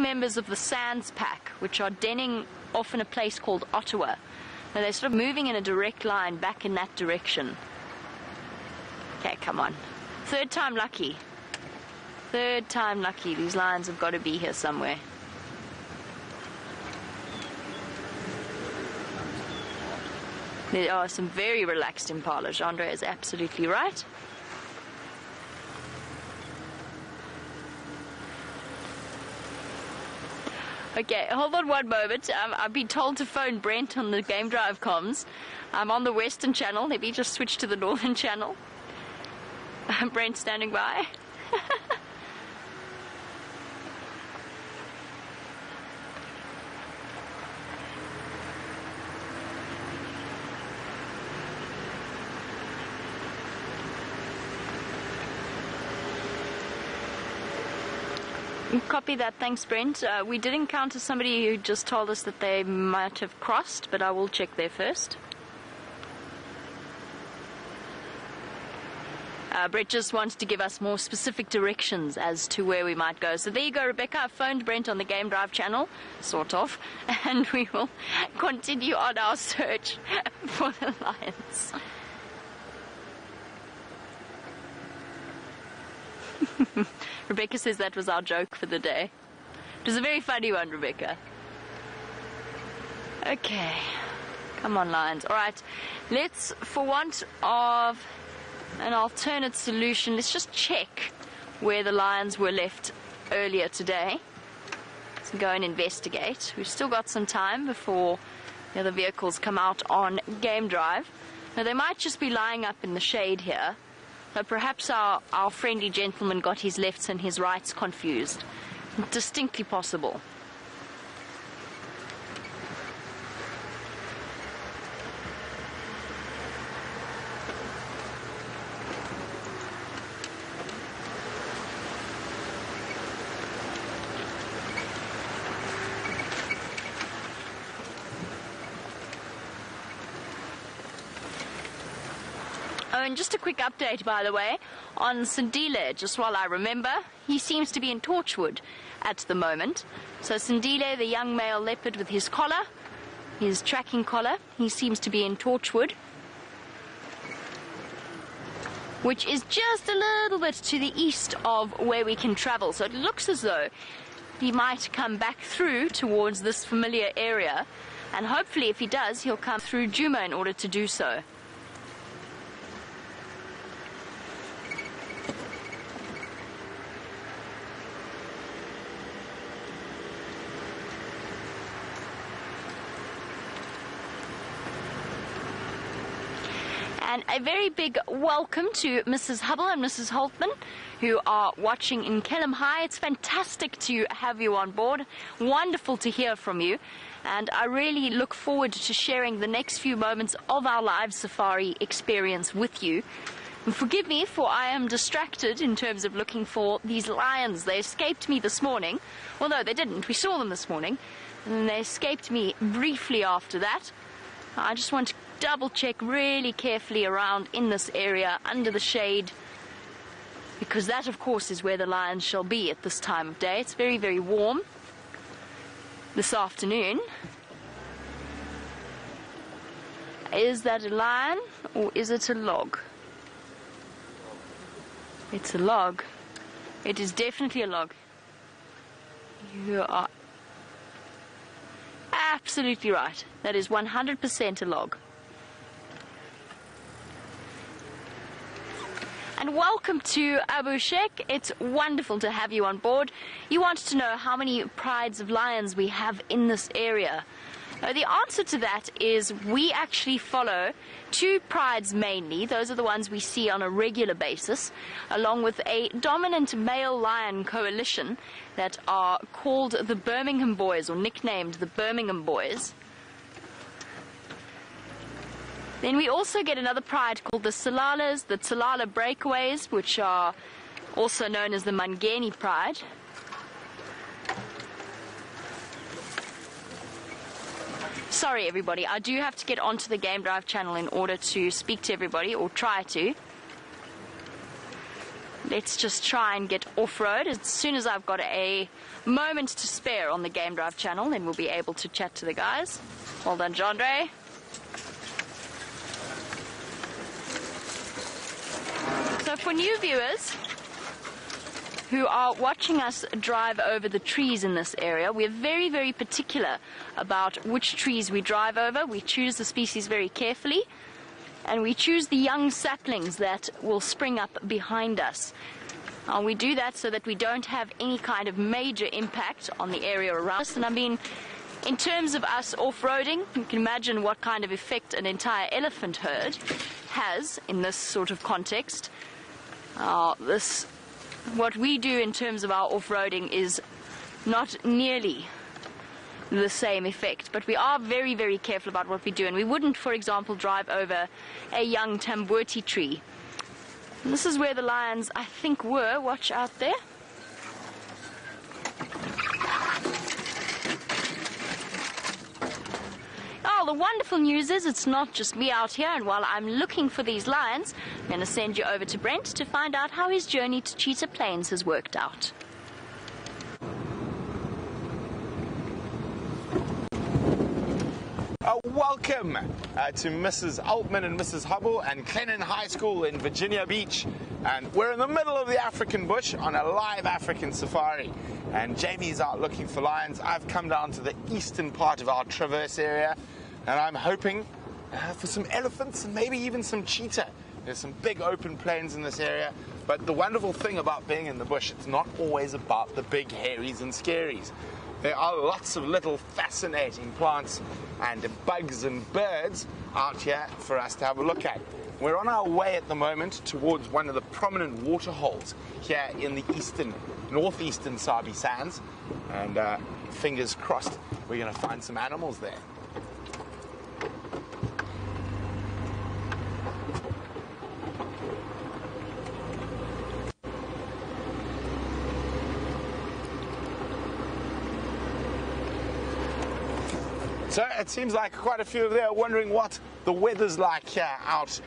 members of the Sands Pack, which are denning off in a place called Ottawa. Now they're sort of moving in a direct line back in that direction. Okay, come on. Third time lucky. Third time lucky. These lions have got to be here somewhere. There are some very relaxed impalas. Andre is absolutely right. Okay, hold on one moment. I've been told to phone Brent on the Game Drive comms. I'm on the Western channel. Let me just switch to the Northern channel. Brent standing by. Copy that, thanks Brent. We did encounter somebody who just told us that they might have crossed, but I will check there first. Brett just wants to give us more specific directions as to where we might go. So there you go, Rebecca. I phoned Brent on the Game Drive channel, sort of, and we will continue on our search for the lions. Rebecca says that was our joke for the day. It was a very funny one, Rebecca. Okay. Come on, lions. Alright, let's, for want of an alternate solution, let's just check where the lions were left earlier today. Let's go and investigate. We've still got some time before the other vehicles come out on Game Drive. Now, they might just be lying up in the shade here. But perhaps our friendly gentleman got his lefts and his rights confused. Distinctly possible. Oh, and just a quick update, by the way, on Sindile, just while I remember. He seems to be in Torchwood at the moment. So Sindile, the young male leopard with his collar, his tracking collar, he seems to be in Torchwood, which is just a little bit to the east of where we can travel. So it looks as though he might come back through towards this familiar area. And hopefully, if he does, he'll come through Djuma in order to do so. And a very big welcome to Mrs. Hubble and Mrs. Holtman, who are watching in Kellam High. It's fantastic to have you on board. Wonderful to hear from you. And I really look forward to sharing the next few moments of our live safari experience with you. And forgive me, for I am distracted in terms of looking for these lions. They escaped me this morning. Well, no, they didn't. We saw them this morning. And then they escaped me briefly after that. I just want to double check really carefully around in this area under the shade, because that of course is where the lions shall be at this time of day. It's very, very warm this afternoon. Is that a lion or is it a log? It's a log. It is definitely a log. You are absolutely right. That is 100% a log. And welcome to Abu Sheikh. It's wonderful to have you on board. You wanted to know how many prides of lions we have in this area. The answer to that is we actually follow two prides mainly. Those are the ones we see on a regular basis, along with a dominant male lion coalition that are called the Birmingham Boys, or nicknamed the Birmingham Boys. Then we also get another pride called the Salalas, the Tsalala Breakaways, which are also known as the Mangeni Pride. Sorry everybody, I do have to get onto the Game Drive channel in order to speak to everybody, or try to. let's just try and get off-road. As soon as I've got a moment to spare on the Game Drive channel, then we'll be able to chat to the guys. Well done, Jandre. So for new viewers who are watching us drive over the trees in this area, we're very, very particular about which trees we drive over. We choose the species very carefully, and we choose the young saplings that will spring up behind us. We do that so that we don't have any kind of major impact on the area around us. And I mean, in terms of us off-roading, you can imagine what kind of effect an entire elephant herd has in this sort of context. What we do in terms of our off-roading is not nearly the same effect, but we are very, very careful about what we do, and we wouldn't, for example, drive over a young tamboti tree. And this is where the lions, I think, were. Watch out there. Oh, the wonderful news is it's not just me out here, and while I'm looking for these lions, I'm going to send you over to Brent to find out how his journey to Cheetah Plains has worked out. Welcome to Mrs. Altman and Mrs. Hubble and Clennon High School in Virginia Beach, and we're in the middle of the African bush on a live African safari, and Jamie's out looking for lions. I've come down to the eastern part of our traverse area, and I'm hoping for some elephants and maybe even some cheetah. There's some big open plains in this area, but the wonderful thing about being in the bush, it's not always about the big hairies and scaries. There are lots of little fascinating plants and bugs and birds out here for us to have a look at. We're on our way at the moment towards one of the prominent water holes here in the northeastern Sabi Sands, and fingers crossed we're going to find some animals there. So it seems like quite a few of you are wondering what the weather's like here out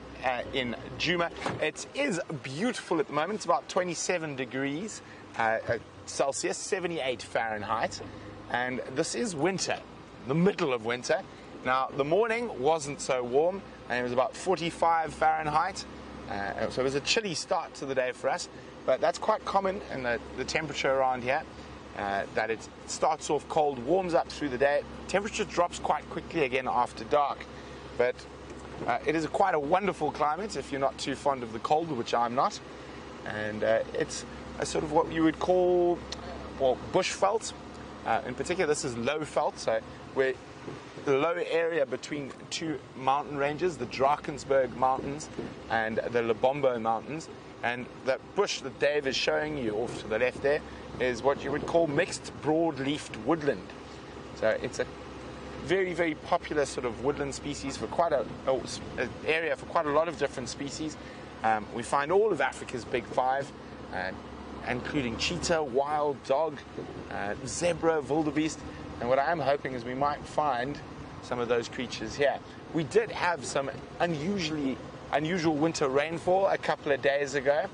in Djuma. It is beautiful at the moment. It's about 27 degrees Celsius, 78 Fahrenheit. And this is winter, the middle of winter. Now, the morning wasn't so warm, and it was about 45 Fahrenheit. So it was a chilly start to the day for us. But that's quite common in the temperature around here. That it starts off cold, warms up through the day, temperature drops quite quickly again after dark. But it is quite a wonderful climate if you're not too fond of the cold, which I'm not. And it's a sort of what you would call, well, bush veld. In particular, this is low veld, so we're the low area between two mountain ranges, the Drakensberg Mountains and the Lebombo Mountains. And that bush that Dave is showing you off to the left there is what you would call mixed broad-leafed woodland. So it's a very, very popular sort of woodland species for quite an area for quite a lot of different species. We find all of Africa's big five, including cheetah, wild dog, zebra, wildebeest, and what I am hoping is we might find some of those creatures here. We did have some unusual winter rainfall a couple of days ago,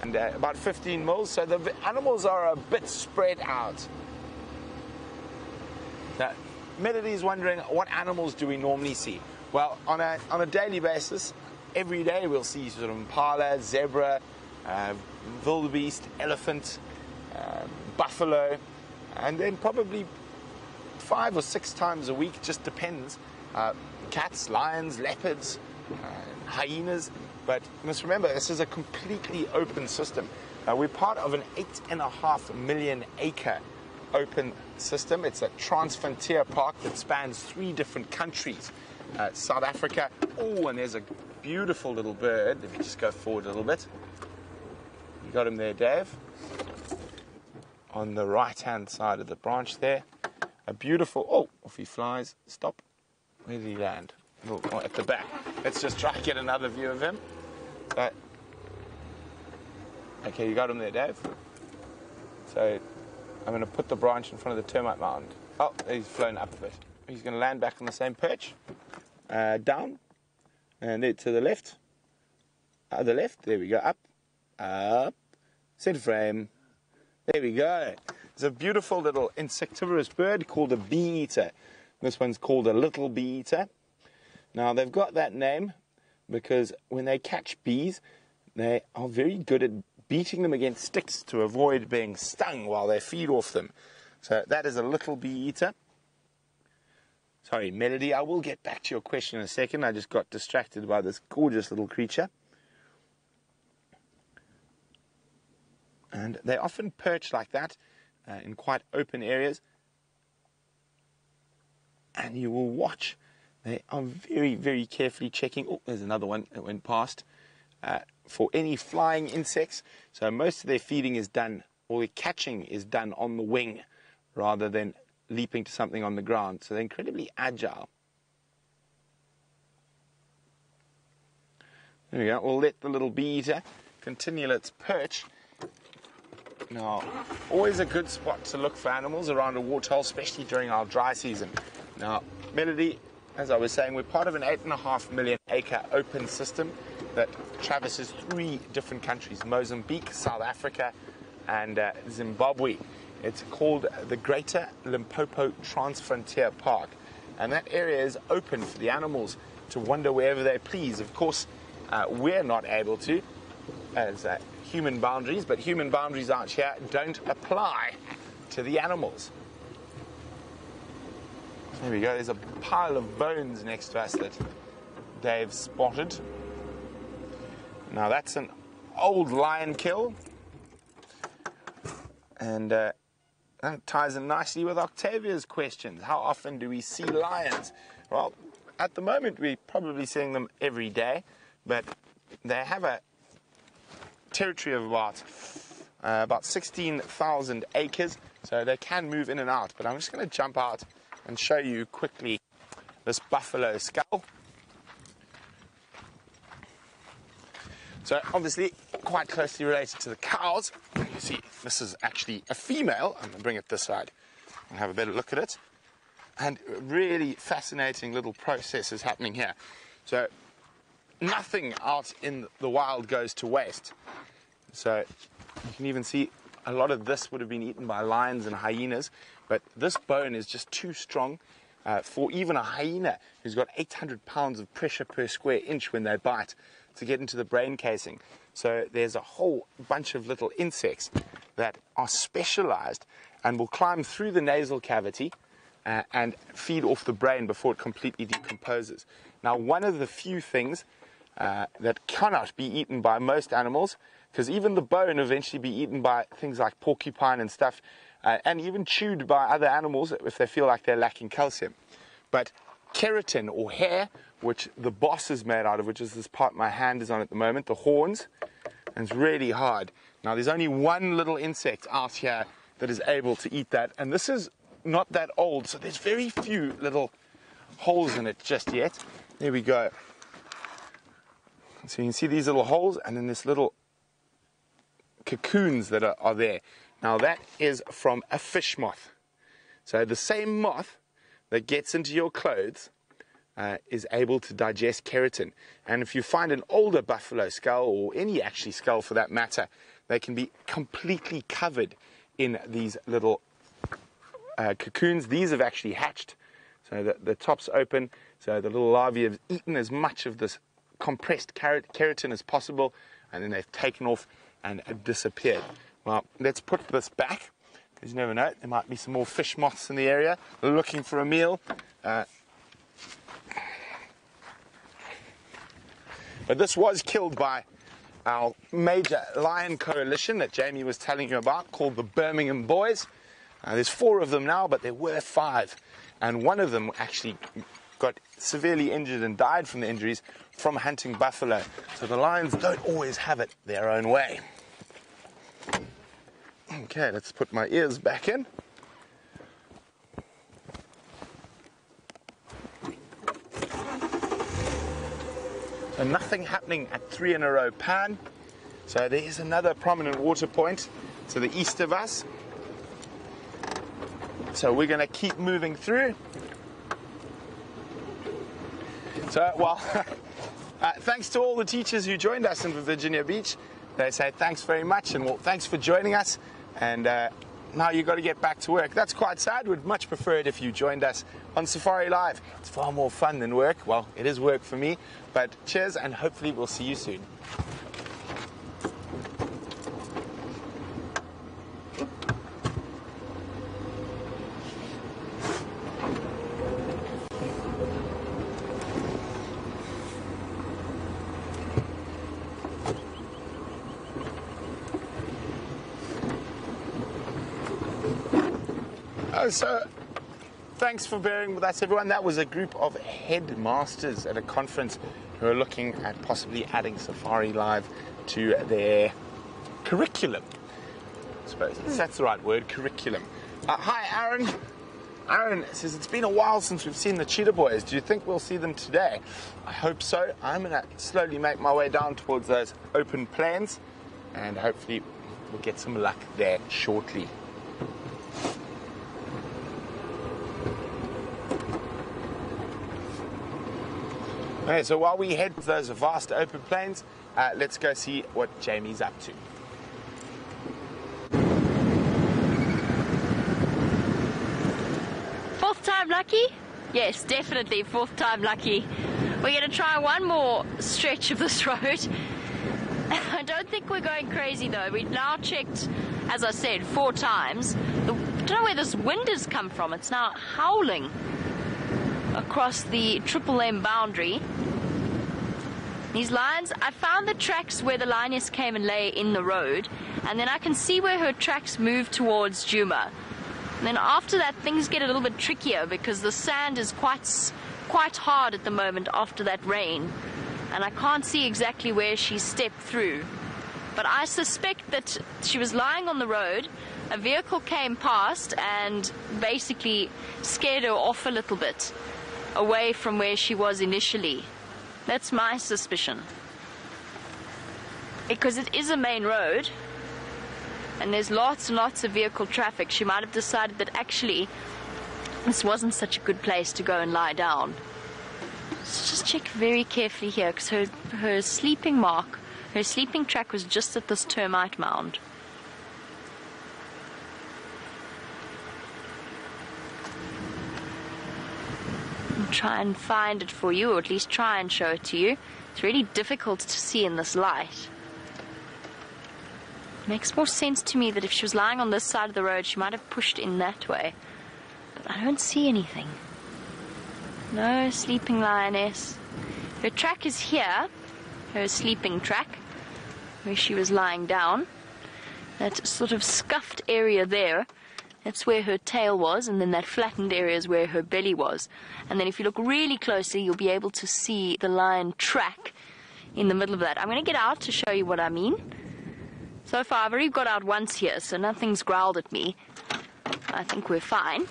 and about 15 mils, so the animals are a bit spread out. Now, Melody's wondering, what animals do we normally see? Well, on a daily basis, every day we'll see sort of impala, zebra, wildebeest, elephant, buffalo, and then probably 5 or 6 times a week, just depends, cats, lions, leopards, hyenas. But you must remember, this is a completely open system. We're part of an 8.5 million acre open system. It's a transfrontier park that spans 3 different countries. South Africa. Oh, and there's a beautiful little bird. Let me just go forward a little bit. You got him there, Dave. On the right-hand side of the branch there. A beautiful, oh, off he flies. Stop. Where did he land? Oh, at the back. Let's just try and get another view of him. Okay, you got him there, Dave. So I'm going to put the branch in front of the termite mound. Oh, he's flown up a bit. He's going to land back on the same perch. Down. And then to the left. The left. There we go. Up. Up. center frame. There we go. It's a beautiful little insectivorous bird called a bee eater. This one's called a little bee eater. Now, they've got that name because when they catch bees, they are very good at beating them against sticks to avoid being stung while they feed off them. So that is a little bee eater. Sorry, Melody, I will get back to your question in a second. I just got distracted by this gorgeous little creature. And they often perch like that in quite open areas. And you will watch. They are very, very carefully checking. Oh, there's another one that went past. For any flying insects. So most of their feeding is done, or their catching is done on the wing rather than leaping to something on the ground. So they're incredibly agile. There we go. We'll let the little bee eater continue its perch. Now, always a good spot to look for animals around a waterhole, especially during our dry season. Now, Melody, as I was saying, we're part of an 8.5 million acre open system that traverses 3 different countries, Mozambique, South Africa, and Zimbabwe. It's called the Greater Limpopo Transfrontier Park. And that area is open for the animals to wander wherever they please. Of course, we're not able to, as human boundaries, but human boundaries out here don't apply to the animals. There we go, there's a pile of bones next to us that Dave spotted. Now that's an old lion kill, and that ties in nicely with Octavia's questions. How often do we see lions? Well, at the moment we're probably seeing them every day, but they have a territory of about 16,000 acres, so they can move in and out. But I'm just going to jump out and show you quickly this buffalo skull. So obviously quite closely related to the cows. You see, this is actually a female. I'm going to bring it this side and have a better look at it. And really fascinating little process is happening here. So nothing out in the wild goes to waste. So you can even see a lot of this would have been eaten by lions and hyenas, but this bone is just too strong for even a hyena who's got 800 pounds of pressure per square inch when they bite to get into the brain casing. So there's a whole bunch of little insects that are specialized and will climb through the nasal cavity and feed off the brain before it completely decomposes. Now, one of the few things that cannot be eaten by most animals, because even the bone eventually be eaten by things like porcupine and stuff, and even chewed by other animals if they feel like they're lacking calcium. But keratin, or hair, which the boss is made out of, which is this part my hand is on at the moment, the horns, and it's really hard. Now, there's only one little insect out here that is able to eat that, and this is not that old, so there's very few little holes in it just yet. There we go. So you can see these little holes, and then this little cocoons that are there. Now that is from a fish moth. So the same moth that gets into your clothes is able to digest keratin. And if you find an older buffalo skull, or any actually skull for that matter, they can be completely covered in these little cocoons. These have actually hatched. So the top's open, so the little larvae have eaten as much of this compressed keratin as possible, and then they've taken off and disappeared. Well, let's put this back, because you never know, there might be some more fish moths in the area looking for a meal. But this was killed by our major lion coalition that Jamie was telling you about, called the Birmingham Boys. There's 4 of them now, but there were 5. And one of them actually got severely injured and died from the injuries from hunting buffalo. So the lions don't always have it their own way. Okay, let's put my ears back in. So nothing happening at 3 in a row pan. So there is another prominent water point to the east of us. So we're going to keep moving through. So, well, thanks to all the teachers who joined us in Virginia Beach. they say thanks very much, and well, thanks for joining us, and now you've got to get back to work. That's quite sad. We'd much prefer it if you joined us on Safari Live. It's far more fun than work. Well, it is work for me, but cheers, and hopefully we'll see you soon. So, thanks for bearing with us, everyone. That was a group of headmasters at a conference who are looking at possibly adding Safari Live to their curriculum. I suppose that's the right word, curriculum. Hi, Aaron. Aaron says, it's been a while since we've seen the cheetah boys. Do you think we'll see them today? I hope so. I'm going to slowly make my way down towards those open plains, and hopefully we'll get some luck there shortly. Okay, so while we head to those vast open plains, let's go see what Jamie's up to. Fourth time lucky? Yes, definitely fourth time lucky. We're going to try one more stretch of this road. I don't think we're going crazy though. We've now checked, as I said, 4 times. I don't know where this wind has come from. It's now howling across the Triple M boundary. These lines, I found the tracks where the lioness came and lay in the road, and then I can see where her tracks move towards Djuma. And then after that, things get a little bit trickier because the sand is quite hard at the moment after that rain, and I can't see exactly where she stepped through. But I suspect that she was lying on the road, a vehicle came past and basically scared her off a little bit away from where she was initially. That's my suspicion. Because it is a main road and there's lots and lots of vehicle traffic, she might have decided that actually this wasn't such a good place to go and lie down. Let's just check very carefully here, because her sleeping track was just at this termite mound. Try and find it for you, or at least try and show it to you. It's really difficult to see in this light. Makes more sense to me that if she was lying on this side of the road, she might have pushed in that way. But I don't see anything. No sleeping lioness. Her track is here, her sleeping track, where she was lying down. That sort of scuffed area there, that's where her tail was, and then that flattened area is where her belly was. And then if you look really closely, you'll be able to see the lion track in the middle of that. I'm going to get out to show you what I mean. So far, I've already got out once here, so nothing's growled at me. I think we're fine.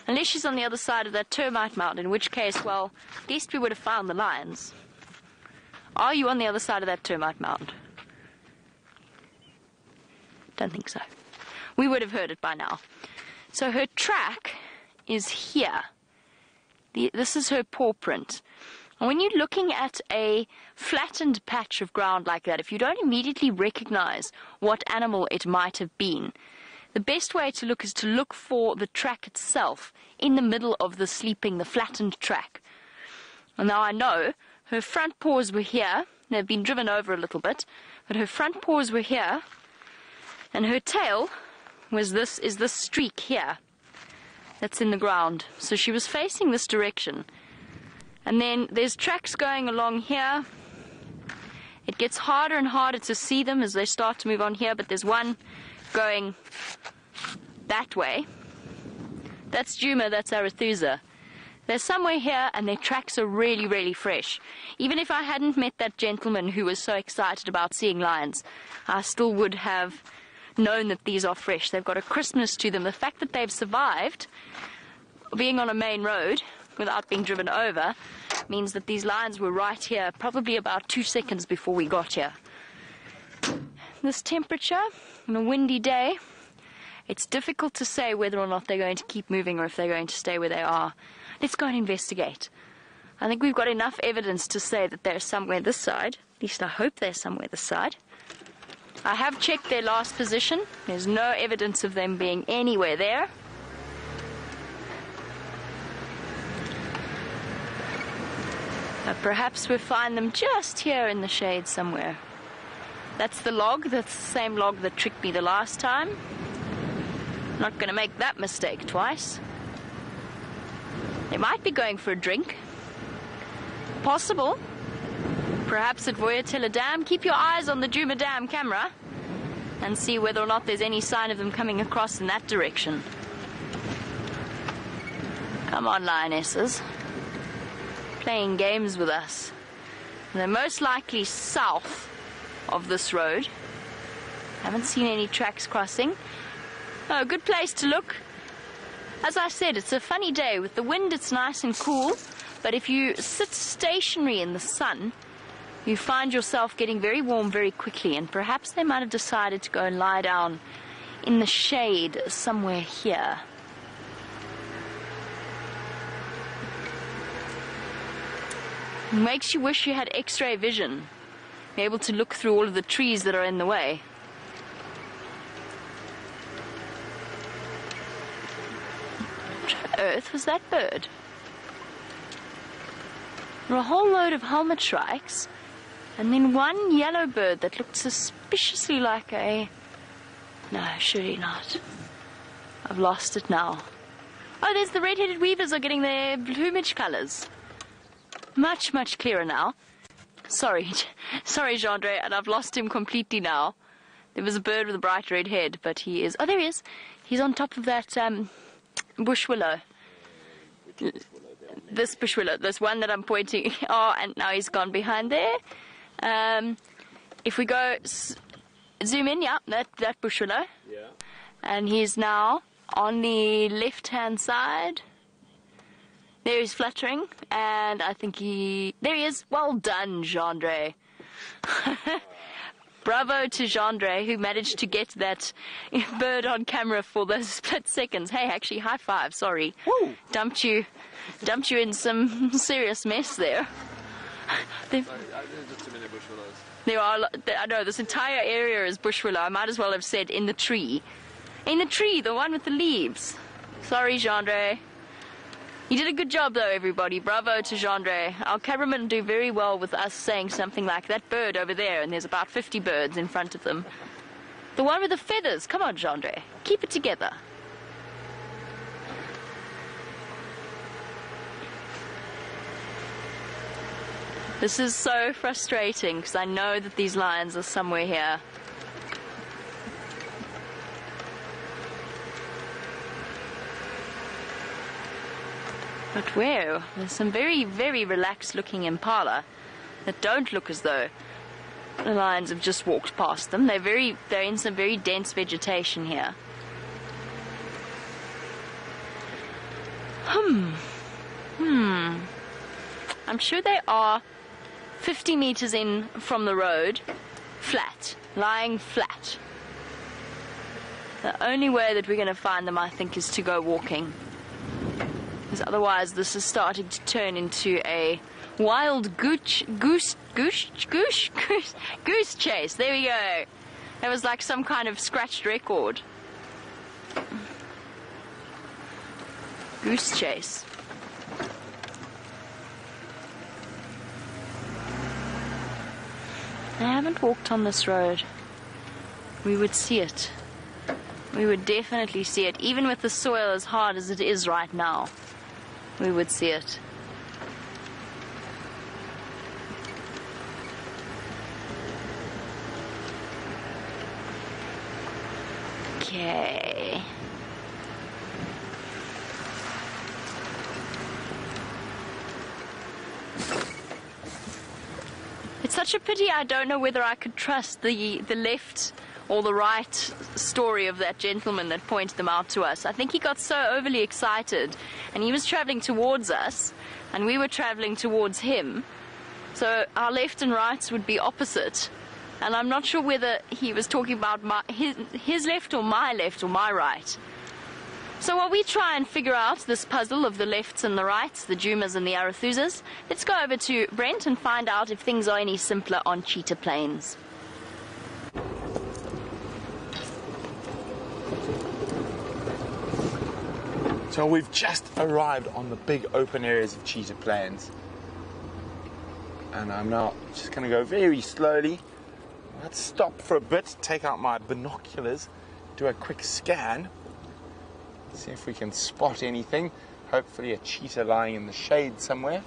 Unless she's on the other side of that termite mound, in which case, well, at least we would have found the lions. Are you on the other side of that termite mound? Don't think so. We would have heard it by now. So her track is here. This is her paw print. And when you're looking at a flattened patch of ground like that, if you don't immediately recognize what animal it might have been, the best way to look is to look for the track itself in the middle of the flattened track. And now I know her front paws were here. They've been driven over a little bit, but her front paws were here, and her tail is this streak here that's in the ground. So she was facing this direction. And then there's tracks going along here. It gets harder and harder to see them as they start to move on here, but there's one going that way. That's Djuma, that's Arethusa. They're somewhere here, and their tracks are really, really fresh. Even if I hadn't met that gentleman who was so excited about seeing lions, I still would have known that these are fresh. They've got a crispness to them. The fact that they've survived being on a main road without being driven over means that these lions were right here probably about 2 seconds before we got here. This temperature on a windy day, it's difficult to say whether or not they're going to keep moving or if they're going to stay where they are. Let's go and investigate. I think we've got enough evidence to say that they're somewhere this side. At least I hope they're somewhere this side. I have checked their last position. There's no evidence of them being anywhere there. But perhaps we'll find them just here in the shade somewhere. That's the log. That's the same log that tricked me the last time. Not going to make that mistake twice. They might be going for a drink. Possible. Perhaps at Voyatilla Dam. Keep your eyes on the Djuma Dam camera and see whether or not there's any sign of them coming across in that direction. Come on, lionesses. Playing games with us. They're most likely south of this road. Haven't seen any tracks crossing. Oh, good place to look. As I said, it's a funny day. With the wind, it's nice and cool. But if you sit stationary in the sun, you find yourself getting very warm very quickly. And perhaps they might have decided to go and lie down in the shade somewhere here. It makes you wish you had X-ray vision. Be able to look through all of the trees that are in the way. What on earth was that bird? There were a whole load of helmet shrikes, and then one yellow bird that looked suspiciously like a... No, surely not. I've lost it now. Oh, there's the red-headed weavers are getting their plumage colors. Much, much clearer now. Sorry, Gendre, and I've lost him completely now. There was a bird with a bright red head, but he is... Oh, there he is. He's on top of that bush willow. This bush willow, this one that I'm pointing... Oh, and now he's gone behind there. If we go... Zoom in, yeah, that bush willow. Yeah. And he's now on the left-hand side. There he's fluttering, and I think there he is. Well done, Gendre. Bravo to Gendre, who managed to get that bird on camera for those split seconds. Hey, actually, high five, sorry. Woo. Dumped you in some serious mess there. Sorry, just too many bush willows. There are, I know, this entire area is bush willow. I might as well have said in the tree. In the tree, the one with the leaves. Sorry, Gendre. You did a good job, though, everybody. Bravo to Gendre. Our cameramen do very well with us saying something like that bird over there, and there's about 50 birds in front of them. The one with the feathers. Come on, Gendre. Keep it together. This is so frustrating, because I know that these lions are somewhere here. But where? There's some very, very relaxed looking impala that don't look as though the lions have just walked past them. They're in some very dense vegetation here. I'm sure they are 50 meters in from the road, flat, lying flat. The only way that we're going to find them, I think, is to go walking. Because otherwise this is starting to turn into a wild goose chase. There we go. That was like some kind of scratched record. Goose chase. I haven't walked on this road. We would see it. We would definitely see it. Even with the soil as hard as it is right now, we would see it. Okay. It's such a pity I don't know whether I could trust the left or the right story of that gentleman that pointed them out to us. I think he got so overly excited, and he was traveling towards us, and we were traveling towards him. So our left and rights would be opposite, and I'm not sure whether he was talking about his left or my right. So while we try and figure out this puzzle of the lefts and the rights, the Djumas and the Arathusas, let's go over to Brent and find out if things are any simpler on Cheetah Plains. So we've just arrived on the big open areas of cheetah plains. And I'm now just going to go very slowly. Let's stop for a bit, take out my binoculars, do a quick scan, see if we can spot anything. Hopefully a cheetah lying in the shade somewhere.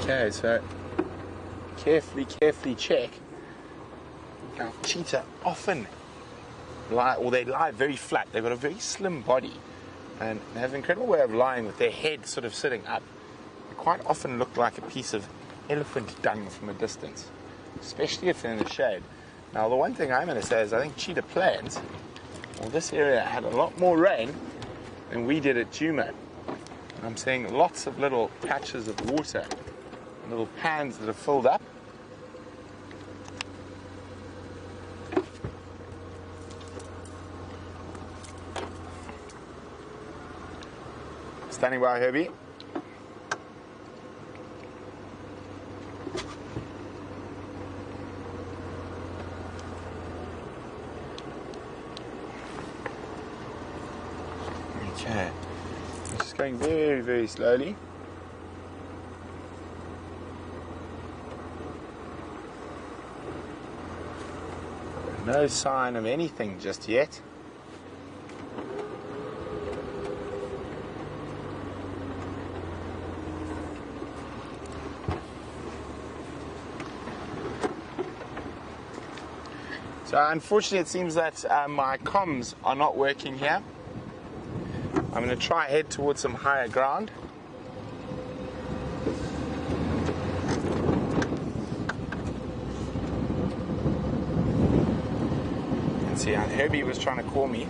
Okay, so carefully check. Now, cheetah often lie, or they lie very flat. They've got a very slim body, and they have an incredible way of lying with their head sort of sitting up. They quite often look like a piece of elephant dung from a distance, especially if they're in the shade. Now, the one thing I'm going to say is I think cheetah plains, well, this area had a lot more rain than we did at Djuma. And I'm seeing lots of little patches of water, little pans that have filled up. Standing by, Herbie. Okay. Just going very slowly. No sign of anything just yet. So unfortunately it seems that my comms are not working here. I'm going to try head towards some higher ground. See, Herbie was trying to call me.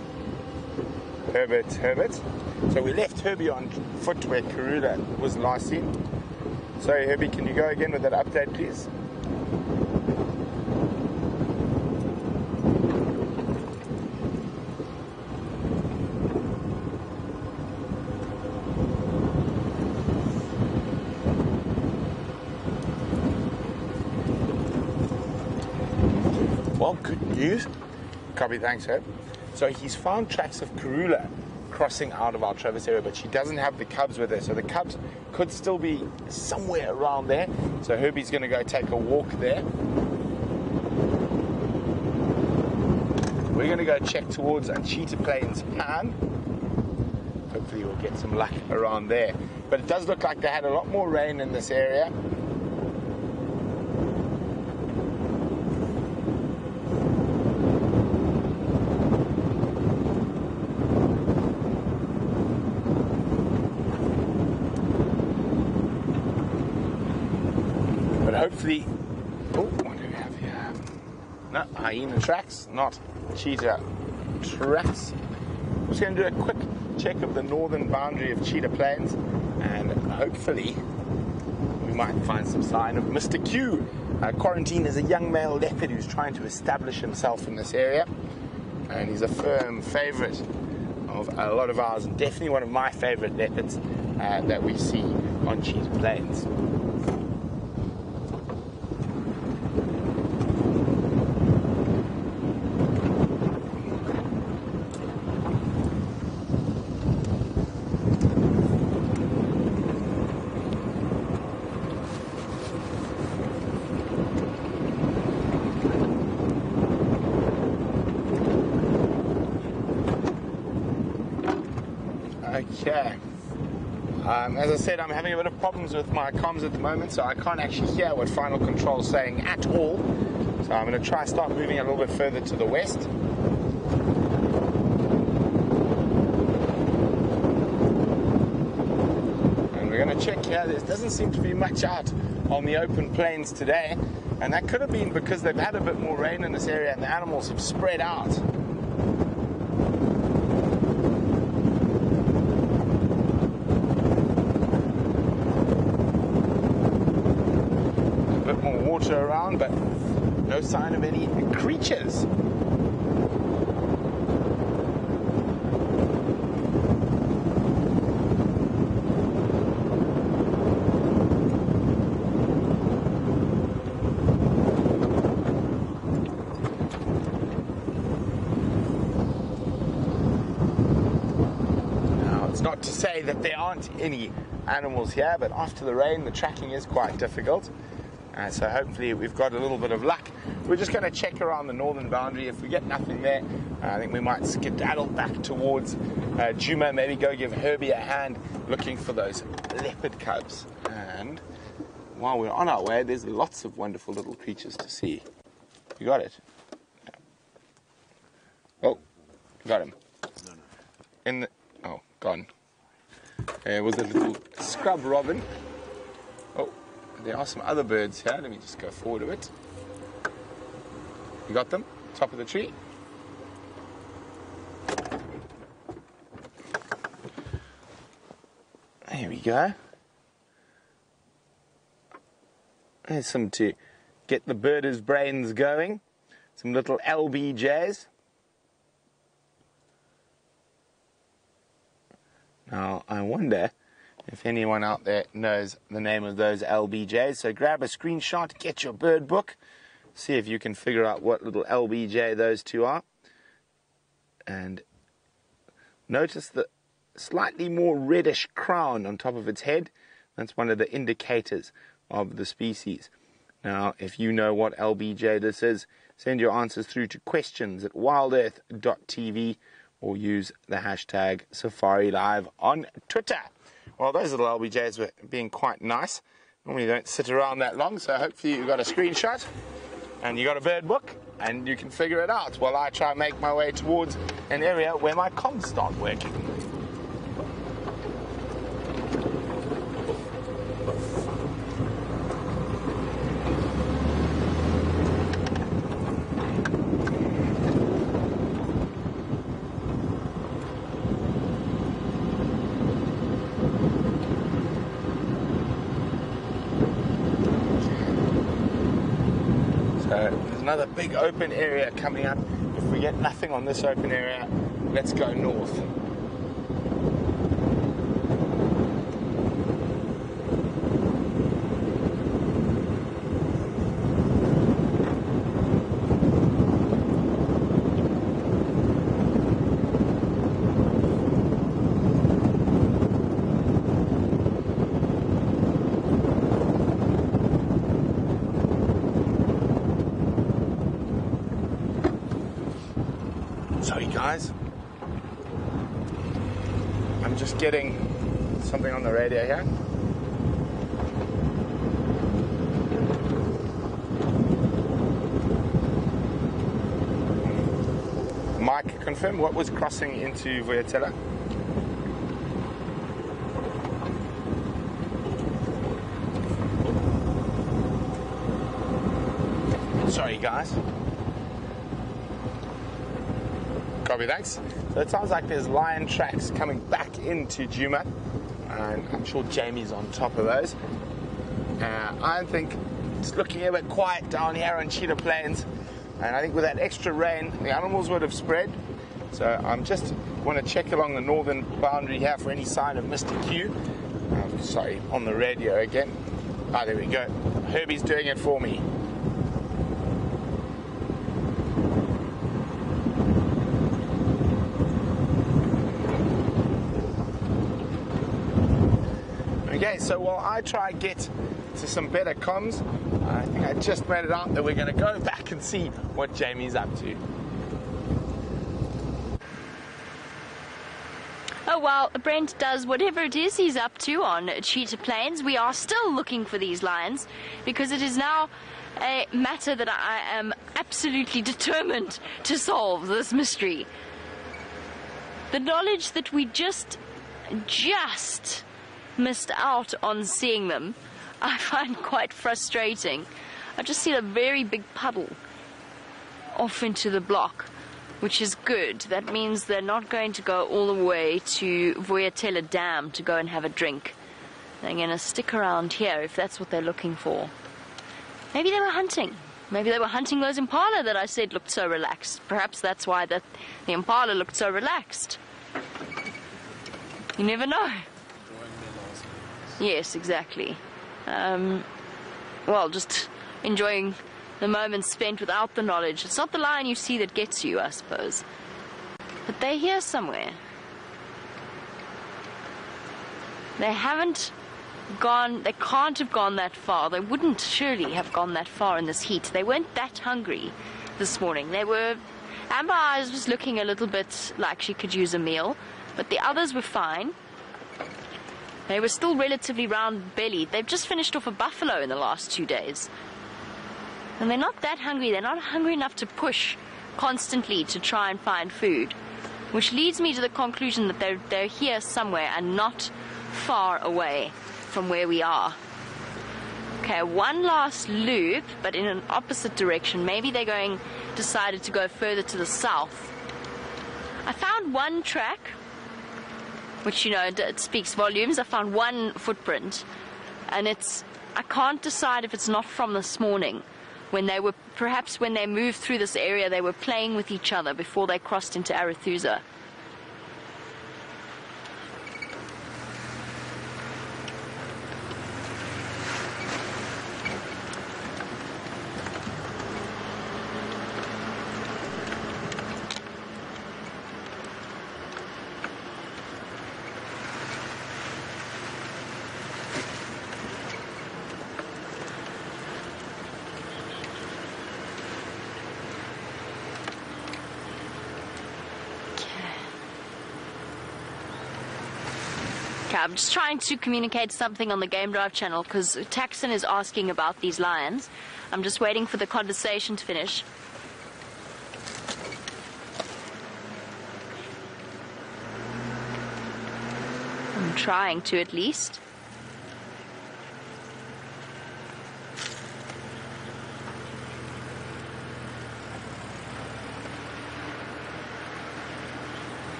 Herbert. So we left Herbie on foot where Karula was last seen. Sorry, Herbie, can you go again with that update, please? Well, good news. Copy, thanks, Herb. So he's found tracks of Karula crossing out of our Travis area, but she doesn't have the cubs with her. So the cubs could still be somewhere around there. So Herbie's going to go take a walk there. We're going to go check towards Cheetah Plains Pan. Hopefully we'll get some luck around there. But it does look like they had a lot more rain in this area. Hopefully, what do we have here? No, hyena tracks, not cheetah tracks. I'm just going to do a quick check of the northern boundary of Cheetah Plains, and hopefully we might find some sign of Mr. Q. Quarantine is a young male leopard who's trying to establish himself in this area, and he's a firm favorite of a lot of ours, and definitely one of my favorite leopards that we see on Cheetah Plains. Okay. As I said, I'm having a bit of problems with my comms at the moment, so I can't actually hear what Final Control is saying at all. So I'm going to try start moving a little bit further to the west. And we're going to check here. There doesn't seem to be much out on the open plains today, and that could have been because they've had a bit more rain in this area and the animals have spread out. Around, but no sign of any creatures. It's not to say that there aren't any animals here, but after the rain, the tracking is quite difficult. So hopefully we've got a little bit of luck. We're just going to check around the northern boundary. If we get nothing there, I think we might skedaddle back towards Djuma, maybe go give Herbie a hand looking for those leopard cubs. And while we're on our way, there's lots of wonderful little creatures to see. You got it? Oh, got him. In the, oh, gone. There was a little scrub robin. Oh, there are some other birds here. Let me just go forward a bit. You got them? Top of the tree. There we go. There's some to get the birders' brains going. Some little LBJs. Now, I wonder if anyone out there knows the name of those LBJs. So grab a screenshot, get your bird book, see if you can figure out what little LBJ those two are. And notice the slightly more reddish crown on top of its head. That's one of the indicators of the species. Now, if you know what LBJ this is, send your answers through to questions@wildearth.tv or use the hashtag SafariLive on Twitter. Well, those little LBJs were being quite nice. Normally they don't sit around that long, so hopefully you got a screenshot and you got a bird book and you can figure it out while I try and make my way towards an area where my comms start working. There's another big open area coming up. If we get nothing on this open area, let's go north. Sorry guys, I'm just getting something on the radio here. Mike, confirm what was crossing into Vuyatela? Sorry guys. Copy, thanks. So it sounds like there's lion tracks coming back into Djuma, and I'm sure Jamie's on top of those. I think it's looking a bit quiet down here on Cheetah Plains, and I think with that extra rain, the animals would have spread. So I'm just want to check along the northern boundary here for any sign of Mr. Q. Sorry, on the radio again. Ah, there we go. Herbie's doing it for me. Okay, so while I try and get to some better comms, I think I just made it out that we're going to go back and see what Jamie's up to. Oh, while Brent does whatever it is he's up to on Cheetah Plains, we are still looking for these lions because it is now a matter that I am absolutely determined to solve this mystery. The knowledge that we just missed out on seeing them, I find quite frustrating. I just see a very big puddle off into the block, which is good. That means they're not going to go all the way to Vuyatela Dam to go and have a drink. They're going to stick around here if that's what they're looking for. Maybe they were hunting. Maybe they were hunting those impala that I said looked so relaxed. Perhaps that's why the impala looked so relaxed. You never know. Yes, exactly. Well, just enjoying the moments spent without the knowledge. It's not the lion you see that gets you, I suppose. But they're here somewhere. They haven't gone, they can't have gone that far. They wouldn't surely have gone that far in this heat. They weren't that hungry this morning. They were, Amber Eyes was looking a little bit like she could use a meal, but the others were fine. They were still relatively round-bellied. They've just finished off a buffalo in the last 2 days. And they're not that hungry. They're not hungry enough to push constantly to try and find food, which leads me to the conclusion that they're here somewhere and not far away from where we are. Okay, one last loop, but in an opposite direction. Maybe they're decided to go further to the south. I found one track, which, you know, it speaks volumes. I found one footprint, and I can't decide if it's not from this morning, perhaps when they moved through this area, they were playing with each other before they crossed into Arethusa. I'm just trying to communicate something on the Game Drive channel because Taxon is asking about these lions. I'm just waiting for the conversation to finish. I'm trying to, at least.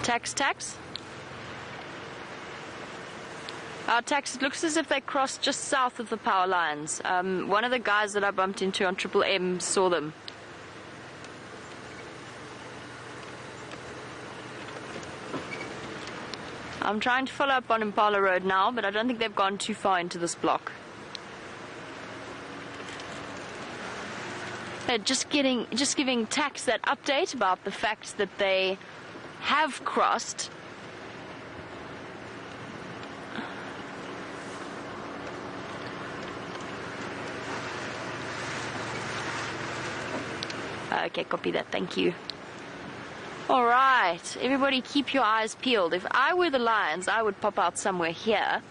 Tax. Tax, it looks as if they crossed just south of the power lines. One of the guys that I bumped into on Triple M saw them. I'm trying to follow up on Impala Road now, but I don't think they've gone too far into this block. They're just giving Tax that update about the fact that they have crossed. Okay, copy that, thank you. Alright, everybody keep your eyes peeled. If I were the lions, I would pop out somewhere here.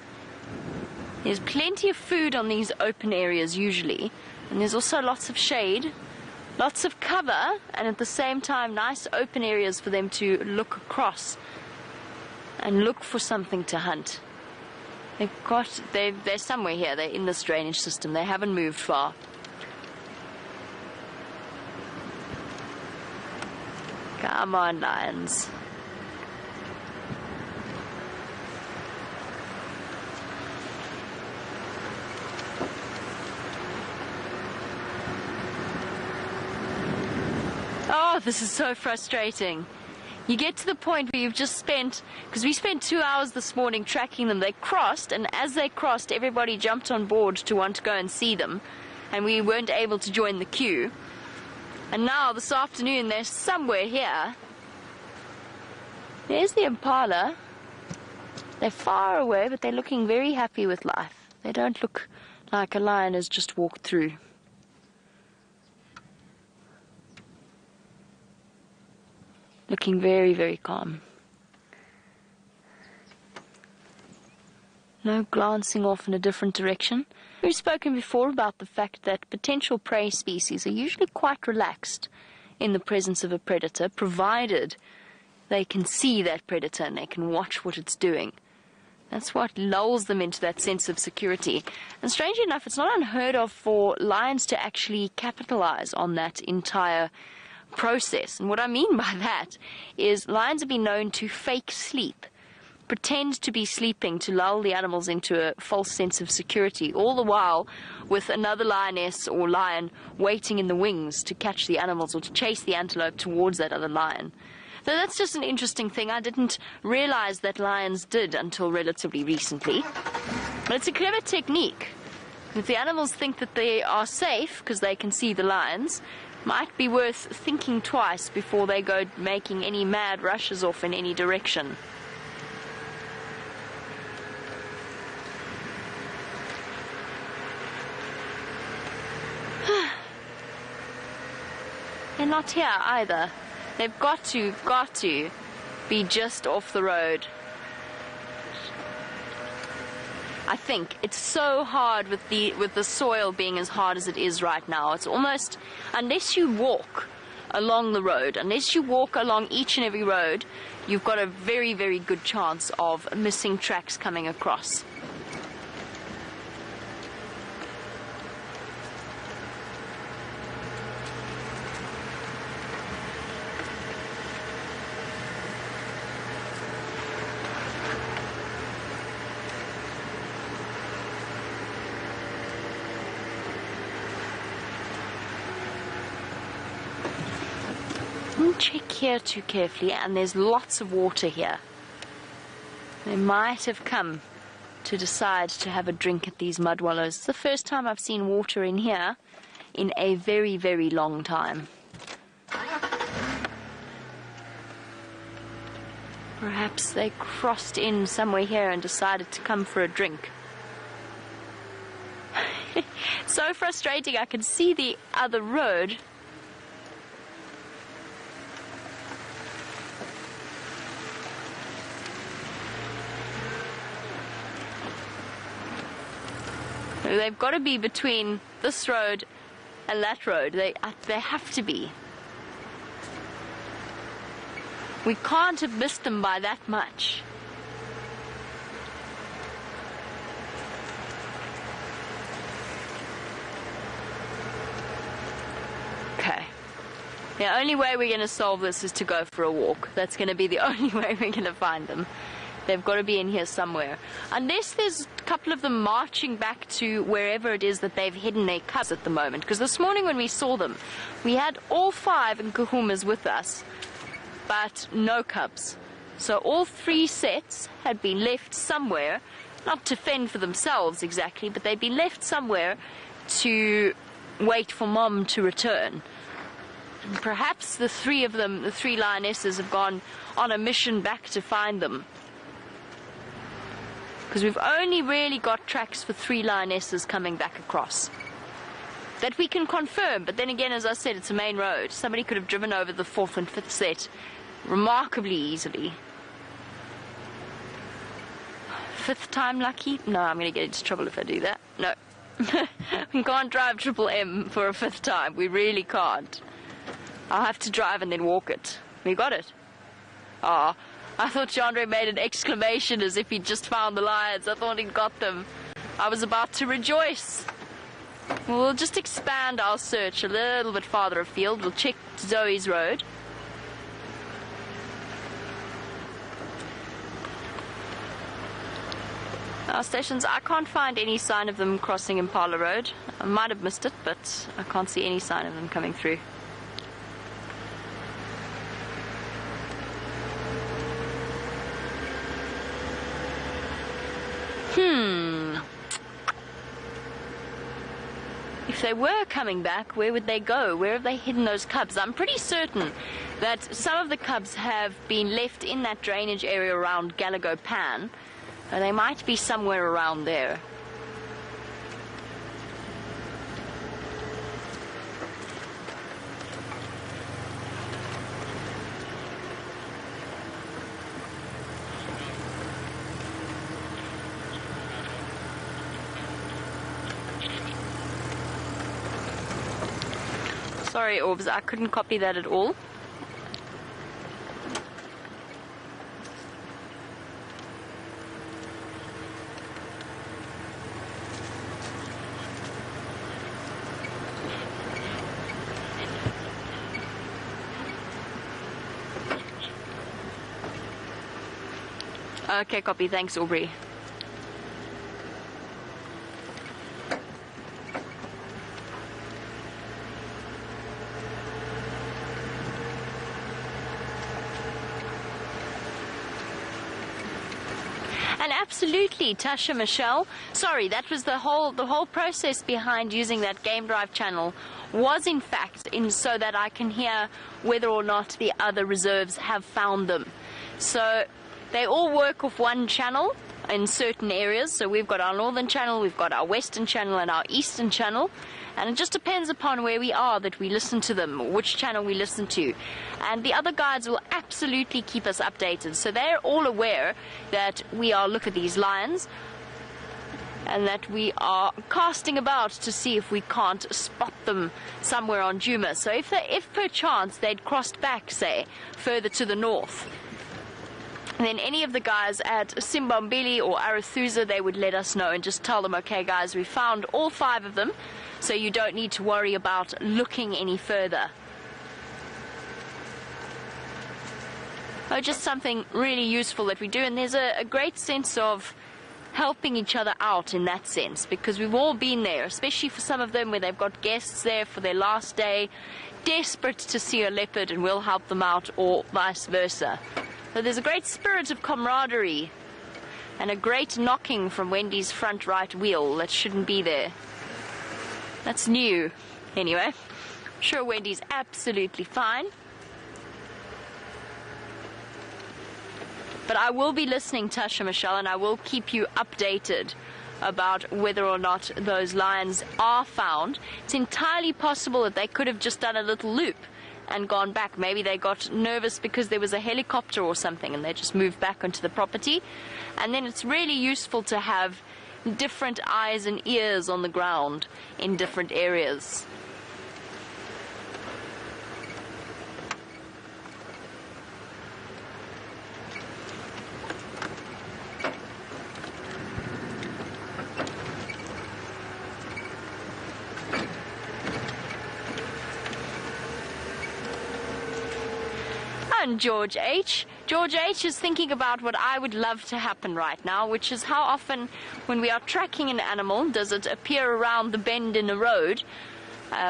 There's plenty of food on these open areas usually, and there's also lots of shade. Lots of cover, and at the same time nice open areas for them to look across and look for something to hunt. They're somewhere here. They're in this drainage system. They haven't moved far. Come on, lions. Oh, this is so frustrating. You get to the point where you've just spent, because we spent 2 hours this morning tracking them. They crossed, and as they crossed, everybody jumped on board to want to go and see them, and we weren't able to join the queue. And now, this afternoon, they're somewhere here. There's the Impala. They're far away, but they're looking very happy with life. They don't look like a lion has just walked through. Looking very, very calm. No glancing off in a different direction. We've spoken before about the fact that potential prey species are usually quite relaxed in the presence of a predator, provided they can see that predator and they can watch what it's doing. That's what lulls them into that sense of security. And strangely enough, it's not unheard of for lions to actually capitalize on that entire process. And what I mean by that is lions have been known to fake sleep, pretend to be sleeping to lull the animals into a false sense of security, all the while with another lioness or lion waiting in the wings to catch the animals or to chase the antelope towards that other lion. So that's just an interesting thing. I didn't realize that lions did until relatively recently. But it's a clever technique. If the animals think that they are safe because they can see the lions, might be worth thinking twice before they go making any mad rushes off in any direction. They're not here either. They've got to be just off the road. I think it's so hard with the soil being as hard as it is right now. It's almost, unless you walk along the road, unless you walk along each and every road, you've got a very, very good chance of missing tracks coming across. Don't check here too carefully, and there's lots of water here. They might have come to decide to have a drink at these mud wallows. It's the first time I've seen water in here in a very, very long time. Perhaps they crossed in somewhere here and decided to come for a drink. So frustrating. I can see the other road. They've got to be between this road and that road. They have to be. We can't have missed them by that much. Okay. The only way we're going to solve this is to go for a walk. That's going to be the only way we're going to find them. They've got to be in here somewhere. Unless there's a couple of them marching back to wherever it is that they've hidden their cubs at the moment. Because this morning when we saw them, we had all 5 Nkuhumas with us, but no cubs. So all 3 sets had been left somewhere, not to fend for themselves exactly, but they'd been left somewhere to wait for Mom to return. And perhaps the 3 of them, the 3 lionesses, have gone on a mission back to find them. Because we've only really got tracks for 3 lionesses coming back across. That we can confirm, but then again, as I said, it's a main road. Somebody could have driven over the 4th and 5th set remarkably easily. 5th time lucky? No, I'm going to get into trouble if I do that. No. We can't drive Triple M for a 5th time. We really can't. I'll have to drive and then walk it. We got it. Ah. I thought Chandra made an exclamation as if he'd just found the lions. I thought he'd got them. I was about to rejoice. We'll just expand our search a little bit farther afield. We'll check Zoe's road. Our stations, I can't find any sign of them crossing Impala Road. I might have missed it, but I can't see any sign of them coming through. If they were coming back, where would they go? Where have they hidden those cubs? I'm pretty certain that some of the cubs have been left in that drainage area around Gallagher Pan. They might be somewhere around there. Sorry, Orbs, I couldn't copy that at all. Okay, copy. Thanks, Aubrey. And absolutely, Tasha Michelle, sorry, that was the whole process behind using that Game Drive channel was in fact so that I can hear whether or not the other reserves have found them. So they all work off one channel in certain areas. So we've got our northern channel, we've got our western channel and our eastern channel, and it just depends upon where we are that we listen to them, which channel we listen to. And the other guides will absolutely keep us updated, so they're all aware that we are look at these lions and that we are casting about to see if we can't spot them somewhere on Djuma. So if perchance they'd crossed back, say, further to the north, then any of the guys at Simbambili or Arathusa, they would let us know and just tell them, okay guys, we found all 5 of them, so you don't need to worry about looking any further. Oh, just something really useful that we do, and there's a great sense of helping each other out in that sense, because we've all been there, especially for some of them where they've got guests there for their last day, desperate to see a leopard, and we'll help them out, or vice versa. So there's a great spirit of camaraderie and a great knocking from Wendy's front right wheel that shouldn't be there. That's new. Anyway, I'm sure Wendy's absolutely fine. But I will be listening, Tasha Michelle, and I will keep you updated about whether or not those lions are found. It's entirely possible that they could have just done a little loop and gone back. Maybe they got nervous because there was a helicopter or something and they just moved back onto the property. And then it's really useful to have different eyes and ears on the ground in different areas. And George H. George H. is thinking about what I would love to happen right now, which is how often when we are tracking an animal does it appear around the bend in a road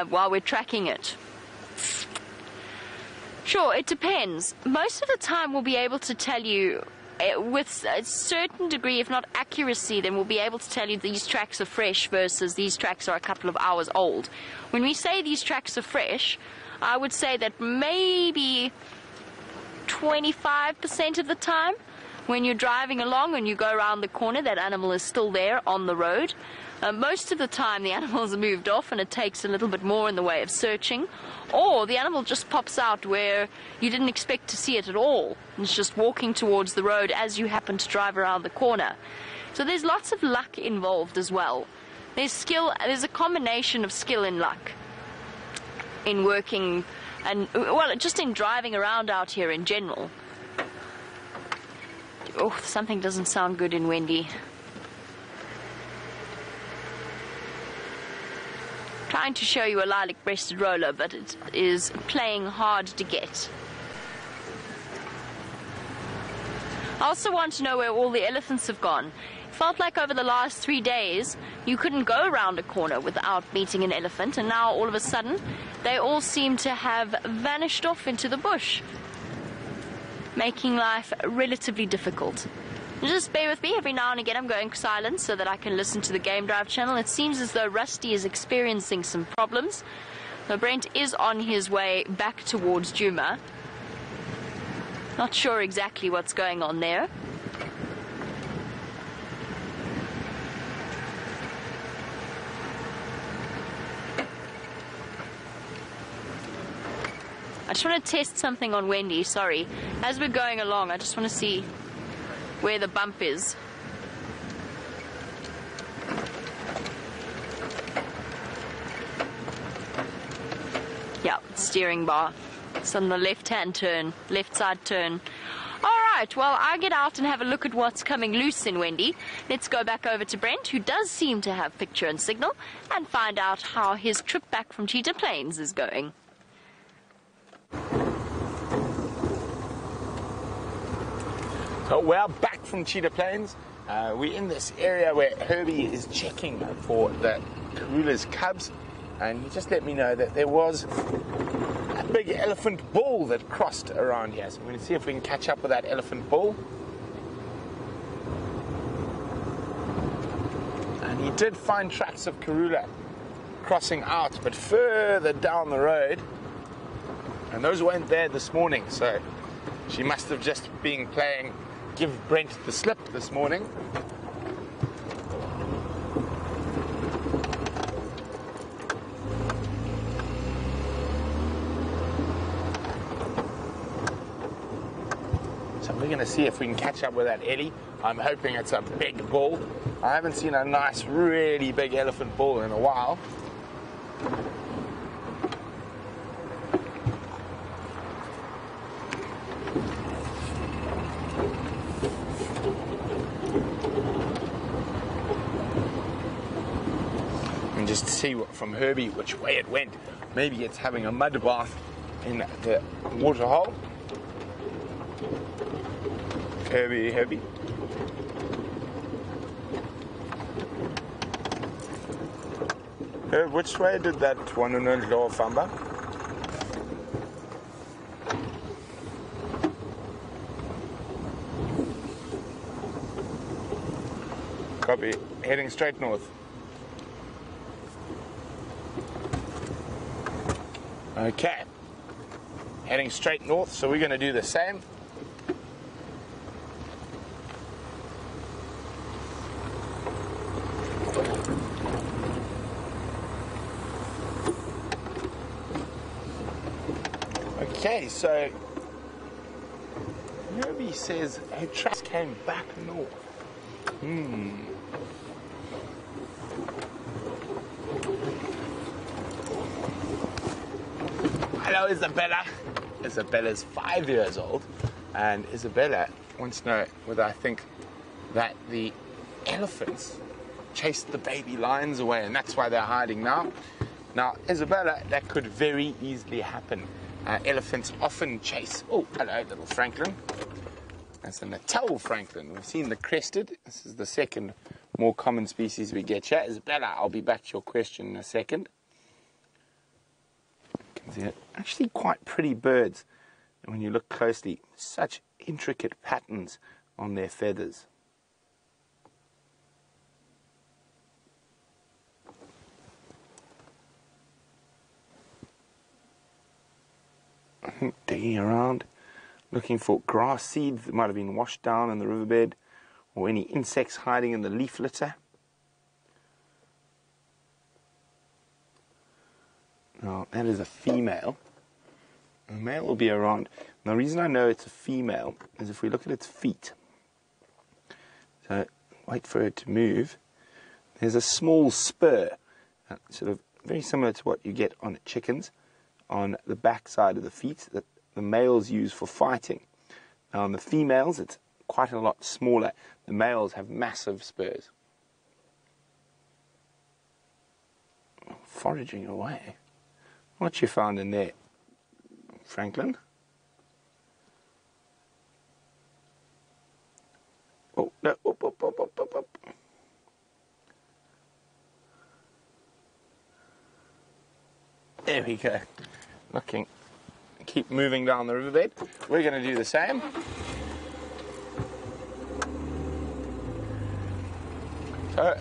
while we're tracking it. Sure, it depends. Most of the time we'll be able to tell you with a certain degree, if not accuracy, then we'll be able to tell you these tracks are fresh versus these tracks are a couple of hours old. When we say these tracks are fresh, I would say that maybe 25% of the time when you're driving along and you go around the corner, that animal is still there on the road. Most of the time the animal's moved off and it takes a little bit more in the way of searching, or the animal just pops out where you didn't expect to see it at all. It's just walking towards the road as you happen to drive around the corner. So there's lots of luck involved as well. There's skill, there's a combination of skill and luck in working and, well, just in driving around out here in general. Oh, something doesn't sound good in Wendy. Trying to show you a lilac-breasted roller, but it is playing hard to get. I also want to know where all the elephants have gone. Felt like over the last 3 days you couldn't go around a corner without meeting an elephant, and now all of a sudden they all seem to have vanished off into the bush, making life relatively difficult. Just bear with me, every now and again I'm going silent so that I can listen to the Game Drive channel. It seems as though Rusty is experiencing some problems. So Brent is on his way back towards Djuma. Not sure exactly what's going on there. I just want to test something on Wendy, sorry. As we're going along, I just want to see where the bump is. Yeah, steering bar. It's on the left-hand turn, left side turn. Alright, well, I get out and have a look at what's coming loose in Wendy. Let's go back over to Brent, who does seem to have picture and signal, and find out how his trip back from Cheetah Plains is going. So we're back from Cheetah Plains. We're in this area where Herbie is checking for the Karula's cubs, and he just let me know that there was a big elephant bull that crossed around here. So we're going to see if we can catch up with that elephant bull. did find tracks of Karula crossing out, but further down the road, and those weren't there this morning, so she must have just been playing give Brent the slip this morning. So we're going to see if we can catch up with that Ellie. I'm hoping it's a big bull. I haven't seen a nice, really big elephant bull in a while. And just see from Herbie which way it went. Maybe it's having a mud bath in the water hole. Herbie. Herb, which way did that one go famba? Copy. Heading straight north. Okay. Heading straight north, so we're going to do the same. Okay, so Herbie says her tracks came back north. Hello, Isabella. Isabella's 5 years old, and Isabella wants to know whether I think that the elephants chased the baby lions away, and that's why they're hiding now. Now, Isabella, that could very easily happen. Elephants often chase. Oh, hello, little Franklin. That's a Natal Franklin. We've seen the crested. This is the second more common species we get here. Isabella, I'll be back to your question in a second. You can see it. Actually quite pretty birds. And when you look closely, such intricate patterns on their feathers. Digging around, looking for grass seeds that might have been washed down in the riverbed, or any insects hiding in the leaf litter. Now, that is a female. The male will be around. Now, the reason I know it's a female is if we look at its feet. So, wait for it to move. There's a small spur, sort of very similar to what you get on chickens, on the back side of the feet that the males use for fighting. Now on the females it's quite a lot smaller. The males have massive spurs. Foraging away. What you found in there, Franklin? Oh, no, up. There we go. Looking, keep moving down the riverbed. We're going to do the same. So,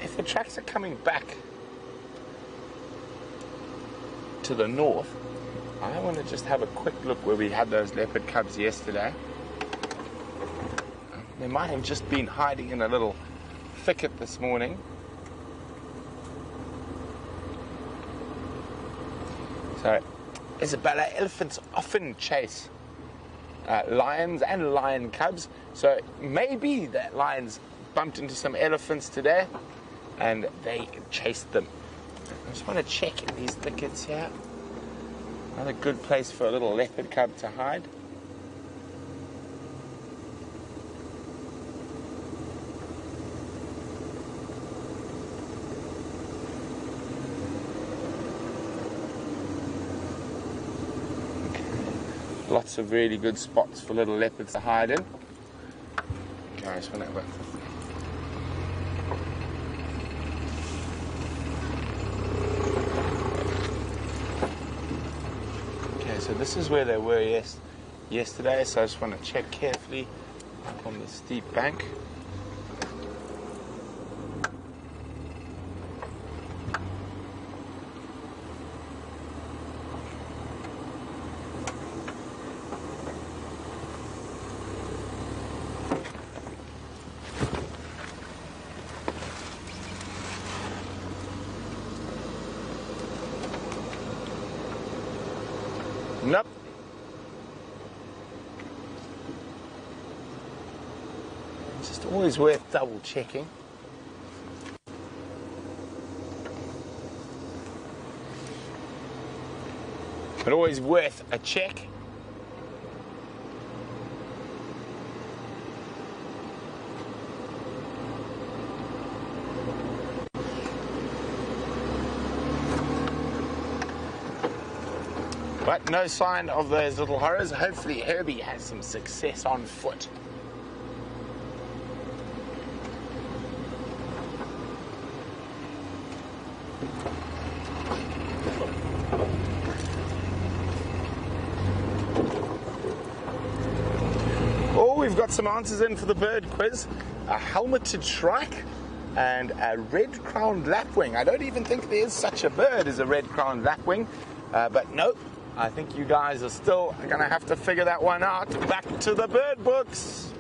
if the tracks are coming back to the north, I want to just have a quick look where we had those leopard cubs yesterday. They might have just been hiding in a little thicket this morning. So, Isabella, elephants often chase lions and lion cubs. So maybe that lions bumped into some elephants today and they chased them. I just want to check in these thickets here. Another good place for a little leopard cub to hide. Lots of really good spots for little leopards to hide in. Okay, I just want to have a... Okay, so this is where they were yesterday, so I just want to check carefully up on the steep bank. Nope. It's just always worth double checking. But always worth a check. But no sign of those little horrors. Hopefully Herbie has some success on foot. Oh, we've got some answers in for the bird quiz. A helmeted shrike and a red-crowned lapwing. I don't even think there is such a bird as a red-crowned lapwing, but nope. I think you guys are still going to have to figure that one out. Back to the bird books.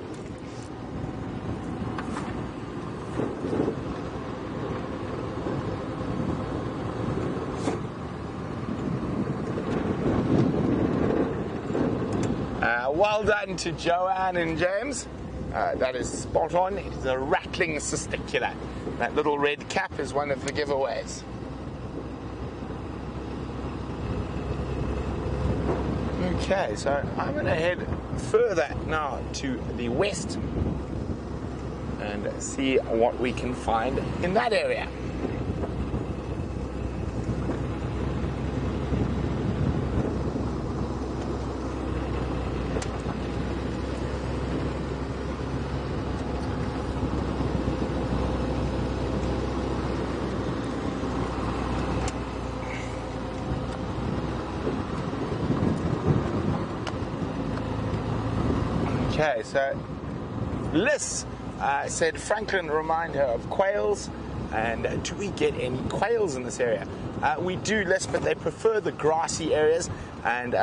Well done to Joanne and James. That is spot on. It is a rattling cisticola. That little red cap is one of the giveaways. Okay, so I'm going to head further now to the west and see what we can find in that area. Okay, so Liz said, Franklin, remind her of quails. And do we get any quails in this area? We do, Liz, but they prefer the grassy areas. And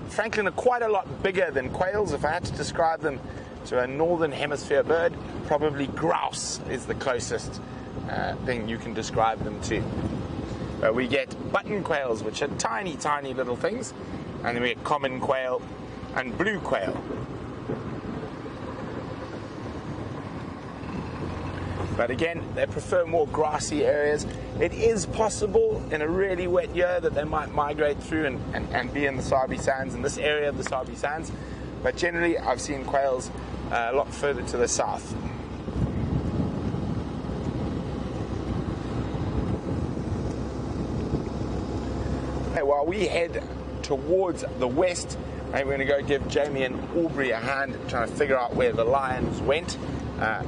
Franklin are quite a lot bigger than quails. If I had to describe them to a northern hemisphere bird, probably grouse is the closest thing you can describe them to. We get button quails, which are tiny, tiny little things. And then we get common quail and blue quail. But again, they prefer more grassy areas. It is possible in a really wet year that they might migrate through and be in the Sabi Sands, in this area of the Sabi Sands. But generally, I've seen quails a lot further to the south. Okay, while we head towards the west, I'm going to go give Jamie and Aubrey a hand trying to figure out where the lions went.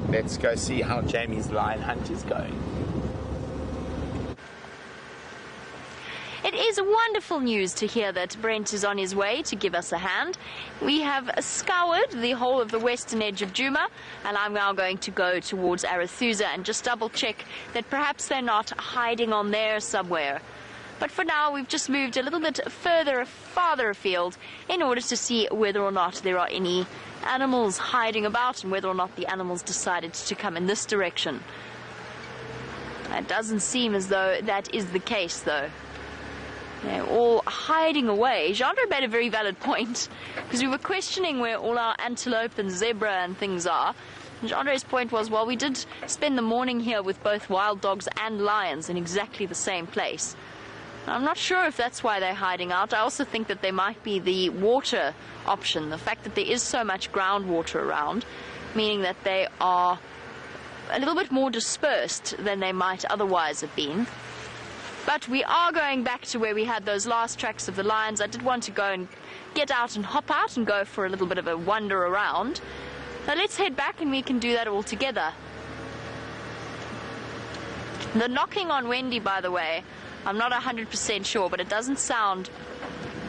Let's go see how Jamie's lion hunt is going. It is wonderful news to hear that Brent is on his way to give us a hand. We have scoured the whole of the western edge of Djuma, and I'm now going to go towards Arathusa and just double check that perhaps they're not hiding on there somewhere. But for now, we've just moved a little bit farther afield in order to see whether or not there are any animals hiding about and whether or not the animals decided to come in this direction. It doesn't seem as though that is the case, though. They're all hiding away. Jeandre made a very valid point, because we were questioning where all our antelope and zebra and things are. And Jeandre's point was, well, we did spend the morning here with both wild dogs and lions in exactly the same place. I'm not sure if that's why they're hiding out. I also think that there might be the water option, the fact that there is so much groundwater around, meaning that they are a little bit more dispersed than they might otherwise have been. But we are going back to where we had those last tracks of the lions. I did want to go and get out and hop out and go for a little bit of a wander around. Now let's head back and we can do that all together. The knocking on Wendy, by the way, I'm not 100% sure, but it doesn't sound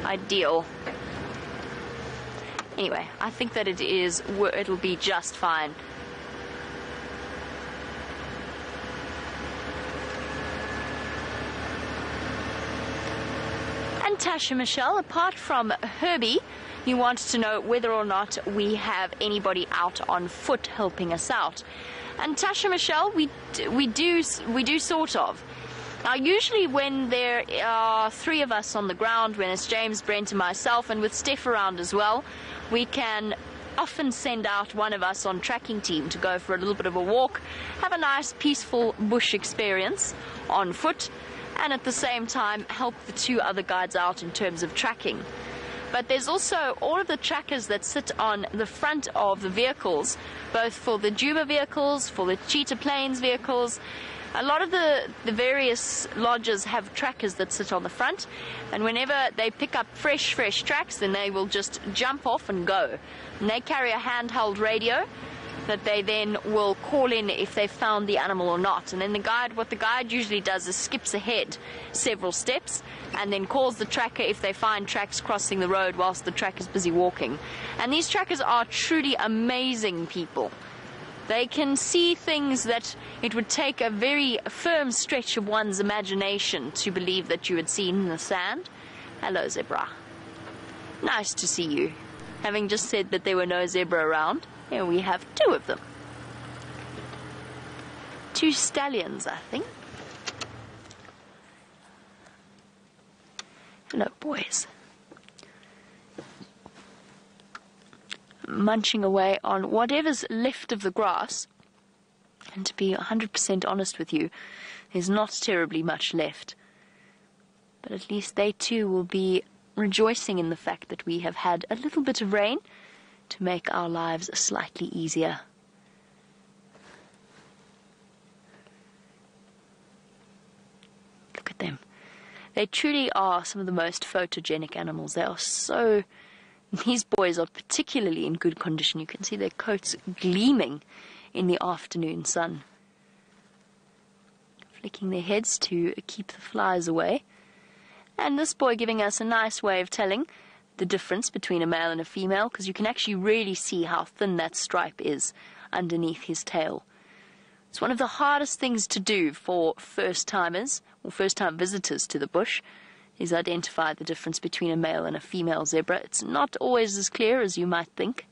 ideal. Anyway, I think that it'll be just fine. And Tasha Michelle, apart from Herbie, you wanted to know whether or not we have anybody out on foot helping us out. And Tasha Michelle, we do sort of. Now, usually when there are 3 of us on the ground, when it's James, Brent, and myself, and with Steph around as well, we can often send out one of us on tracking team to go for a little bit of a walk, have a nice peaceful bush experience on foot, and at the same time help the 2 other guides out in terms of tracking. But there's also all of the trackers that sit on the front of the vehicles, both for the Djuma vehicles, for the Cheetah Plains vehicles. A lot of the various lodges have trackers that sit on the front, and whenever they pick up fresh tracks, then they will just jump off and go. And they carry a handheld radio that they then will call in if they've found the animal or not. And then what the guide usually does is skips ahead several steps and then calls the tracker if they find tracks crossing the road whilst the track is busy walking. And these trackers are truly amazing people. They can see things that it would take a very firm stretch of one's imagination to believe that you had seen in the sand. Hello, zebra. Nice to see you. Having just said that there were no zebra around, here we have 2 of them. 2 stallions, I think. Hello, boys. Munching away on whatever's left of the grass, and to be 100% honest with you, there's not terribly much left. But at least they too will be rejoicing in the fact that we have had a little bit of rain to make our lives slightly easier. Look at them. They truly are some of the most photogenic animals. They are so... These boys are particularly in good condition. You can see their coats gleaming in the afternoon sun. Flicking their heads to keep the flies away. And this boy giving us a nice way of telling the difference between a male and a female, because you can actually really see how thin that stripe is underneath his tail. It's one of the hardest things to do for first-timers or first-time visitors to the bush, is identify the difference between a male and a female zebra. It's not always as clear as you might think,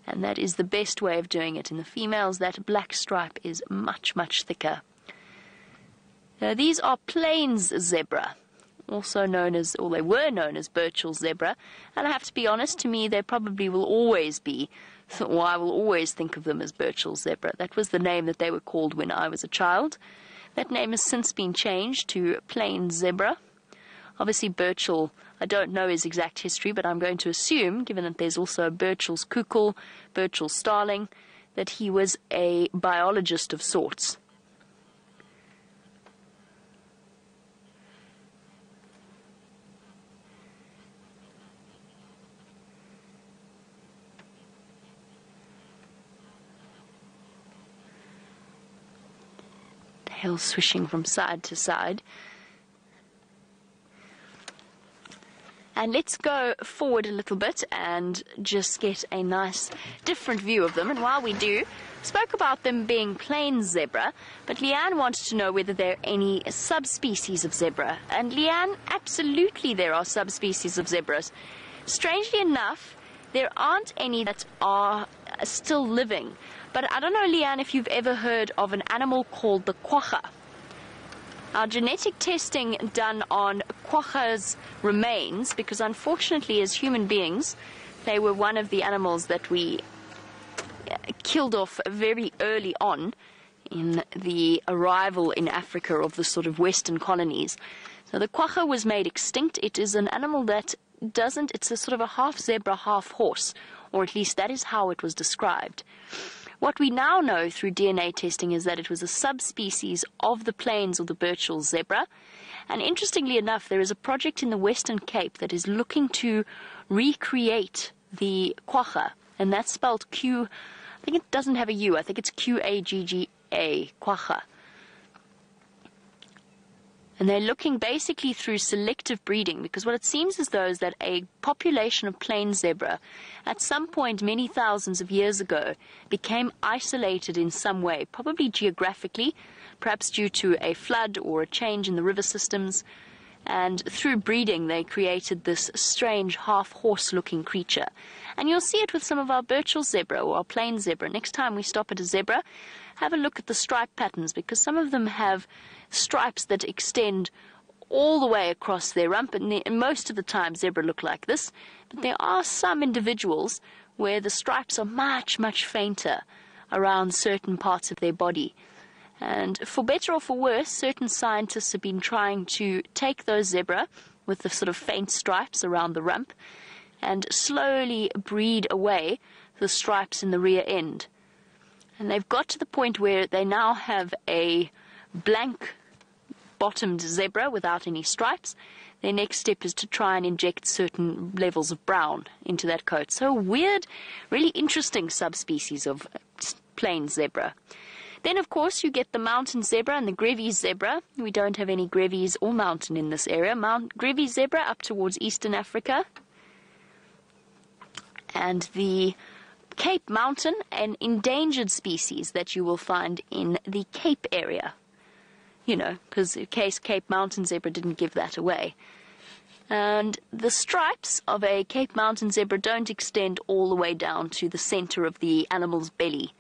and that is the best way of doing it. In the females, that black stripe is much, much thicker. Now, these are plains zebra, also known as, or they were known as Burchell's zebra, and I have to be honest, to me they probably will always be, or I will always think of them as Burchell's zebra. That was the name that they were called when I was a child. That name has since been changed to plains zebra. Obviously Burchell, I don't know his exact history, but I'm going to assume, given that there's also Burchell's cuckoo, Burchell's starling, that he was a biologist of sorts. Tail swishing from side to side. And let's go forward a little bit and just get a nice different view of them. And while we do, spoke about them being plains zebra, but Leanne wanted to know whether there are any subspecies of zebra. And Leanne, absolutely there are subspecies of zebras. Strangely enough, there aren't any that are still living. But I don't know, Leanne, if you've ever heard of an animal called the quagga. Our genetic testing done on quagga's remains, because unfortunately as human beings, they were one of the animals that we killed off very early on in the arrival in Africa of the sort of western colonies. So the quagga was made extinct. It is an animal that doesn't, it's a sort of a half zebra, half horse, or at least that is how it was described. What we now know through DNA testing is that it was a subspecies of the plains or the Burchell zebra. And interestingly enough, there is a project in the Western Cape that is looking to recreate the quagga, and that's spelled Q, I think it doesn't have a U, I think it's Q-A-G-G-A, quagga. And they're looking basically through selective breeding, because what it seems as though is that a population of plain zebra at some point many thousands of years ago became isolated in some way, probably geographically, perhaps due to a flood or a change in the river systems, And through breeding, they created this strange half-horse looking creature. And you'll see it with some of our Birchall zebra or our plain zebra. Next time we stop at a zebra, have a look at the stripe patterns, because some of them have stripes that extend all the way across their rump, and most of the time zebra look like this. But there are some individuals where the stripes are much, much fainter around certain parts of their body. And for better or for worse, certain scientists have been trying to take those zebra with the sort of faint stripes around the rump and slowly breed away the stripes in the rear end. And they've got to the point where they now have a blank bottomed zebra without any stripes. Their next step is to try and inject certain levels of brown into that coat. So a weird, really interesting subspecies of plain zebra. Then, of course, you get the mountain zebra and the Grevy's zebra. We don't have any Grevy's or mountain in this area. Grevy's zebra up towards eastern Africa. And the Cape mountain, an endangered species that you will find in the Cape area. You know, because in case Cape mountain zebra didn't give that away. And the stripes of a Cape mountain zebra don't extend all the way down to the center of the animal's belly.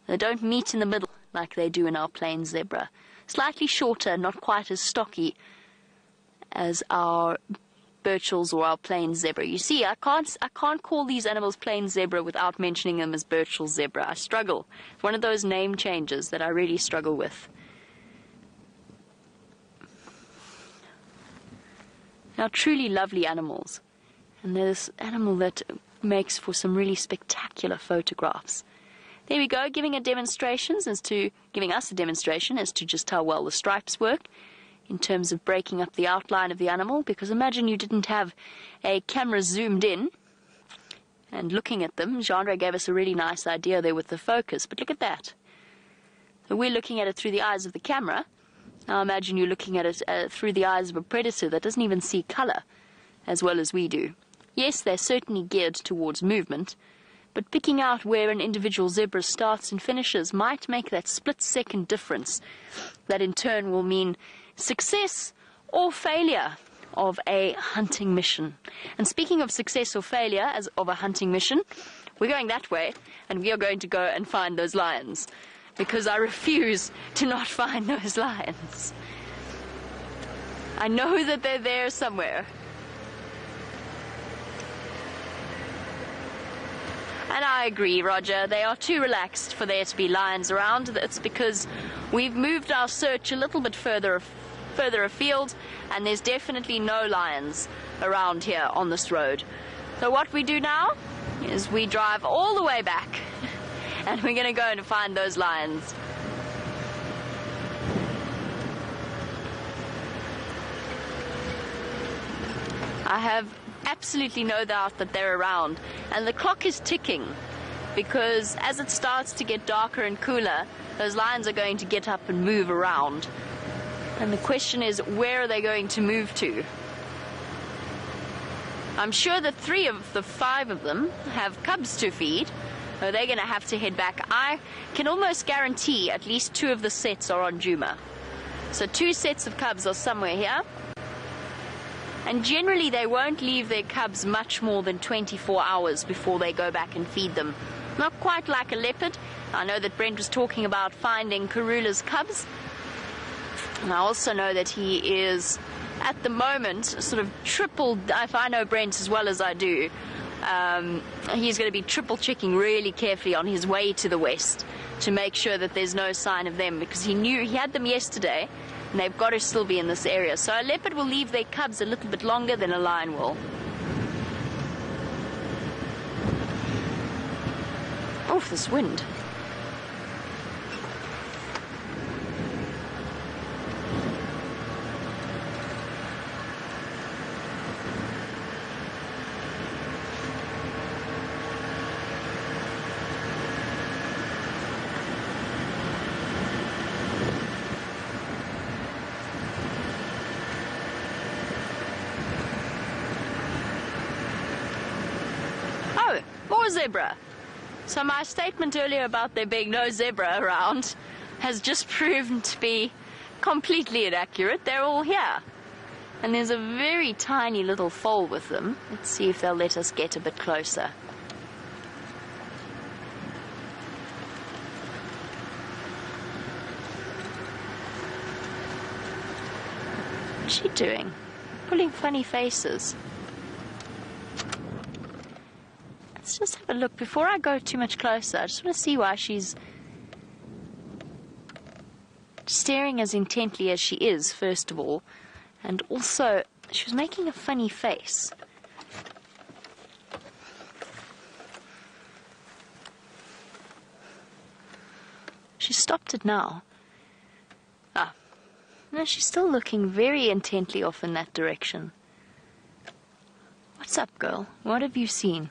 They don't meet in the middle like they do in our plain zebra. Slightly shorter, not quite as stocky as our Birchall's or our plain zebra. You see, I can't call these animals plain zebra without mentioning them as Birchall zebra. I struggle. It's one of those name changes that I really struggle with. Now, truly lovely animals. And there's an animal that makes for some really spectacular photographs. There we go, giving us a demonstration as to just how well the stripes work in terms of breaking up the outline of the animal, because imagine you didn't have a camera zoomed in and looking at them. Jean gave us a really nice idea there with the focus, but look at that. So we're looking at it through the eyes of the camera. Now imagine you're looking at it through the eyes of a predator that doesn't even see color as well as we do. Yes, they're certainly geared towards movement, but picking out where an individual zebra starts and finishes might make that split-second difference that in turn will mean success or failure of a hunting mission. And speaking of success or failure of a hunting mission, we're going that way, and we are going to go and find those lions, because I refuse to not find those lions. I know that they're there somewhere. And I agree, Roger, they are too relaxed for there to be lions around. That's because we've moved our search a little bit further afield, and there's definitely no lions around here on this road. So what we do now is we drive all the way back, and we're going to go and find those lions. I have absolutely no doubt that they're around, and the clock is ticking, because as it starts to get darker and cooler, those lions are going to get up and move around. And the question is, where are they going to move to? I'm sure that 3 of the 5 of them have cubs to feed, so they're going to have to head back. I can almost guarantee at least 2 of the sets are on Djuma. So 2 sets of cubs are somewhere here. And generally they won't leave their cubs much more than 24 hours before they go back and feed them. Not quite like a leopard. I know that Brent was talking about finding Karula's cubs. And I also know that he is, at the moment, sort of triple, if I know Brent as well as I do, he's going to be triple checking really carefully on his way to the west to make sure that there's no sign of them, because he knew he had them yesterday, and they've got to still be in this area. So a leopard will leave their cubs a little bit longer than a lion will. Oh, this wind. More zebra. So my statement earlier about there being no zebra around has just proven to be completely inaccurate. They're all here. And there's a very tiny little foal with them. Let's see if they'll let us get a bit closer. What's she doing? Pulling funny faces. Let's just have a look. Before I go too much closer, I just want to see why she's staring as intently as she is, first of all. And also, she was making a funny face. She stopped it now. Ah, no, she's still looking very intently off in that direction. What's up, girl? What have you seen?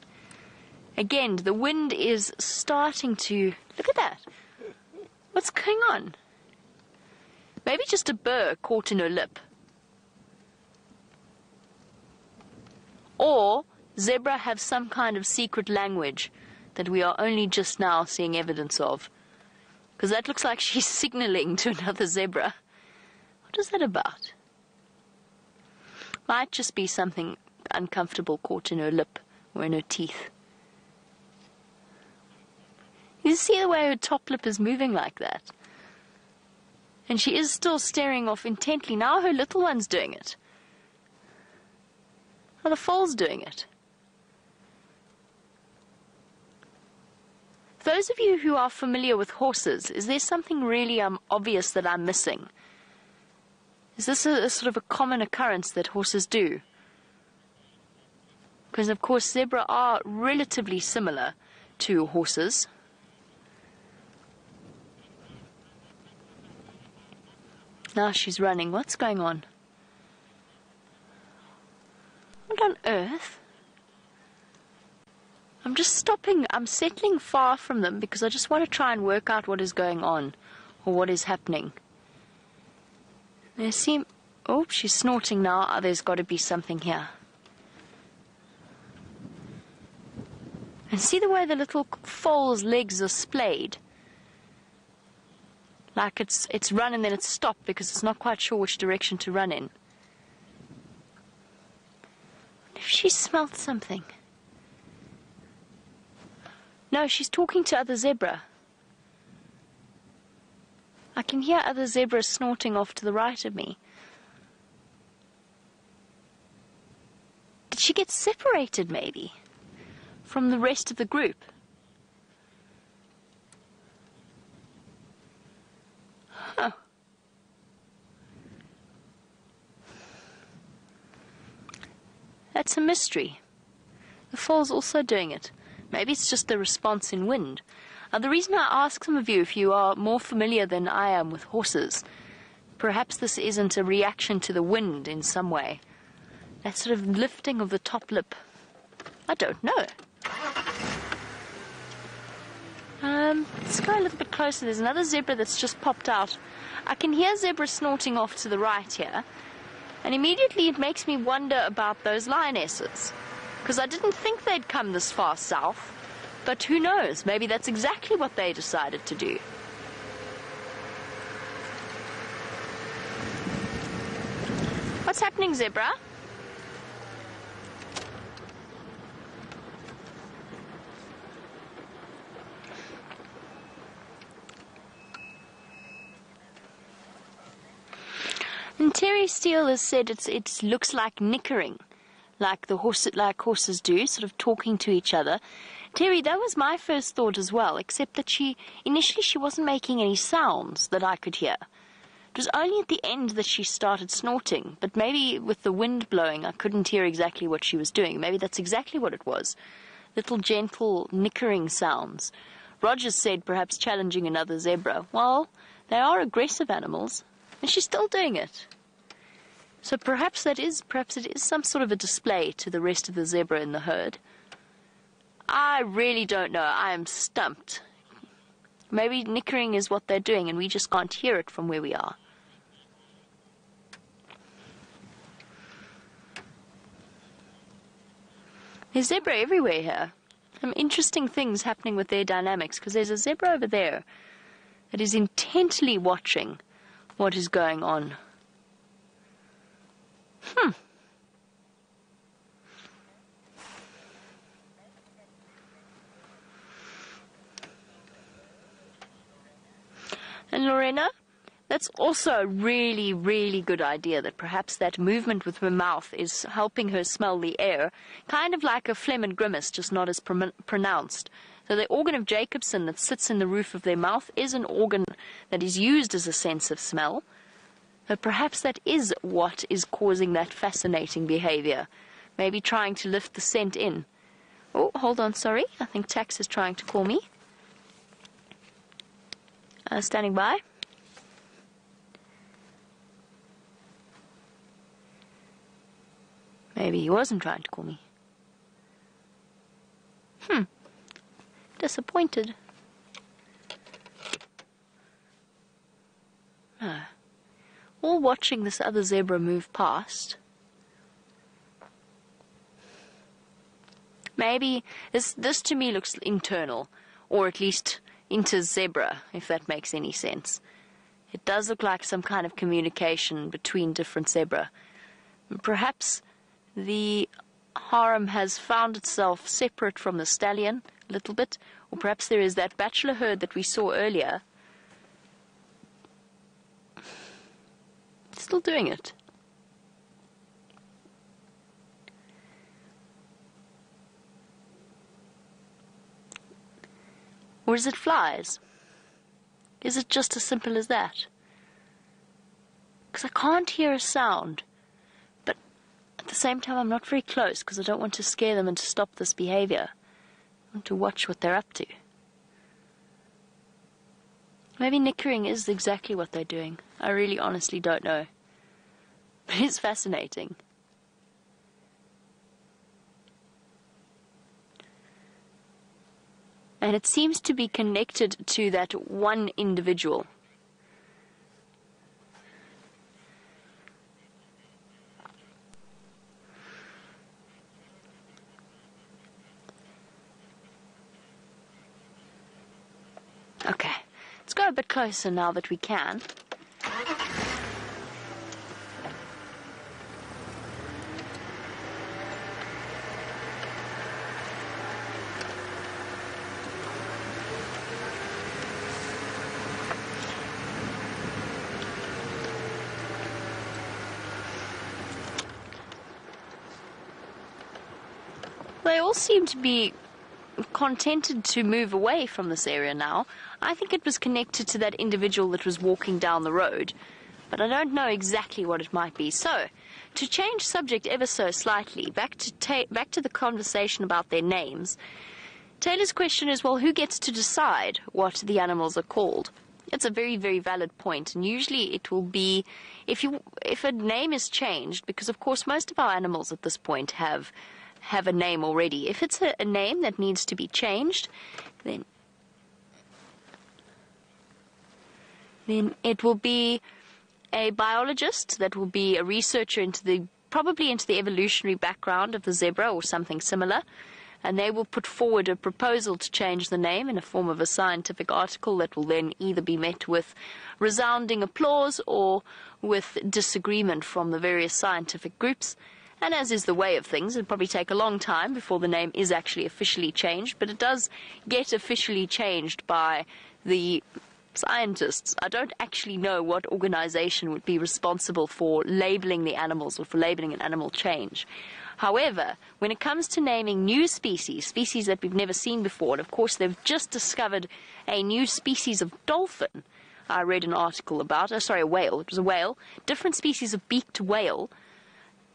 Again, the wind is starting to... Look at that. What's going on? Maybe just a burr caught in her lip. Or zebra have some kind of secret language that we are only just now seeing evidence of. Because that looks like she's signaling to another zebra. What is that about? Might just be something uncomfortable caught in her lip or in her teeth. You see the way her top lip is moving like that? And she is still staring off intently. Now her little one's doing it. Now the foal's doing it. Those of you who are familiar with horses, is there something really obvious that I'm missing? Is this a sort of a common occurrence that horses do? Because of course zebra are relatively similar to horses. Now she's running. What's going on? What on earth? I'm just stopping. I'm settling far from them because I just want to try and work out what is going on or what is happening. They seem... Oh, she's snorting now. Oh, there's got to be something here. And see the way the little foal's legs are splayed? Like it's run and then it's stopped because it's not quite sure which direction to run in. If she smelt something. No, she's talking to other zebra. I can hear other zebras snorting off to the right of me. Did she get separated maybe from the rest of the group? Huh. That's a mystery. The foal's also doing it. Maybe it's just the response in wind. The reason I ask some of you if you are more familiar than I am with horses, perhaps this isn't a reaction to the wind in some way. That sort of lifting of the top lip. I don't know. Let's go a little bit closer. There's another zebra that's just popped out. I can hear zebra snorting off to the right here. And immediately it makes me wonder about those lionesses. Because I didn't think they'd come this far south. But who knows? Maybe that's exactly what they decided to do. What's happening, zebra? And Terry Steele has said it looks like nickering, like horses do, sort of talking to each other. Terry, that was my first thought as well, except that initially she wasn't making any sounds that I could hear. It was only at the end that she started snorting, but maybe with the wind blowing I couldn't hear exactly what she was doing. Maybe that's exactly what it was. Little gentle nickering sounds. Rogers said perhaps challenging another zebra. Well, they are aggressive animals, and she's still doing it. So perhaps it is some sort of a display to the rest of the zebra in the herd. I really don't know. I am stumped. Maybe nickering is what they're doing and we just can't hear it from where we are. There's zebra everywhere here. Some interesting things happening with their dynamics, because there's a zebra over there that is intently watching what is going on. And Lorena, that's also a really, really good idea, that perhaps that movement with her mouth is helping her smell the air, kind of like a phlegm and grimace, just not as pronounced. So the organ of Jacobson that sits in the roof of their mouth is an organ that is used as a sense of smell. But perhaps that is what is causing that fascinating behavior. Maybe trying to lift the scent in. Oh, hold on, sorry. I think Tax is trying to call me. Standing by. Maybe he wasn't trying to call me. Disappointed. All watching this other zebra move past. Maybe this to me looks internal, or at least inter-zebra, if that makes any sense. It does look like some kind of communication between different zebra. Perhaps the harem has found itself separate from the stallion a little bit, or perhaps there is that bachelor herd that we saw earlier. Still doing it. Or is it flies? Is it just as simple as that? Because I can't hear a sound, but at the same time I'm not very close because I don't want to scare them and to stop this behavior. I want to watch what they're up to. Maybe nickering is exactly what they're doing. I really honestly don't know. But it's fascinating. And it seems to be connected to that one individual. Okay, let's go a bit closer now that we can. They all seem to be contented to move away from this area now. I think it was connected to that individual that was walking down the road, but I don't know exactly what it might be. So, to change subject ever so slightly, back to the conversation about their names, Taylor's question is, well, who gets to decide what the animals are called? It's a very, very valid point, and usually it will be, if a name is changed, because of course most of our animals at this point have a name already. If it's a name that needs to be changed, then it will be a biologist that will be a researcher probably into the evolutionary background of the zebra or something similar, and they will put forward a proposal to change the name in a form of a scientific article that will then either be met with resounding applause or with disagreement from the various scientific groups. And as is the way of things, it'll probably take a long time before the name is actually officially changed, but it does get officially changed by the scientists. I don't actually know what organization would be responsible for labeling the animals or for labeling an animal change. However, when it comes to naming new species that we've never seen before, and of course they've just discovered a new species of dolphin, I read an article about, a whale, it was a whale, different species of beaked whale,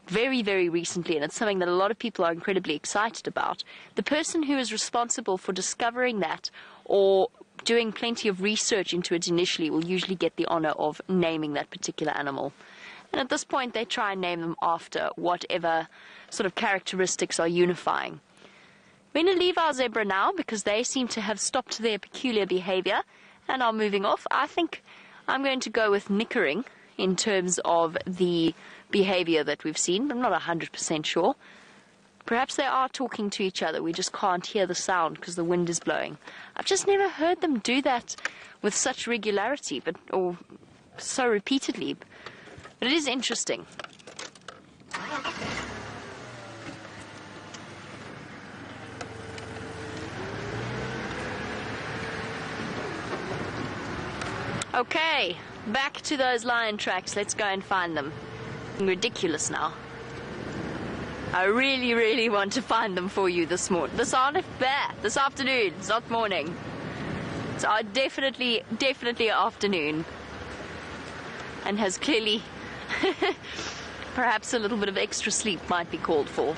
very, very recently, and it's something that a lot of people are incredibly excited about. The person who is responsible for discovering that or doing plenty of research into it initially will usually get the honor of naming that particular animal. And at this point, they try and name them after whatever sort of characteristics are unifying. We're going to leave our zebra now because they seem to have stopped their peculiar behavior and are moving off. I think I'm going to go with nickering in terms of the behavior that we've seen, but I'm not 100% sure. Perhaps they are talking to each other. We just can't hear the sound because the wind is blowing. I've just never heard them do that with such regularity, or so repeatedly. But it is interesting. Okay, back to those lion tracks. Let's go and find them. Ridiculous now. I really, really want to find them for you this morning. This afternoon. It's not morning. It's definitely afternoon. And has clearly, perhaps a little bit of extra sleep might be called for.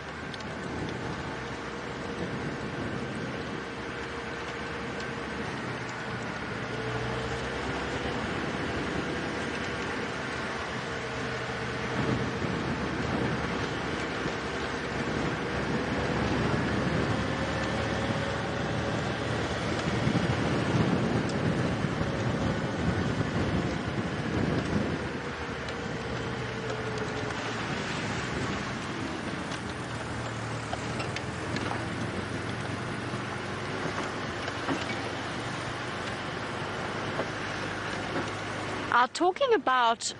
Talking about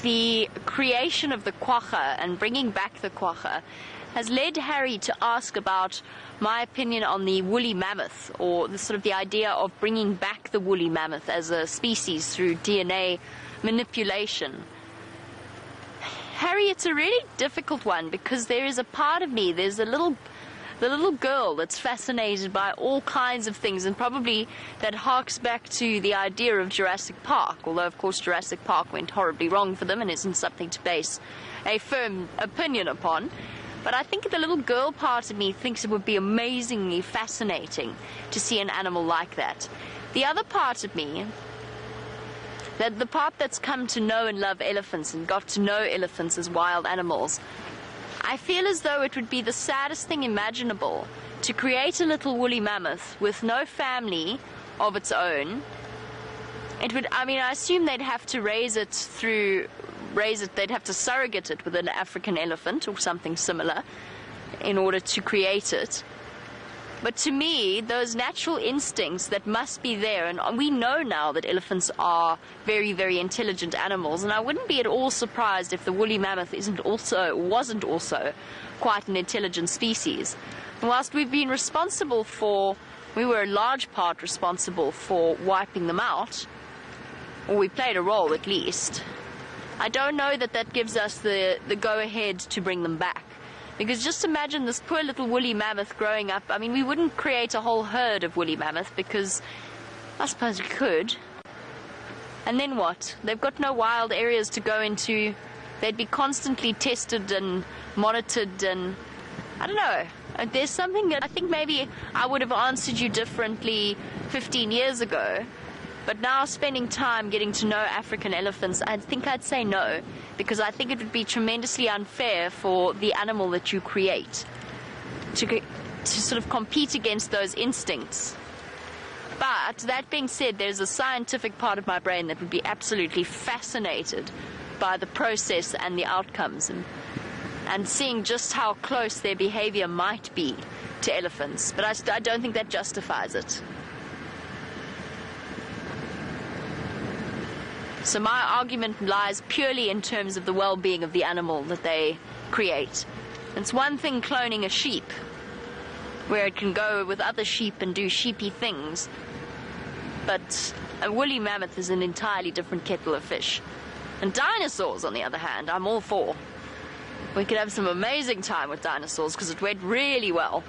the creation of the quagga and bringing back the quagga has led Harry to ask about my opinion on the woolly mammoth, or the idea of bringing back the woolly mammoth as a species through DNA manipulation. Harry, it's a really difficult one because there is a part of me, there's the little girl that's fascinated by all kinds of things, and probably that harks back to the idea of Jurassic Park, although of course Jurassic Park went horribly wrong for them and isn't something to base a firm opinion upon. But I think the little girl part of me thinks it would be amazingly fascinating to see an animal like that. The other part of me, the part that's come to know and love elephants and got to know elephants as wild animals, I feel as though it would be the saddest thing imaginable to create a little woolly mammoth with no family of its own. I assume they'd have to they'd have to surrogate it with an African elephant or something similar in order to create it. But to me, those natural instincts that must be there, and we know now that elephants are very, very intelligent animals, and I wouldn't be at all surprised if the woolly mammoth wasn't also quite an intelligent species. And whilst we've been we were in large part responsible for wiping them out, or we played a role at least, I don't know that gives us the go-ahead to bring them back. Because just imagine this poor little woolly mammoth growing up. I mean, we wouldn't create a whole herd of woolly mammoth because I suppose we could. And then what? They've got no wild areas to go into. They'd be constantly tested and monitored, and I don't know. There's something that I think maybe I would have answered you differently 15 years ago. But now, spending time getting to know African elephants, I think I'd say no, because I think it would be tremendously unfair for the animal that you create to sort of compete against those instincts. But that being said, there's a scientific part of my brain that would be absolutely fascinated by the process and the outcomes, and seeing just how close their behavior might be to elephants. But I don't think that justifies it. So my argument lies purely in terms of the well-being of the animal that they create. It's one thing cloning a sheep, where it can go with other sheep and do sheepy things. But a woolly mammoth is an entirely different kettle of fish. And dinosaurs, on the other hand, I'm all for. We could have some amazing time with dinosaurs because it went really well.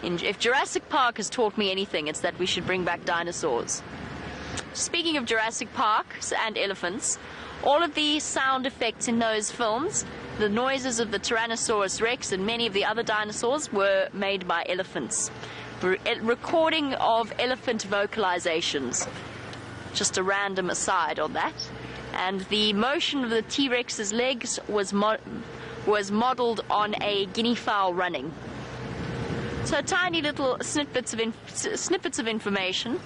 If Jurassic Park has taught me anything, it's that we should bring back dinosaurs. Speaking of Jurassic Parks and elephants, all of the sound effects in those films, the noises of the Tyrannosaurus Rex and many of the other dinosaurs, were made by elephants. Recording of elephant vocalizations. Just a random aside on that. And the motion of the T-Rex's legs was modeled on a guinea fowl running. So tiny little snippets of information.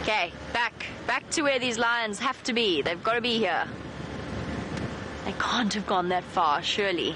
Okay, back to where these lions have to be. They've got to be here. They can't have gone that far, surely.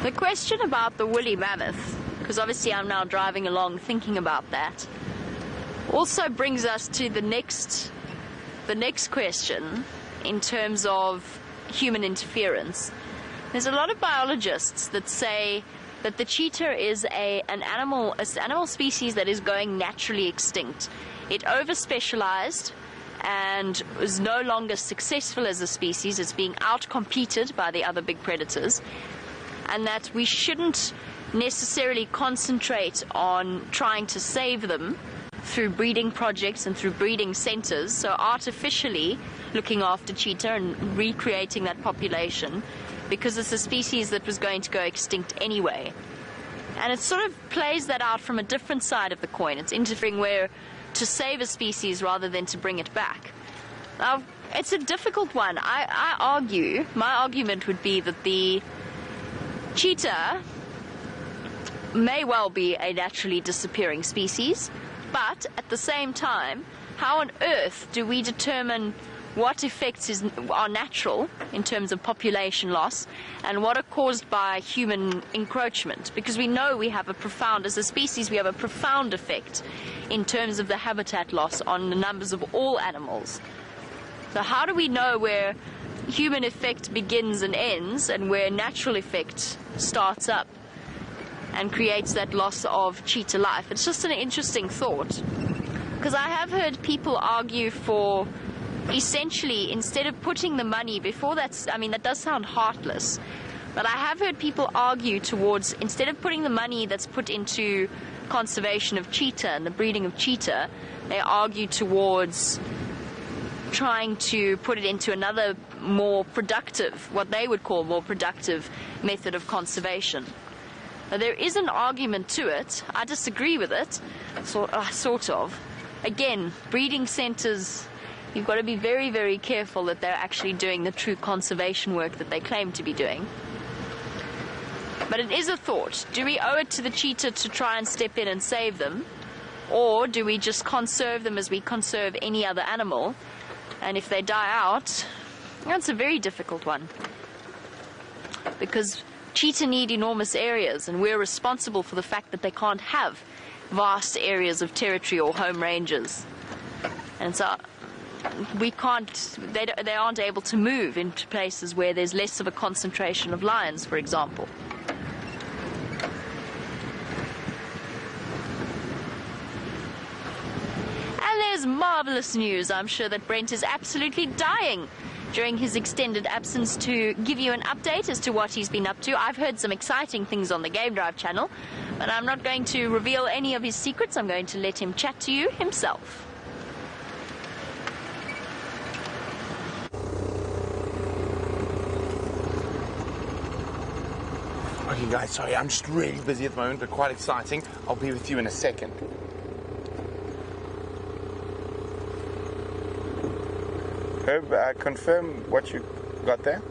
The question about the woolly mammoth, because obviously I'm now driving along thinking about that, also brings us to the next question in terms of human interference. There's a lot of biologists that say that the cheetah is an animal species that is going naturally extinct. It over-specialized and is no longer successful as a species. It's being out-competed by the other big predators, and that we shouldn't necessarily concentrate on trying to save them through breeding projects and through breeding centers, so artificially looking after cheetah and recreating that population, because it's a species that was going to go extinct anyway. And it sort of plays that out from a different side of the coin. It's interfering where to save a species rather than to bring it back. Now, it's a difficult one. My argument would be that the cheetah may well be a naturally disappearing species, but at the same time, how on earth do we determine what effects are natural in terms of population loss and what are caused by human encroachment? Because we know as a species, we have a profound effect in terms of the habitat loss on the numbers of all animals. So how do we know where human effect begins and ends and where natural effect starts up and creates that loss of cheetah life? It's just an interesting thought, because I have heard people argue for essentially, instead of putting the money before that does sound heartless, but I have heard people argue towards, instead of putting the money that's put into conservation of cheetah and the breeding of cheetah, they argue towards trying to put it into another more productive, what they would call more productive method of conservation. Now, there is an argument to it. I disagree with it, sort of. Again, breeding centers, you've got to be very, very careful that they're actually doing the true conservation work that they claim to be doing. But it is a thought. Do we owe it to the cheetah to try and step in and save them? Or do we just conserve them as we conserve any other animal? And if they die out, that's a very difficult one. Because cheetah need enormous areas, and we're responsible for the fact that they can't have vast areas of territory or home ranges. And so they aren't able to move into places where there's less of a concentration of lions, for example. And there's marvelous news. I'm sure that Brent is absolutely dying during his extended absence to give you an update as to what he's been up to. I've heard some exciting things on the Game Drive channel, but I'm not going to reveal any of his secrets. I'm going to let him chat to you himself. Okay guys, sorry, I'm just really busy at the moment, but quite exciting. I'll be with you in a second. Herb, confirm what you got there.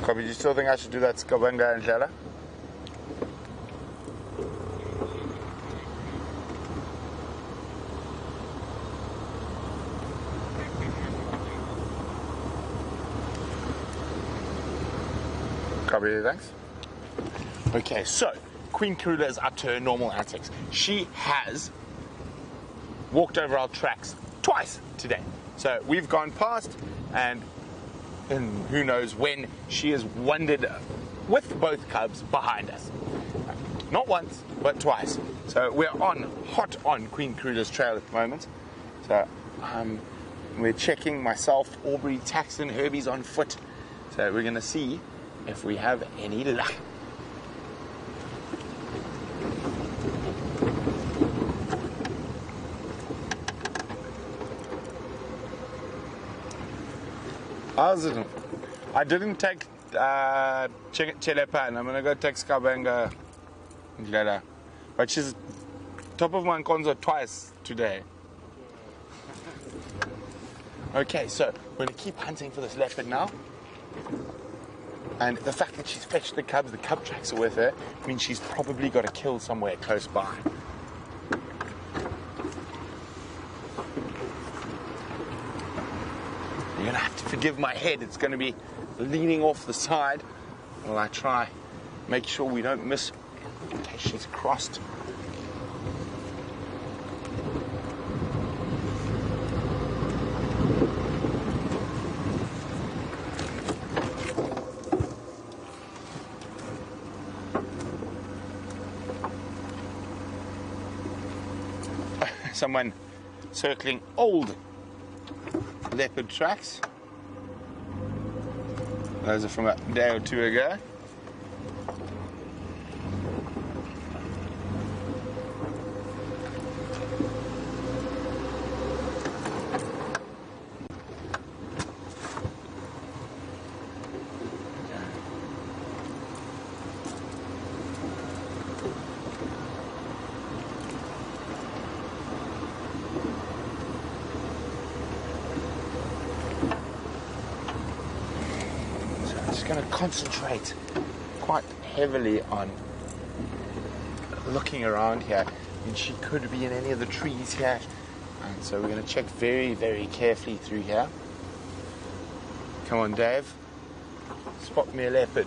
Copy, do you still think I should do that Skabanga and Jala? Copy, thanks. Okay, so Queen Karula is up to her normal antics. She has walked over our tracks twice today. So we've gone past, and who knows when she has wandered with both cubs behind us. Not once, but twice. So we're hot on Queen Karula's trail at the moment. So we're checking, myself, Aubrey, Taxon, Herbie's on foot. So we're going to see if we have any luck. I didn't take Chelepan. I'm going to go take Skabanga later. But she's top of my Nkonzo twice today. Okay, so we're going to keep hunting for this leopard now. And the fact that she's fetched the cubs, the cub tracks are with her, means she's probably got a kill somewhere close by. going to have to forgive my head. It's going to be leaning off the side while I try make sure we don't miss in case she's crossed. Someone circling old leopard tracks. Those are from a day or two ago. Going to concentrate quite heavily on looking around here, and she could be in any of the trees here, and so we're going to check very, very carefully through here. Come on, Dave, spot me a leopard.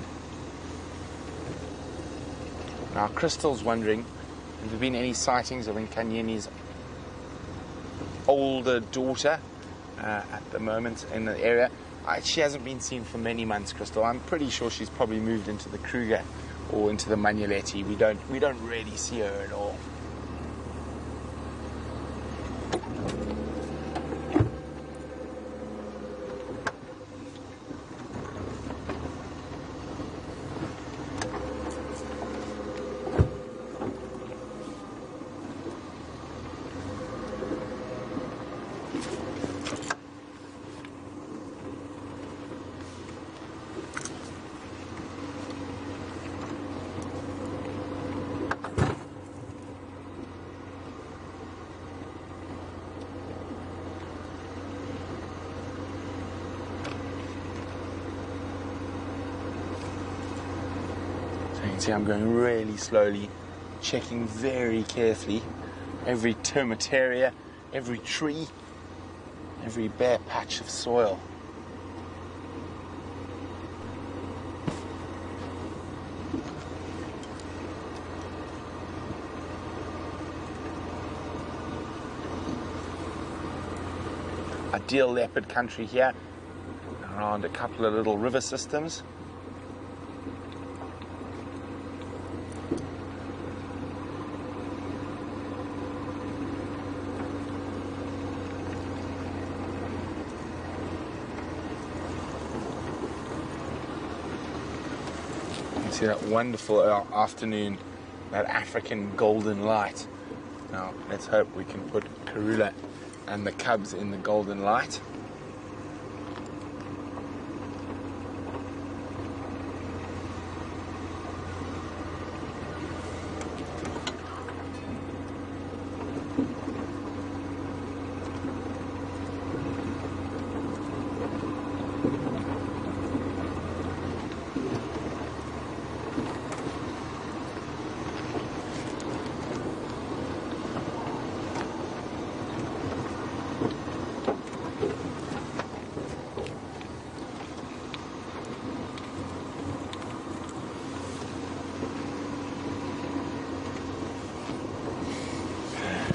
Now Crystal's wondering, have there been any sightings of Nkanyeni's older daughter at the moment in the area? She hasn't been seen for many months, Crystal. I'm pretty sure she's probably moved into the Kruger or into the Manuletti. We don't really see her at all. See, I'm going really slowly, checking very carefully every termite area, every tree, every bare patch of soil. Ideal leopard country here, around a couple of little river systems. See that wonderful afternoon, that African golden light. Now let's hope we can put Karula and the cubs in the golden light.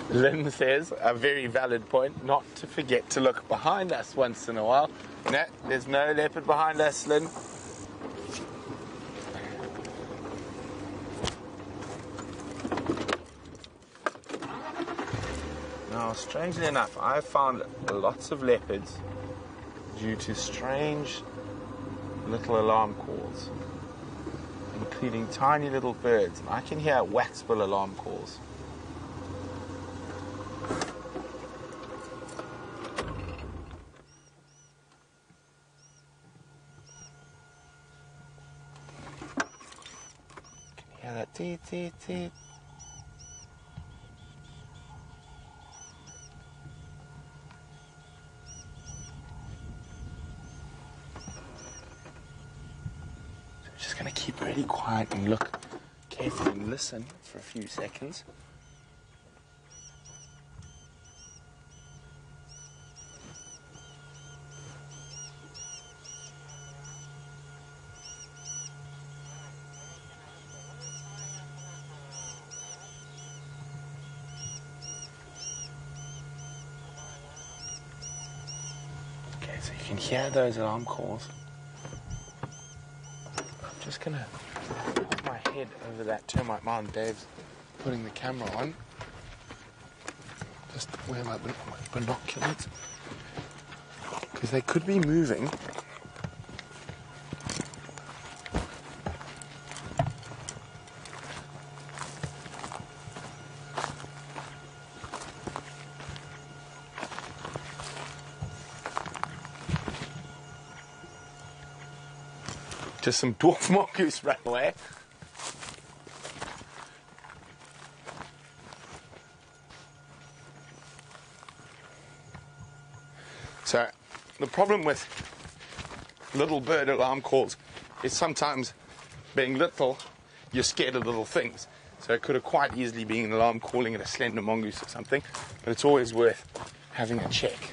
Lynn says, a very valid point, not to forget to look behind us once in a while. No, there's no leopard behind us, Lynn. Now, strangely enough, I've found lots of leopards due to strange little alarm calls, including tiny little birds. I can hear waxbill alarm calls. Hear that teet, teet, teet. So we're just going to keep really quiet and look carefully and listen for a few seconds. So you can hear those alarm calls. I'm just going to put my head over that termite mound. Dave's putting the camera on. Just wear my binoculars. Because they could be moving. Just some dwarf mongoose ran away. So the problem with little bird alarm calls is sometimes being little, you're scared of little things. So it could have quite easily been an alarm calling at a slender mongoose or something, but it's always worth having a check.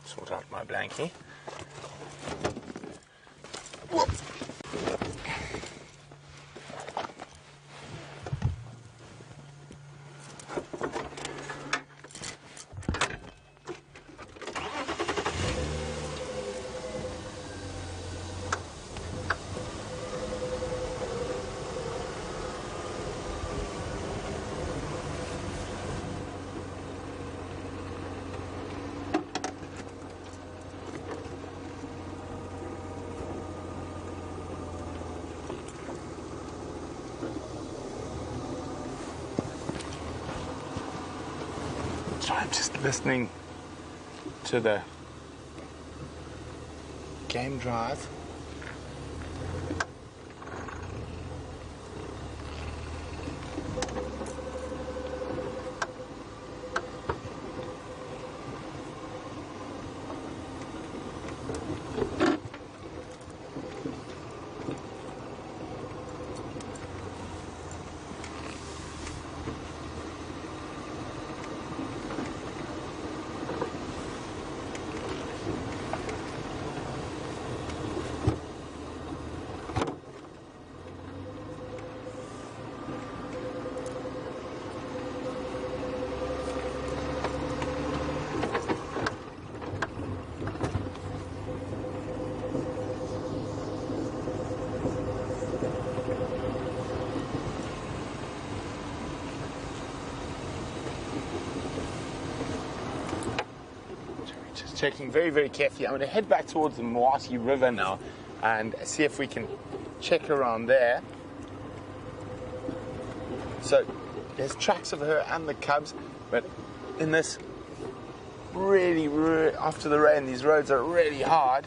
Sort out my blankie. Whoop. So I'm just listening to the game drive. Checking very, very carefully. I'm going to head back towards the Moati River now and see if we can check around there. So there's tracks of her and the cubs, but in this really, after the rain, these roads are really hard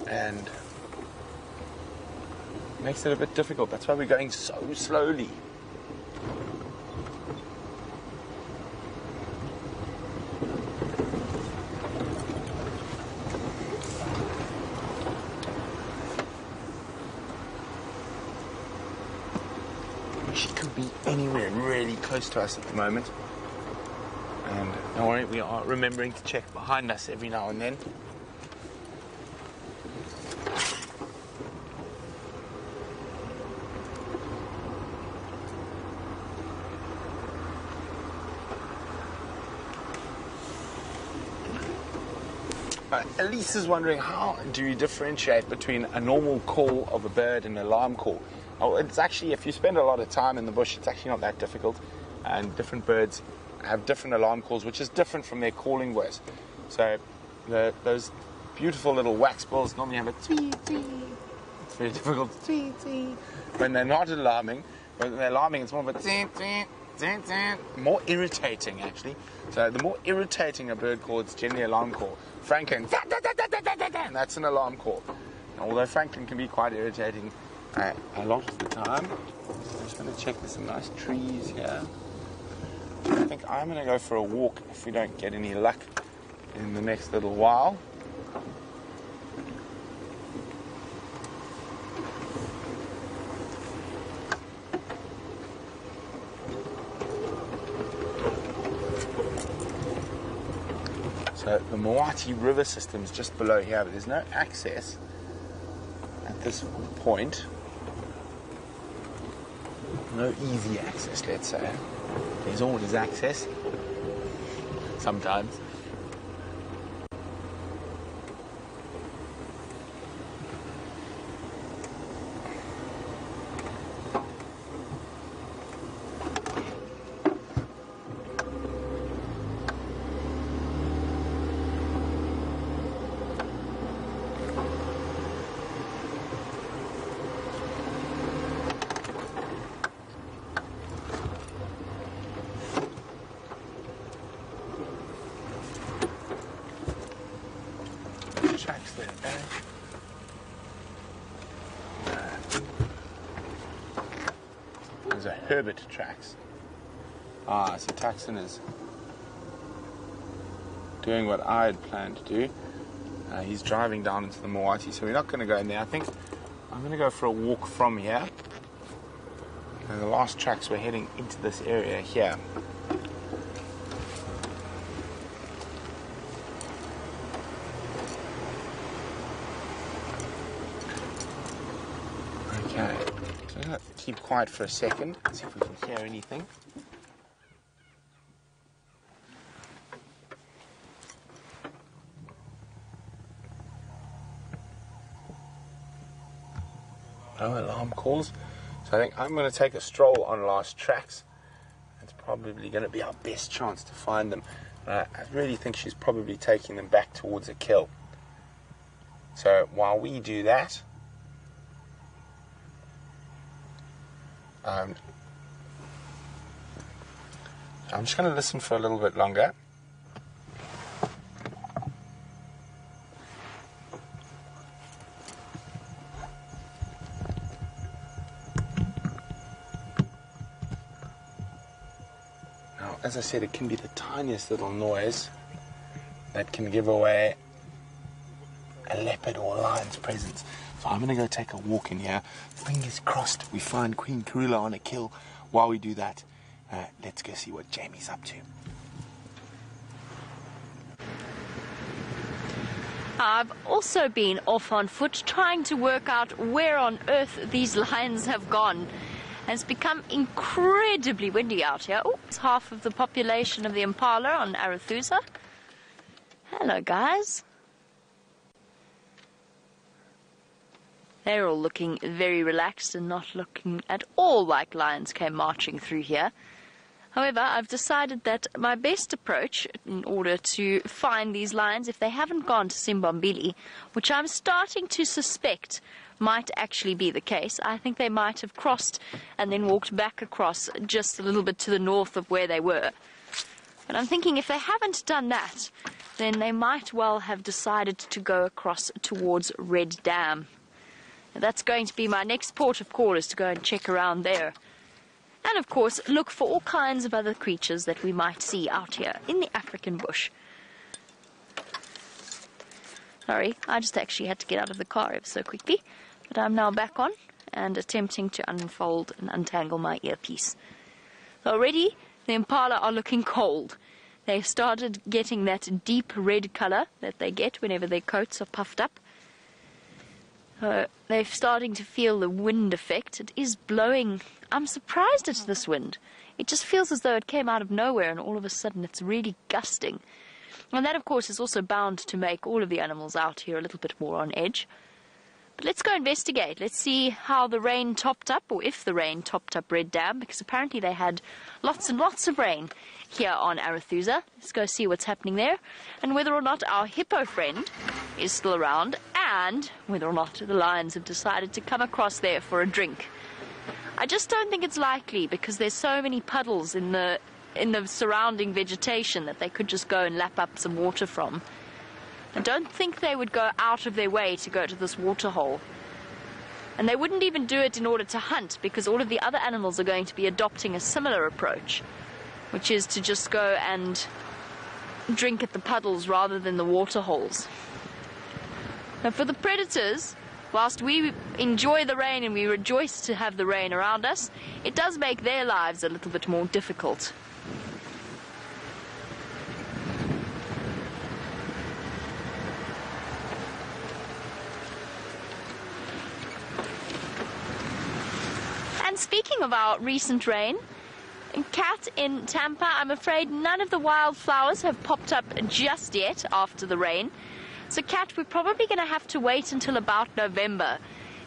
and makes it a bit difficult. That's why we're going so slowly. She could be anywhere really close to us at the moment. And don't worry, we are remembering to check behind us every now and then. Elise is wondering, how do you differentiate between a normal call of a bird and an alarm call? Oh, it's actually, if you spend a lot of time in the bush, it's actually not that difficult. And different birds have different alarm calls, which is different from their calling words. So those beautiful little wax bills normally have a tweet, tweet. It's very difficult, tweet, tweet. When they're not alarming, when they're alarming, it's more of a tweet, tweet, tweet, tweet. More irritating, actually. So the more irritating a bird call, it's generally an alarm call. Franklin, and that's an alarm call. Although Franklin can be quite irritating a lot of the time. I'm just going to check there's some nice trees here. I think I'm going to go for a walk if we don't get any luck in the next little while. So the Moati River system is just below here, but there's no access at this point. No easy access, let's say. There's always access. Sometimes. Tracks there, There's a Herbert tracks. Ah, so Tuxton is doing what I had planned to do. He's driving down into the Moati, so we're not going to go in there. I think I'm going to go for a walk from here. And the last tracks we're heading into this area here. Okay, so I'm going to keep quiet for a second, see if we can hear anything. No alarm calls, so I think I'm going to take a stroll on last tracks. It's probably going to be our best chance to find them. I really think she's probably taking them back towards a kill. So while we do that, I'm just going to listen for a little bit longer. Now, as I said, it can be the tiniest little noise that can give away a leopard or a lion's presence. So I'm going to go take a walk in here. Fingers crossed we find Queen Karula on a kill. While we do that, let's go see what Jamie's up to. I've also been off on foot trying to work out where on earth these lions have gone. And it's become incredibly windy out here. Oh, it's half of the population of the impala on Arathusa. Hello, guys. They're all looking very relaxed and not looking at all like lions came marching through here. However, I've decided that my best approach in order to find these lions, if they haven't gone to Simbombili, which I'm starting to suspect might actually be the case, I think they might have crossed and then walked back across just a little bit to the north of where they were. But I'm thinking if they haven't done that, then they might well have decided to go across towards Red Dam. That's going to be my next port of call, is to go and check around there. And of course, look for all kinds of other creatures that we might see out here in the African bush. Sorry, I just actually had to get out of the car ever so quickly. But I'm now back on and attempting to unfold and untangle my earpiece. Already, the impala are looking cold. They started getting that deep red color that they get whenever their coats are puffed up. They're starting to feel the wind effect. It is blowing. I'm surprised at this wind. It just feels as though it came out of nowhere and all of a sudden it's really gusting. And that, of course, is also bound to make all of the animals out here a little bit more on edge. But let's go investigate. Let's see how the rain topped up, or if the rain topped up Red Dam, because apparently they had lots and lots of rain here on Arathusa. Let's go see what's happening there, and whether or not our hippo friend is still around, and whether or not the lions have decided to come across there for a drink. I just don't think it's likely, because there's so many puddles in the surrounding vegetation that they could just go and lap up some water from. I don't think they would go out of their way to go to this water hole. And they wouldn't even do it in order to hunt, because all of the other animals are going to be adopting a similar approach, which is to just go and drink at the puddles rather than the water holes. Now, for the predators, whilst we enjoy the rain and we rejoice to have the rain around us, it does make their lives a little bit more difficult. And speaking of our recent rain, Kat in Tampa, I'm afraid none of the wildflowers have popped up just yet after the rain. So Kat, we're probably going to have to wait until about November,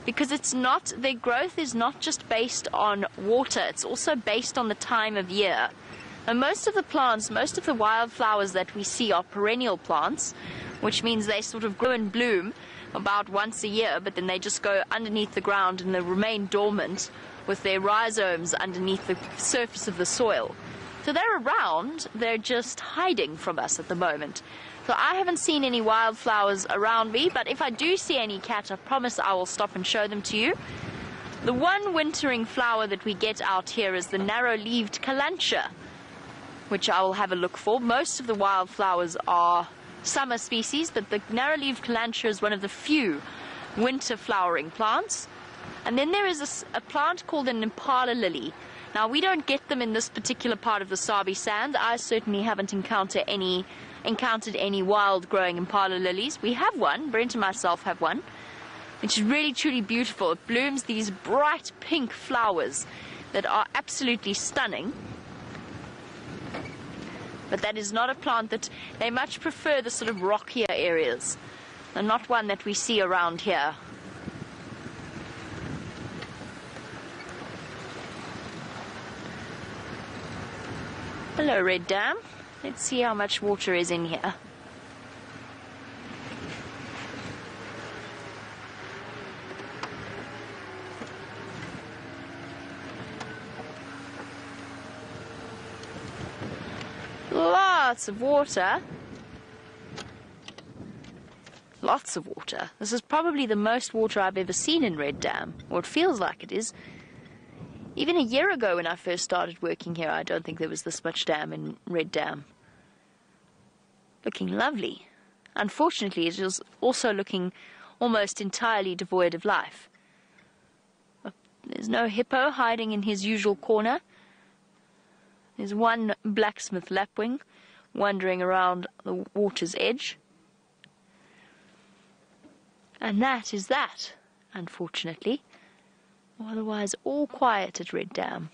because their growth is not just based on water, it's also based on the time of year. And most of the wildflowers that we see are perennial plants, which means they sort of grow and bloom about once a year, but then they just go underneath the ground and they remain dormant with their rhizomes underneath the surface of the soil. So they're around, they're just hiding from us at the moment. So I haven't seen any wildflowers around me, but if I do see any, Kat, I promise I will stop and show them to you. The one wintering flower that we get out here is the narrow-leaved kalanchoe, which I will have a look for. Most of the wildflowers are summer species, but the narrow-leaved kalanchoe is one of the few winter flowering plants. And then there is a plant called an impala lily. Now, we don't get them in this particular part of the Sabi Sand. I certainly haven't encountered any wild-growing impala lilies. We have one, Brent and myself have one, which is really, truly beautiful. It blooms these bright pink flowers that are absolutely stunning. But that is not a plant that they much prefer, the sort of rockier areas, and not one that we see around here. Hello, Red Dam. Let's see how much water is in here. Lots of water. Lots of water. This is probably the most water I've ever seen in Red Dam, or it feels like it is. Even a year ago when I first started working here, I don't think there was this much dam in Red Dam. Looking lovely. Unfortunately, it is also looking almost entirely devoid of life. There's no hippo hiding in his usual corner. There's one blacksmith lapwing wandering around the water's edge. And that is that, unfortunately. Otherwise, all quiet at Red Dam.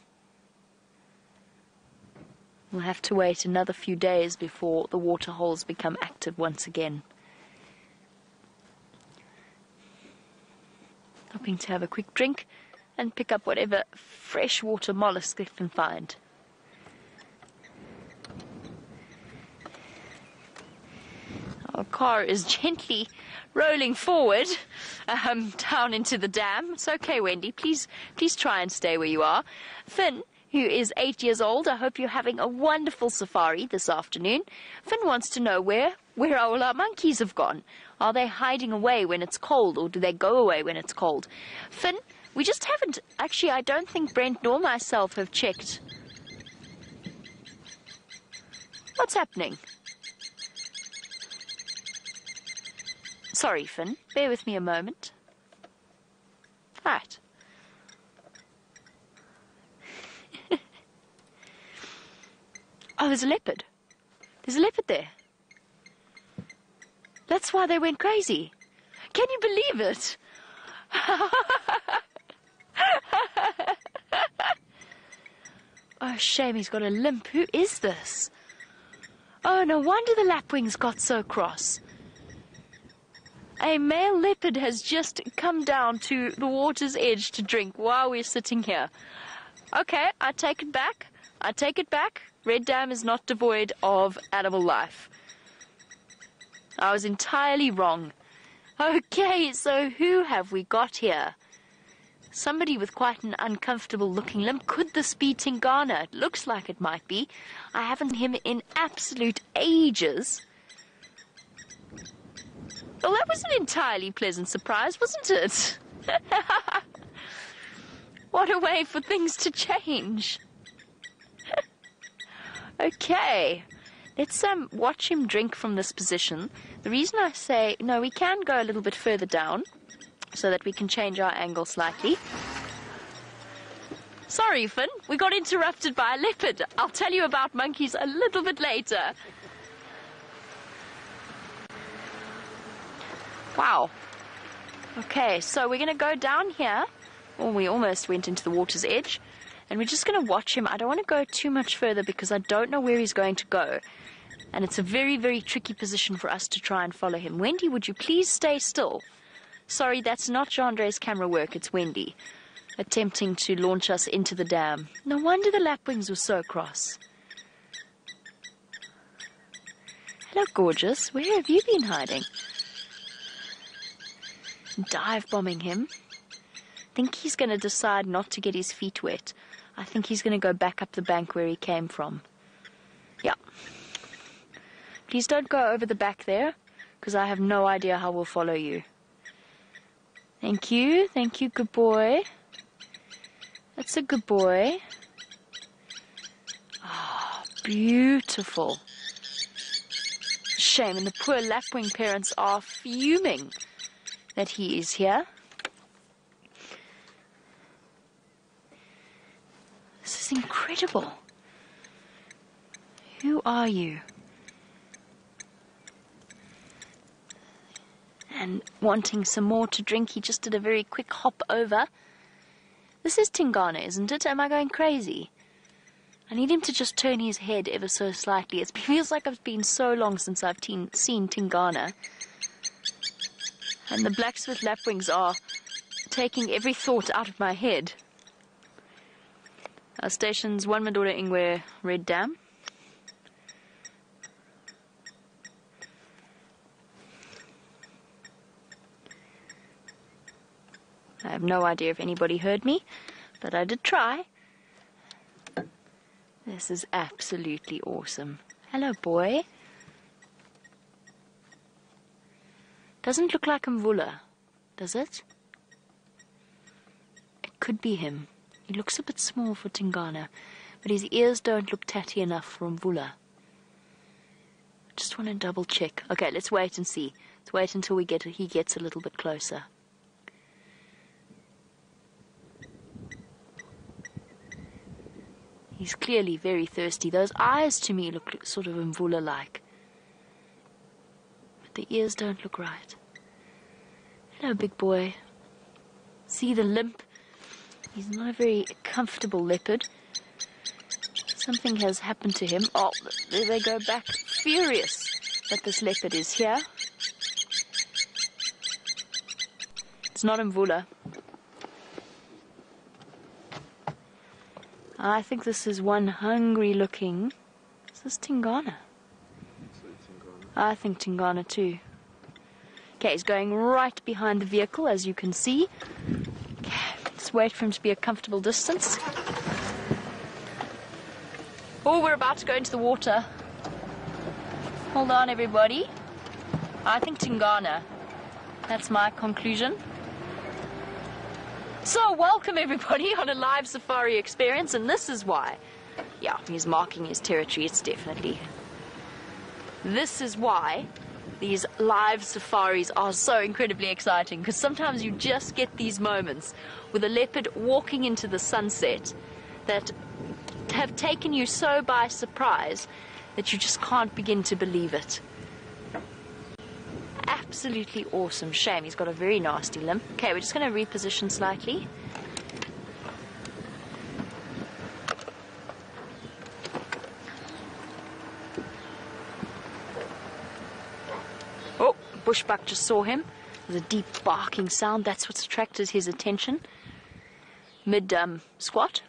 We'll have to wait another few days before the water holes become active once again. Hoping to have a quick drink and pick up whatever freshwater mollusk they can find. Our car is gently rolling forward down into the dam. It's okay, Wendy. Please try and stay where you are. Finn, who is 8 years old, I hope you're having a wonderful safari this afternoon. Finn wants to know where all our monkeys have gone. Are they hiding away when it's cold, or do they go away when it's cold? Finn, we just haven't. Actually, I don't think Brent nor myself have checked. What's happening? Sorry, Finn. Bear with me a moment. Right. Oh, there's a leopard. There's a leopard there. That's why they went crazy. Can you believe it? Oh, shame he's got a limp. Who is this? Oh, no wonder the lapwings got so cross. A male leopard has just come down to the water's edge to drink while we're sitting here. Okay, I take it back. I take it back. Red Dam is not devoid of animal life. I was entirely wrong. Okay, so who have we got here? Somebody with quite an uncomfortable looking limp. Could this be Tingana? It looks like it might be. I haven't seen him in absolute ages. Well, that was an entirely pleasant surprise, wasn't it? What a way for things to change. Okay, let's watch him drink from this position. The reason I say, no, we can go a little bit further down so that we can change our angle slightly. Sorry, Finn, we got interrupted by a leopard. I'll tell you about monkeys a little bit later. Wow. Okay, so we're going to go down here Oh, we almost went into the water's edge. And we're just going to watch him. I don't want to go too much further because I don't know where he's going to go. And it's a very, very tricky position for us to try and follow him. Wendy, would you please stay still? Sorry, that's not Jandre's camera work. It's Wendy attempting to launch us into the dam. No wonder the lapwings were so cross. Hello, gorgeous. Where have you been hiding? Dive bombing him. I think he's going to decide not to get his feet wet. I think he's going to go back up the bank where he came from. Yeah. Please don't go over the back there, because I have no idea how we'll follow you. Thank you. Thank you, good boy. That's a good boy. Ah, beautiful. Shame, and the poor lapwing parents are fuming that he is here. This is incredible. Who are you? And wanting some more to drink, he just did a very quick hop over. This is Tingana, isn't it? Am I going crazy? I need him to just turn his head ever so slightly. It feels like it's been so long since I've seen Tingana. And the blacksmith lapwings are taking every thought out of my head. Our station's 1 Madoda Ingwe Red Dam. I have no idea if anybody heard me, but I did try. This is absolutely awesome. Hello, boy. Doesn't look like Mvula, does it? It could be him. He looks a bit small for Tingana, but his ears don't look tatty enough for Mvula. I just want to double check. Okay, let's wait and see. Let's wait until he gets a little bit closer. He's clearly very thirsty. Those eyes to me look sort of Mvula-like. But the ears don't look right. Hello, big boy. See the limp? He's not a very comfortable leopard. Something has happened to him. Oh, there they go back, furious that this leopard is here. It's not Mvula. I think this is one hungry looking. Is this Tingana? I think Tingana too. Okay, he's going right behind the vehicle, as you can see. Okay, let's wait for him to be a comfortable distance. Oh, we're about to go into the water. Hold on, everybody. I think Tingana. That's my conclusion. So, welcome everybody on a live safari experience, and this is why. Yeah, he's marking his territory, it's definitely. This is why these live safaris are so incredibly exciting, because sometimes you just get these moments with a leopard walking into the sunset that have taken you so by surprise that you just can't begin to believe it. Absolutely awesome. Shame he's got a very nasty limp. Okay, we're just going to reposition slightly. Oh, bushbuck just saw him. There's a deep barking sound. That's what's attracted his attention. Mid squat.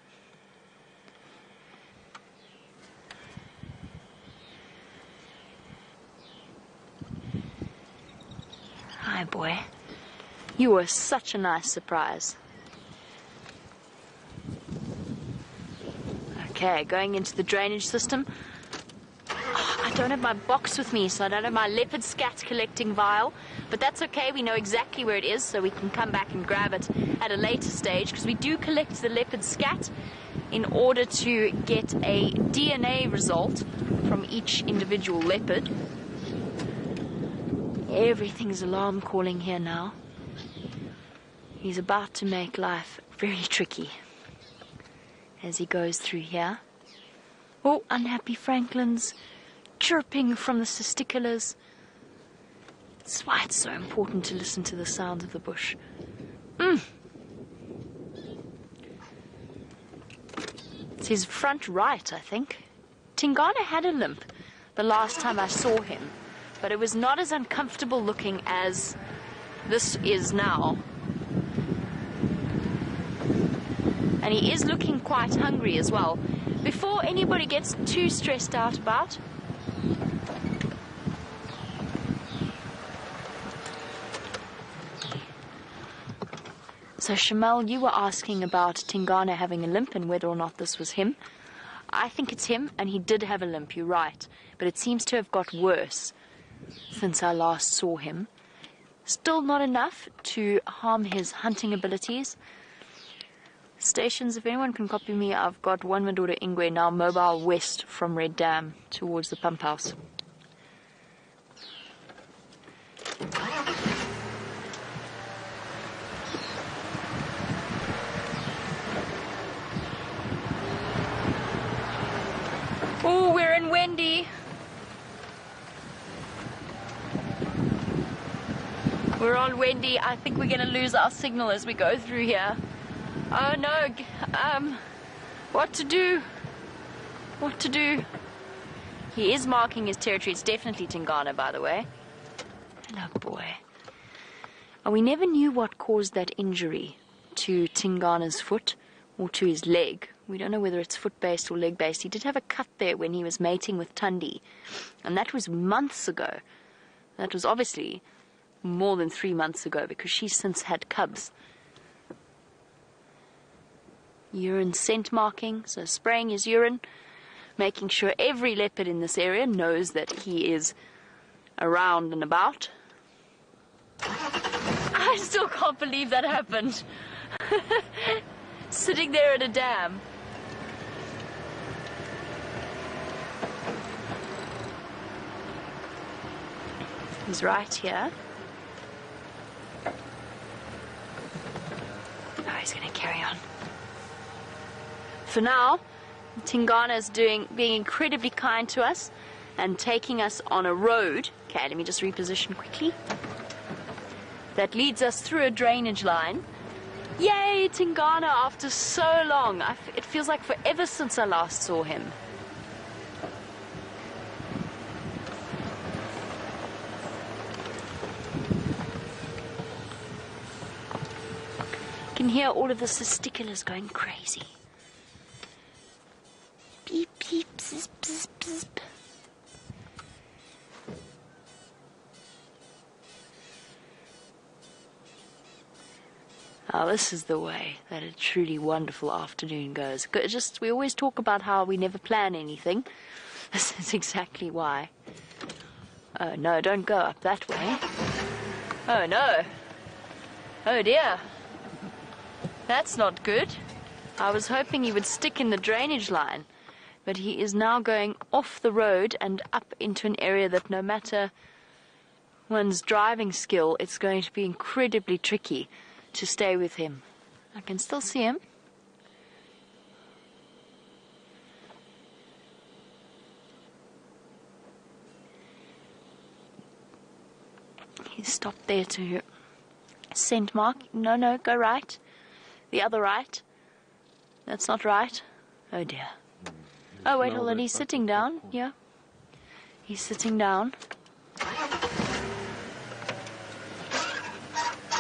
Hi, boy. You were such a nice surprise. Okay, going into the drainage system. Oh, I don't have my box with me, so I don't have my leopard scat collecting vial. But that's okay, we know exactly where it is, so we can come back and grab it at a later stage, because we do collect the leopard scat in order to get a DNA result from each individual leopard. Everything's alarm calling here now. He's about to make life very tricky as he goes through here. Oh, unhappy francolins chirping from the testiculars. That's why it's so important to listen to the sounds of the bush. his front right, I think. Tingana had a limp the last time I saw him, but it was not as uncomfortable looking as this is now. And he is looking quite hungry as well. Before anybody gets too stressed out about, so Shamel, you were asking about Tingana having a limp and whether or not this was him. I think it's him, and he did have a limp, you're right. But it seems to have got worse since I last saw him. Still not enough to harm his hunting abilities. Stations, if anyone can copy me, I've got one Madoda Ingwe now mobile west from Red Dam towards the pump house. Oh, we're in Wendy. We're on Wendy. I think we're going to lose our signal as we go through here. Oh no, what to do? What to do? He is marking his territory. It's definitely Tingana, by the way. Hello, boy. And we never knew what caused that injury to Tingana's foot or to his leg. We don't know whether it's foot-based or leg-based. He did have a cut there when he was mating with Tundi, and that was months ago. That was obviously more than 3 months ago because she's since had cubs. Urine scent marking, so spraying his urine, making sure every leopard in this area knows that he is around and about. I still can't believe that happened. Sitting there at a dam. He's right here. Oh, he's going to carry on. For now, Tingana is being incredibly kind to us and taking us on a road. Okay, let me just reposition quickly. That leads us through a drainage line. Yay, Tingana, after so long. It feels like forever since I last saw him. You can hear all of the testiculars going crazy. Beep, beep, bzz, bzz, bzz. Oh, this is the way that a truly wonderful afternoon goes. We always talk about how we never plan anything. This is exactly why. Oh no, don't go up that way. Oh no. Oh dear. That's not good. I was hoping he would stick in the drainage line, but he is now going off the road and up into an area that no matter one's driving skill, it's going to be incredibly tricky to stay with him. I can still see him. He's stopped there to scent mark. No, go right. The other right. That's not right. Oh dear. Oh wait, hold on, he's sitting down. Yeah. He's sitting down.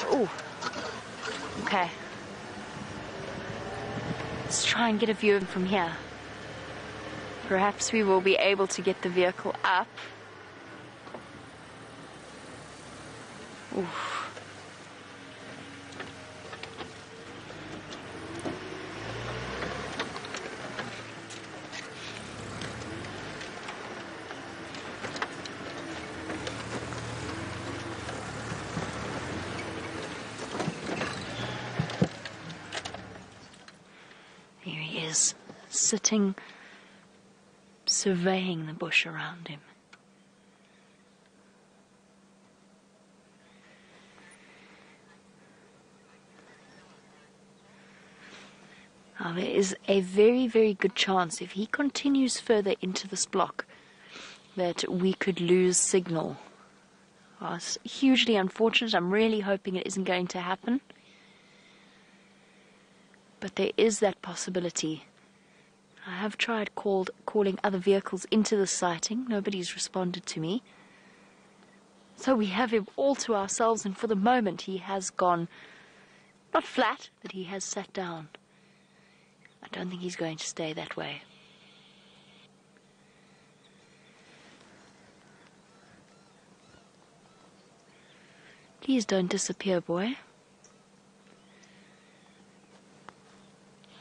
Oh. Okay. Let's try and get a view of him from here. Perhaps we will be able to get the vehicle up. Oof. Here he is, sitting, surveying the bush around him. Now, there is a very, very good chance if he continues further into this block that we could lose signal. Oh, it's hugely unfortunate. I'm really hoping it isn't going to happen. But there is that possibility. I have tried calling other vehicles into the sighting. Nobody's responded to me. So we have him all to ourselves, and for the moment he has gone, not flat, but he has sat down. I don't think he's going to stay that way. Please don't disappear, boy.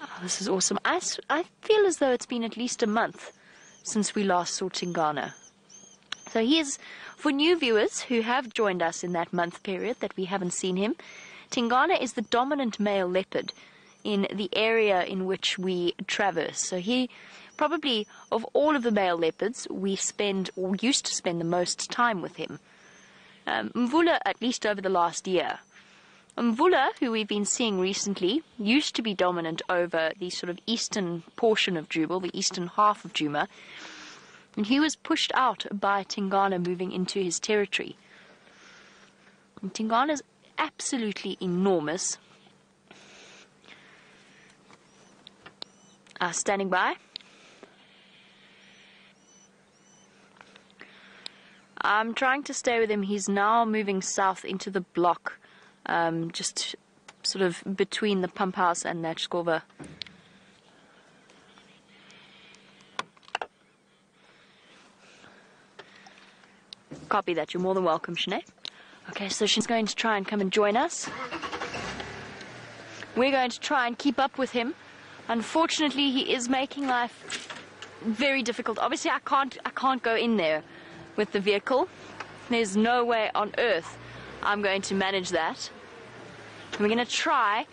Oh, this is awesome. I feel as though it's been at least a month since we last saw Tingana. So he is, for new viewers who have joined us in that month period that we haven't seen him, Tingana is the dominant male leopard in the area in which we traverse. So he, probably of all of the male leopards, we spend, or used to spend, the most time with him. Mvula, at least over the last year. Mvula, who we've been seeing recently, used to be dominant over the sort of eastern portion of Jubal, the eastern half of Djuma, and he was pushed out by Tingana moving into his territory. And Tingana is absolutely enormous. Standing by. I'm trying to stay with him. He's now moving south into the block, just sort of between the pump house and Natchkova. Copy that. You're more than welcome, Sinead. Okay, so she's going to try and come and join us. We're going to try and keep up with him. Unfortunately, he is making life very difficult. Obviously, I can't go in there with the vehicle. There's no way on earth I'm going to manage that. And we're going to try.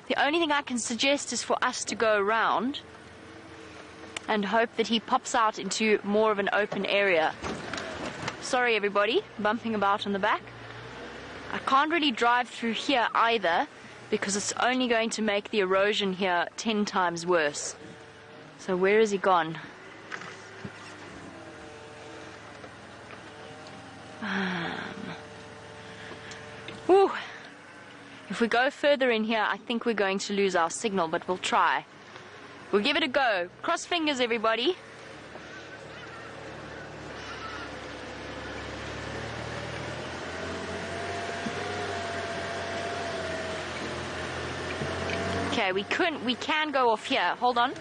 The only thing I can suggest is for us to go around and hope that he pops out into more of an open area. Sorry, everybody, bumping about on the back. I can't really drive through here either because it's only going to make the erosion here 10 times worse. So where is he gone? Whew. If we go further in here, I think we're going to lose our signal, but we'll try. We'll give it a go. Cross fingers, everybody. Okay, we can go off here. Hold on.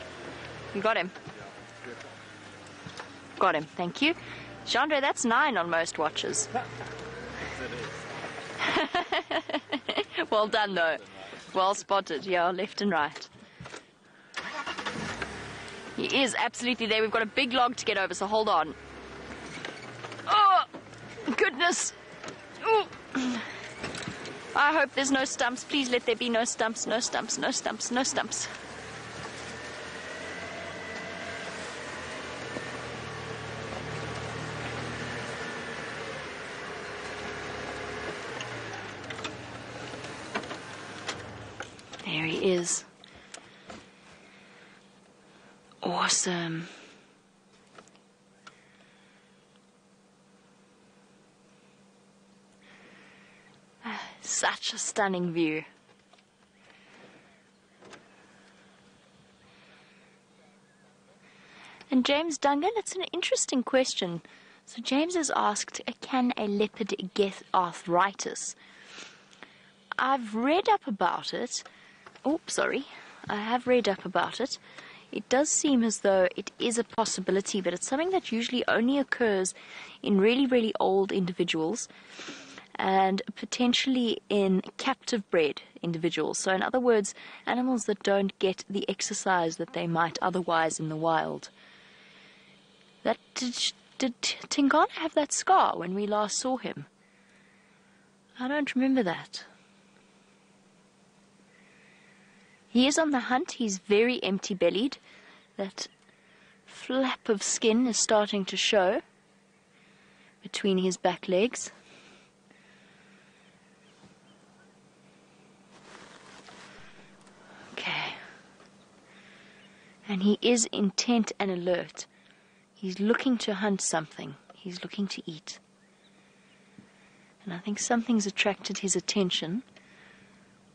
You got him. Got him, thank you. Chandra, that's 9 on most watches. Well done, though. Well spotted. Yeah, left and right. He is absolutely there. We've got a big log to get over, so hold on. Oh, goodness. Ooh. I hope there's no stumps. Please let there be no stumps, no stumps, no stumps, no stumps. There he is. Awesome. Such a stunning view. And James Dungan, it's an interesting question. So James has asked, can a leopard get arthritis? I've read up about it. Oh, sorry. I have read up about it. It does seem as though it is a possibility, but it's something that usually only occurs in really, really old individuals and potentially in captive bred individuals. So in other words, animals that don't get the exercise that they might otherwise in the wild. Did Tingana have that scar when we last saw him? I don't remember that. He is on the hunt. He's very empty-bellied. That flap of skin is starting to show between his back legs. Okay. And he is intent and alert. He's looking to hunt something. He's looking to eat. And I think something's attracted his attention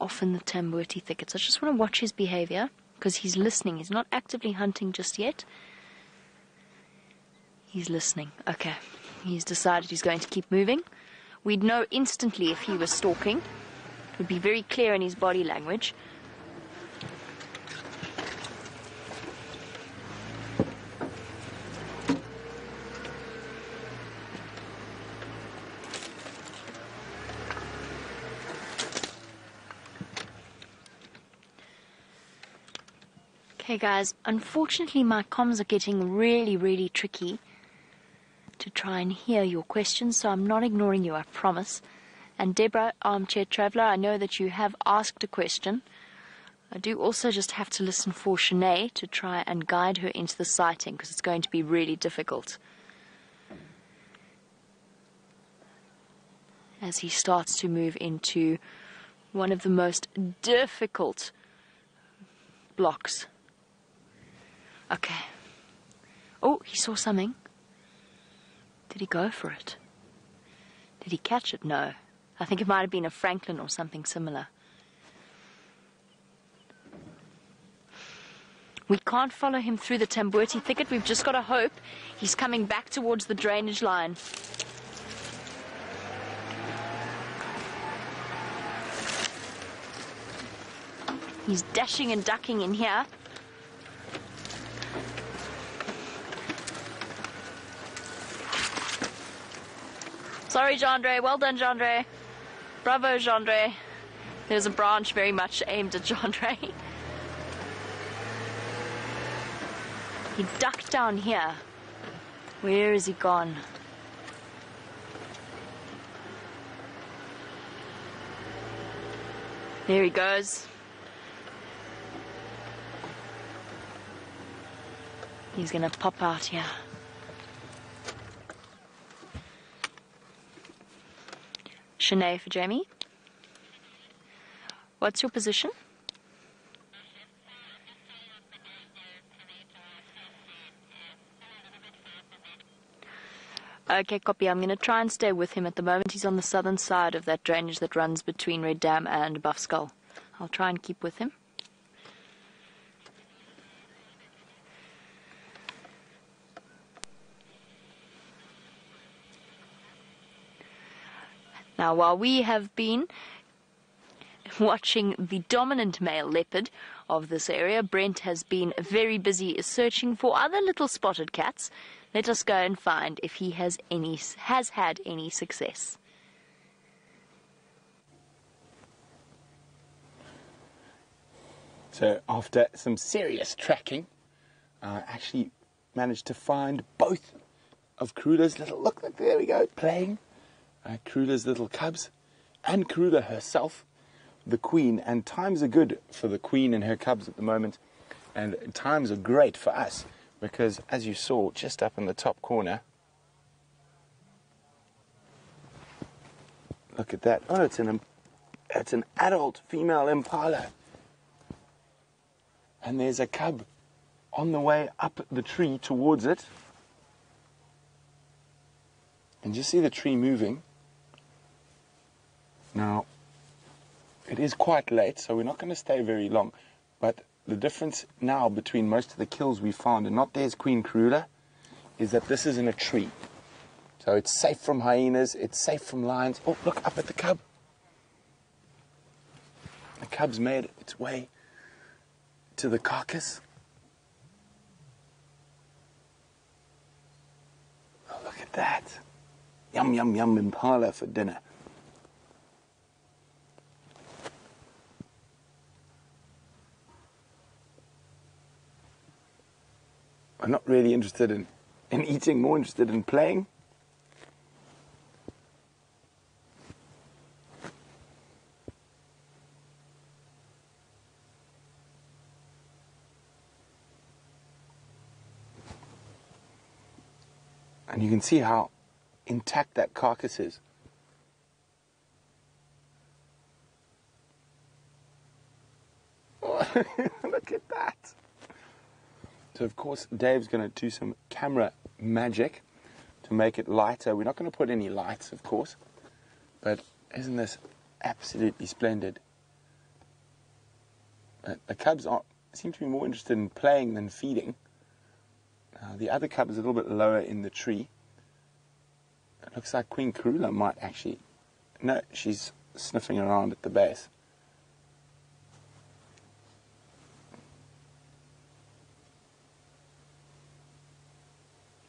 off in the Tambuti thickets. I just want to watch his behavior because he's listening. He's not actively hunting just yet. He's listening. Okay. He's decided he's going to keep moving. We'd know instantly if he was stalking. It would be very clear in his body language. Okay guys, unfortunately my comms are getting really, really tricky to try and hear your questions, so I'm not ignoring you, I promise. And Deborah, Armchair Traveller, I know that you have asked a question. I do also just have to listen for Shanae to try and guide her into the sighting, because it's going to be really difficult as he starts to move into one of the most difficult blocks. Okay. Oh, he saw something. Did he go for it? Did he catch it? No. I think it might have been a Franklin or something similar. We can't follow him through the Tambuti thicket. We've just got to hope he's coming back towards the drainage line. He's dashing and ducking in here. Sorry, Jandre. Well done, Jandre. Bravo, Jandre. There's a branch very much aimed at Jandre. He ducked down here. Where is he gone? There he goes. He's going to pop out here. Shanae for Jamie. What's your position? Okay, copy. I'm going to try and stay with him at the moment. He's on the southern side of that drainage that runs between Red Dam and Buff Skull. I'll try and keep with him. Now, while we have been watching the dominant male leopard of this area, Brent has been very busy searching for other little spotted cats. Let us go and find if he has had any success. So after some serious tracking, I actually managed to find both of Karula's little, look, there we go, playing. Karula's little cubs and Karula herself, the queen. And times are good for the queen and her cubs at the moment, and times are great for us because, as you saw just up in the top corner, look at that. Oh, it's an adult female impala, and there's a cub on the way up the tree towards it. And you see the tree moving. Now, it is quite late, so we're not going to stay very long. But the difference now between most of the kills we found, and not there's Queen Karula, is that this is in a tree. So it's safe from hyenas, it's safe from lions. Oh, look up at the cub. The cub's made its way to the carcass. Oh, look at that. Yum, yum, yum, impala for dinner. I'm not really interested in eating, more interested in playing. And you can see how intact that carcass is. Oh, look at that. So, of course, Dave's going to do some camera magic to make it lighter. We're not going to put any lights, of course, but isn't this absolutely splendid? The cubs seem to be more interested in playing than feeding. The other cub is a little bit lower in the tree. It looks like Queen Karula might actually... No, she's sniffing around at the base.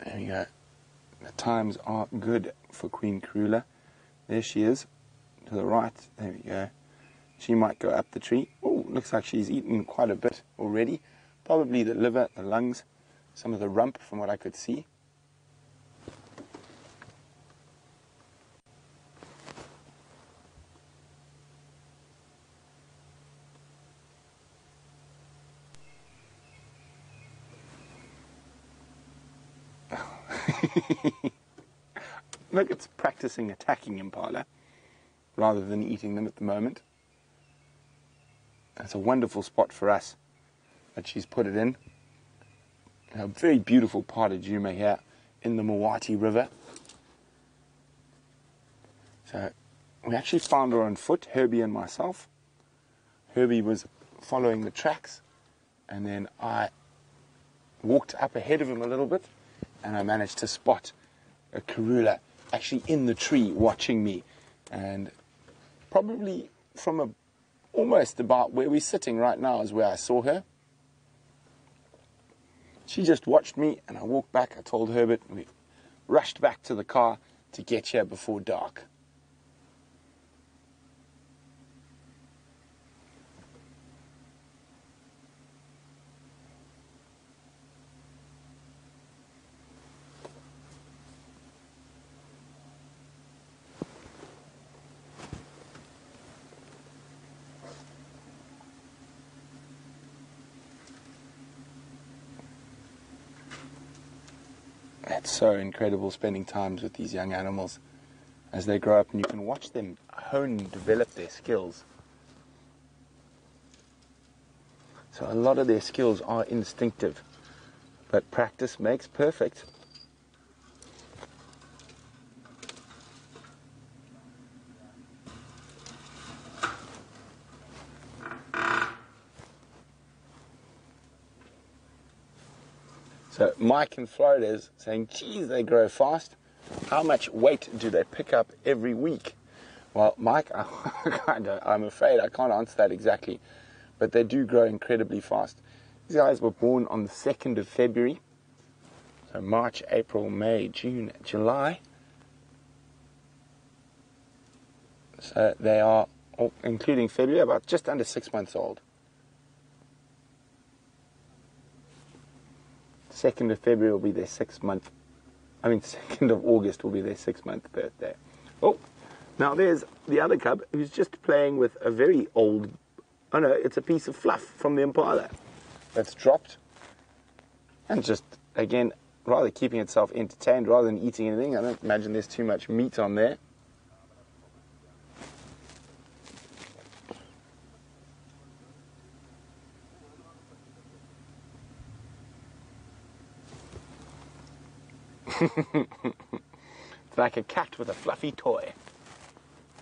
There we go. The times are good for Queen Karula. There she is, to the right. There we go. She might go up the tree. Oh, looks like she's eaten quite a bit already. Probably the liver, the lungs, some of the rump from what I could see. Look, it's practicing attacking impala rather than eating them at the moment. That's a wonderful spot for us that she's put it in. A very beautiful part of Djuma here in the Mawati River. So we actually found her on foot, Herbie and myself. Herbie was following the tracks, and then I walked up ahead of him a little bit, and I managed to spot a Karula actually in the tree watching me, and probably from almost about where we're sitting right now is where I saw her. She just watched me, and I walked back. I told Herbert, and we rushed back to the car to get here before dark. It's so incredible spending times with these young animals as they grow up, and you can watch them hone and develop their skills. So a lot of their skills are instinctive, but practice makes perfect. So Mike in Florida is saying, geez, they grow fast. How much weight do they pick up every week? Well, Mike, I'm afraid I can't answer that exactly, but they do grow incredibly fast. These guys were born on the 2nd of February, so March, April, May, June, July. So they are, including February, about just under 6 months old. 2nd of February will be their 2nd of August will be their 6-month birthday. Oh, now there's the other cub who's just playing with a very old, oh no, it's a piece of fluff from the impala that's dropped, and just, again, rather keeping itself entertained rather than eating anything. I don't imagine there's too much meat on there. It's like a cat with a fluffy toy.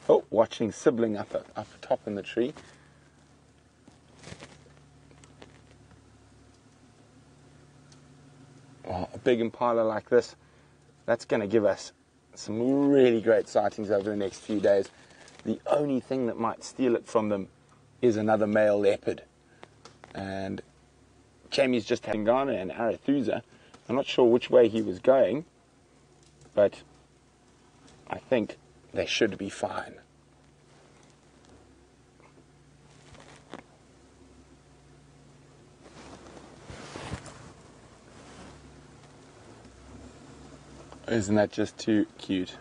Oh, watching sibling up top in the tree. Well, a big impala like this, that's going to give us some really great sightings over the next few days. The only thing that might steal it from them is another male leopard. And Jamie's just had Ghana and Arathusa. I'm not sure which way he was going, but I think they should be fine. Isn't that just too cute?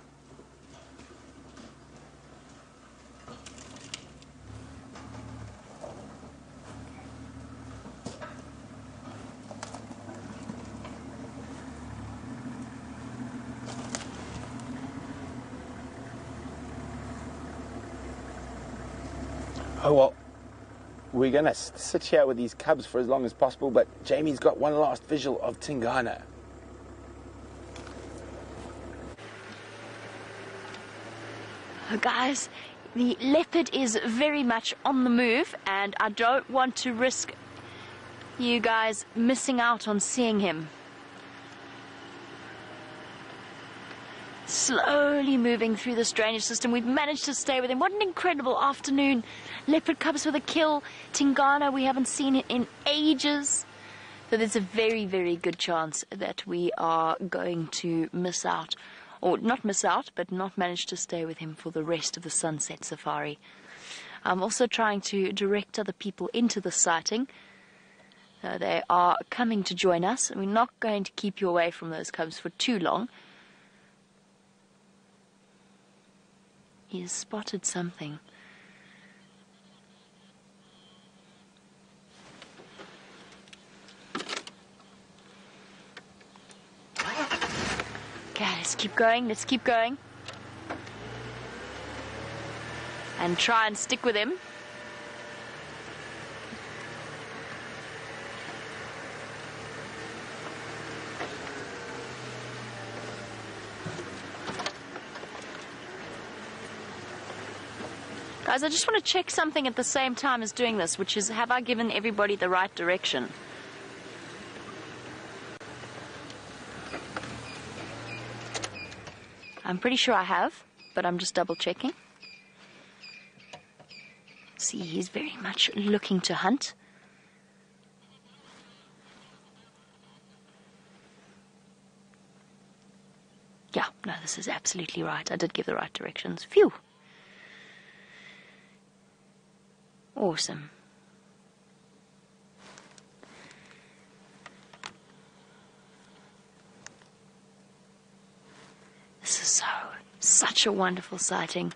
Oh, well, we're going to sit here with these cubs for as long as possible, but Jamie's got one last visual of Tingana. Guys, the leopard is very much on the move, and I don't want to risk you guys missing out on seeing him. Slowly moving through this drainage system. We've managed to stay with him. What an incredible afternoon. Leopard cubs with a kill. Tingana we haven't seen in ages. So there's a very, very good chance that we are going to miss out. Or not miss out, but not manage to stay with him for the rest of the sunset safari. I'm also trying to direct other people into the sighting. They are coming to join us. We're not going to keep you away from those cubs for too long. He has spotted something. Okay, let's keep going, let's keep going. And try and stick with him. Guys, I just want to check something at the same time as doing this, which is, have I given everybody the right direction? I'm pretty sure I have, but I'm just double checking. See, he's very much looking to hunt. Yeah, no, this is absolutely right. I did give the right directions. Phew. Awesome. This is such a wonderful sighting.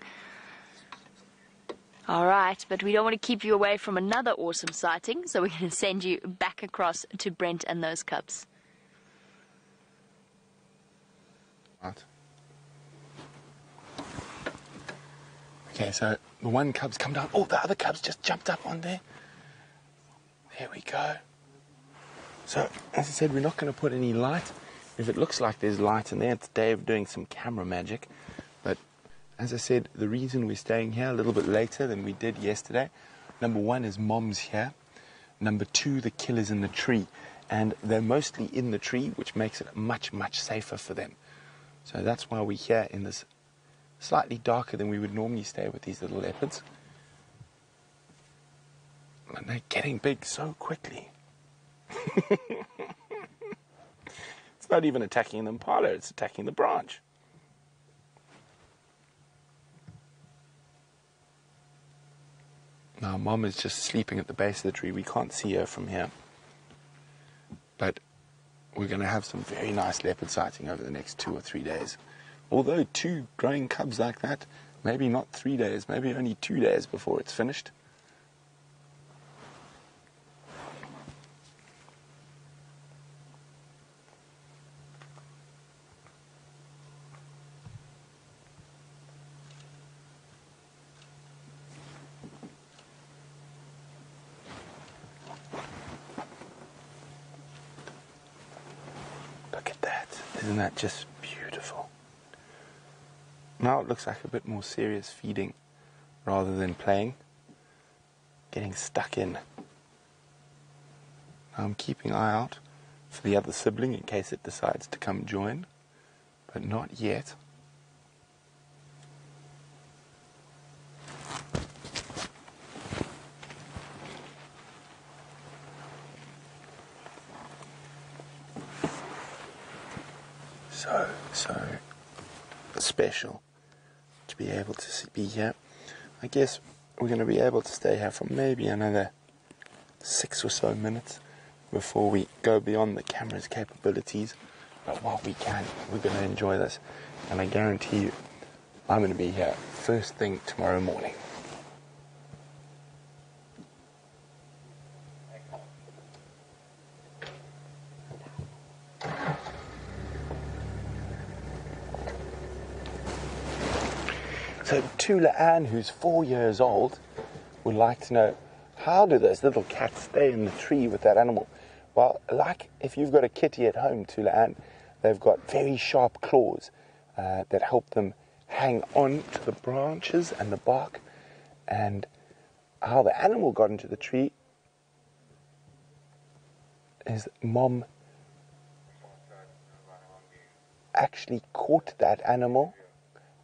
All right, but we don't want to keep you away from another awesome sighting, so we're going to send you back across to Brent and those cubs. Right. Okay, so the one cub's come down. Oh, the other cub's just jumped up on there. There we go. So, as I said, we're not going to put any light. If it looks like there's light in there, it's Dave doing some camera magic. But, as I said, the reason we're staying here a little bit later than we did yesterday, number one is Mom's here. Number two, the killer's in the tree. And they're mostly in the tree, which makes it much, much safer for them. So that's why we're here in this slightly darker than we would normally stay with these little leopards. And they're getting big so quickly. It's not even attacking the impala, it's attacking the branch. Now, Mom is just sleeping at the base of the tree. We can't see her from here. But we're going to have some very nice leopard sighting over the next 2 or 3 days. Although 2 growing cubs like that, maybe not 3 days, maybe only 2 days before it's finished. Look at that. Isn't that just beautiful? Now it looks like a bit more serious feeding rather than playing. Getting stuck in. Now I'm keeping an eye out for the other sibling in case it decides to come join, but not yet. So special to be able to be here. I guess we're going to be able to stay here for maybe another 6 or so minutes before we go beyond the camera's capabilities. But while we can, we're going to enjoy this. And I guarantee you, I'm going to be here first thing tomorrow morning. So Tula Ann, who's 4 years old, would like to know, how do those little cats stay in the tree with that animal? Well, like if you've got a kitty at home, Tula Ann, they've got very sharp claws that help them hang on to the branches and the bark. And how the animal got into the tree is Mom actually caught that animal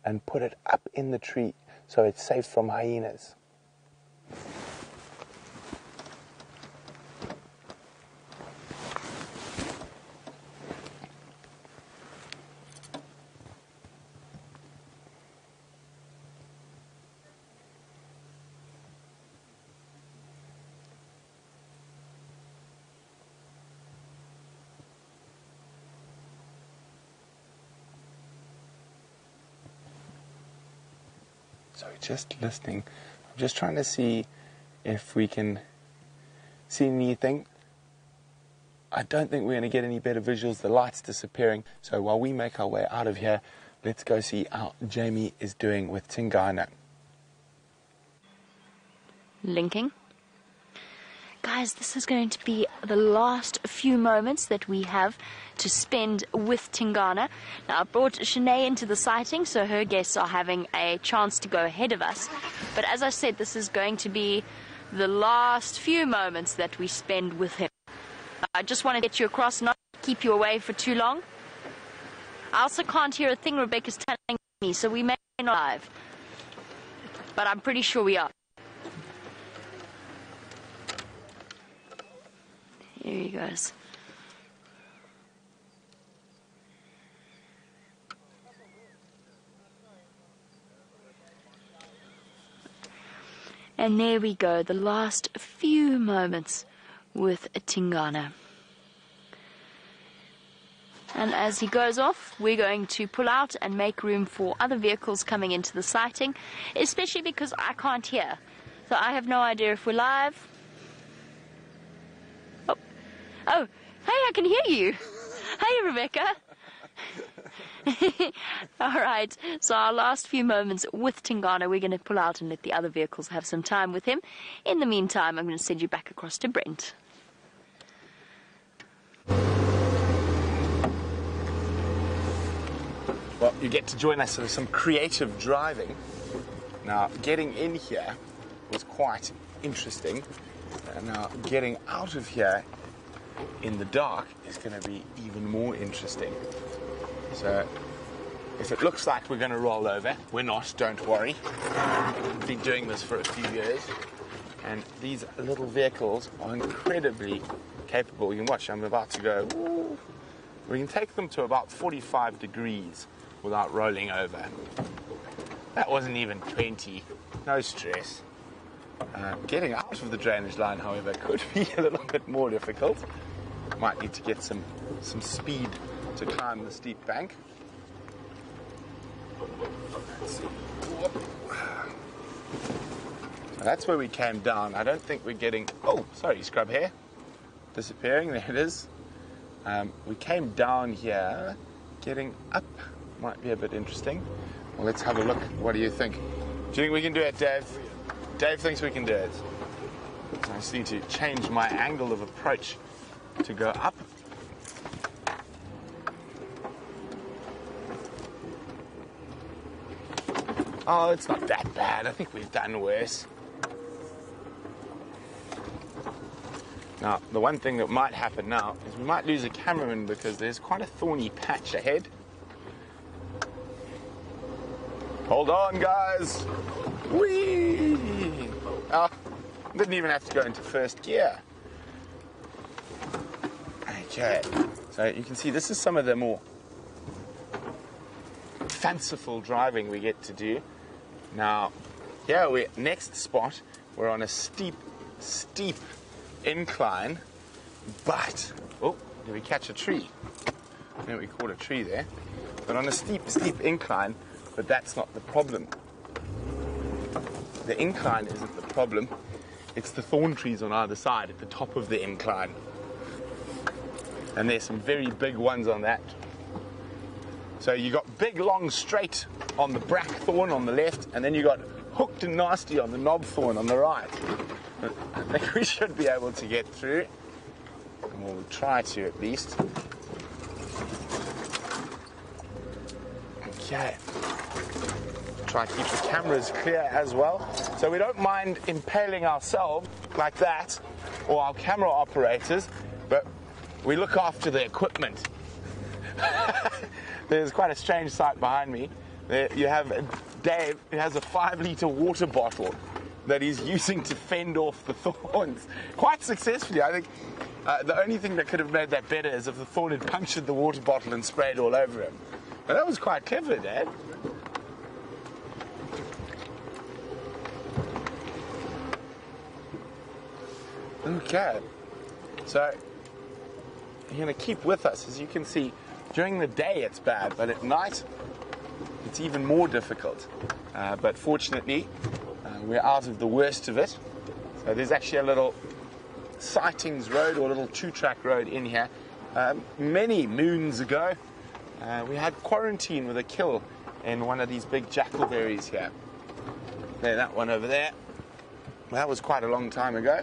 and put it up in the tree so it's safe from hyenas. So just listening, I'm just trying to see if we can see anything. I don't think we're going to get any better visuals, the light's disappearing. So while we make our way out of here, let's go see how Jamie is doing with Tingana. Linking. Guys, this is going to be the last few moments that we have to spend with Tingana. Now, I brought Shanae into the sighting, so her guests are having a chance to go ahead of us. But as I said, this is going to be the last few moments that we spend with him. I just want to get you across, not keep you away for too long. I also can't hear a thing Rebecca's telling me, so we may not live. But I'm pretty sure we are. Here he goes. And there we go, the last few moments with Tingana. And as he goes off, we're going to pull out and make room for other vehicles coming into the sighting, especially because I can't hear. So I have no idea if we're live. Oh, hey, I can hear you. Hey, Rebecca. All right, so our last few moments with Tingana, we're going to pull out and let the other vehicles have some time with him. In the meantime, I'm going to send you back across to Brent. Well, you get to join us in some creative driving. Now, getting in here was quite interesting. Now, getting out of here in the dark is going to be even more interesting. So, if it looks like we're going to roll over, we're not, don't worry. We've been doing this for a few years, and these little vehicles are incredibly capable. You can watch, I'm about to go, ooh. We can take them to about 45 degrees without rolling over. That wasn't even 20, no stress. Getting out of the drainage line, however, could be a little bit more difficult. Might need to get some speed to climb the steep bank. Let's see. So that's where we came down. I don't think we're getting... Oh, sorry, scrub hair. Disappearing, there it is. We came down here. Getting up might be a bit interesting. Well, let's have a look. What do you think? Do you think we can do it, Dave? Dave thinks we can do it. I just need to change my angle of approach to go up. Oh, it's not that bad. I think we've done worse. Now, the one thing that might happen now is we might lose a cameraman because there's quite a thorny patch ahead. Hold on, guys. Whee! Oh, didn't even have to go into first gear. Okay, so you can see this is some of the more fanciful driving we get to do. Now, here we're next spot, we're on a steep incline, but, oh, did we catch a tree? I think we caught a tree there. But on a steep incline, but that's not the problem. The incline isn't the problem, it's the thorn trees on either side at the top of the incline. And there's some very big ones on that. So you got big, long, straight on the brack thorn on the left, and then you got hooked and nasty on the knob thorn on the right. I think we should be able to get through. And we'll try to at least. Okay. Try to keep the cameras clear as well. So we don't mind impaling ourselves like that, or our camera operators, but we look after the equipment. There's quite a strange sight behind me. There you have Dave, who has a 5-litre water bottle that he's using to fend off the thorns. Quite successfully, I think. The only thing that could have made that better is if the thorn had punctured the water bottle and sprayed all over him. But that was quite clever, Dad. Okay, so you're going to keep with us. As you can see, during the day it's bad, but at night it's even more difficult. But fortunately, we're out of the worst of it. So there's actually a little sightings road or a little 2-track road in here. Many moons ago, we had quarantine with a kill in one of these big jackalberries here. There, that one over there. Well, that was quite a long time ago.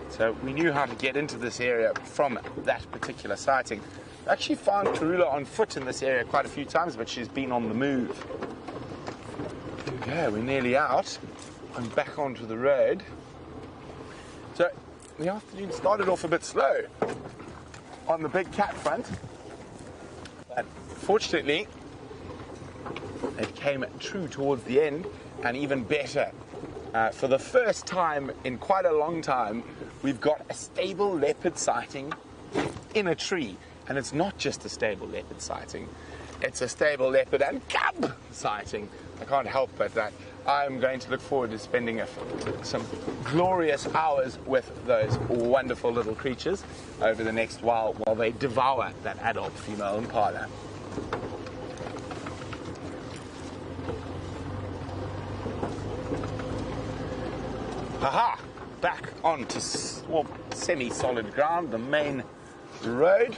So we knew how to get into this area from that particular sighting. I actually found Karula on foot in this area quite a few times, but she's been on the move. Okay, we're nearly out. I'm back onto the road. So the afternoon started off a bit slow on the big cat front. But fortunately, it came true towards the end, and even better. For the first time in quite a long time, we've got a stable leopard sighting in a tree. And it's not just a stable leopard sighting, it's a stable leopard and cub sighting. I can't help but that I'm going to look forward to spending some glorious hours with those wonderful little creatures over the next while they devour that adult female impala. Aha! Back onto semi-solid ground, the main road.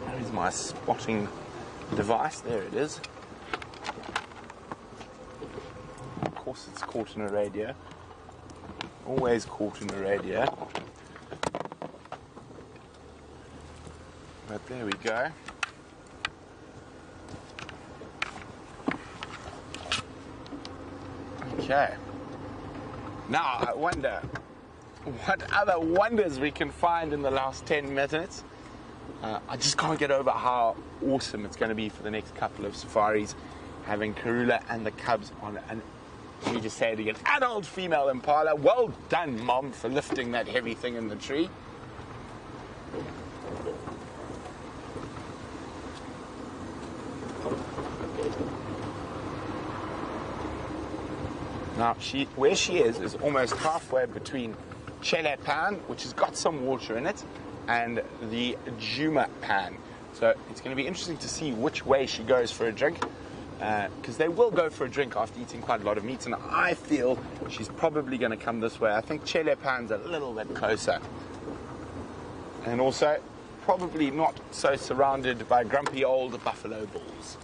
There's my spotting device. There it is. Of course it's caught in a radio. Always caught in a radio. But there we go. Okay. Now I wonder what other wonders we can find in the last 10 minutes. I just can't get over how awesome it's going to be for the next couple of safaris, having Karula and the cubs on it. And let me just say it again, adult female impala. Well done, Mom, for lifting that heavy thing in the tree. Now, where she is almost halfway between Chele Pan, which has got some water in it, and the Juma Pan. So it's going to be interesting to see which way she goes for a drink, because they will go for a drink after eating quite a lot of meat, and I feel she's probably going to come this way. I think Chele Pan's a little bit closer. And also, probably not so surrounded by grumpy old buffalo bulls.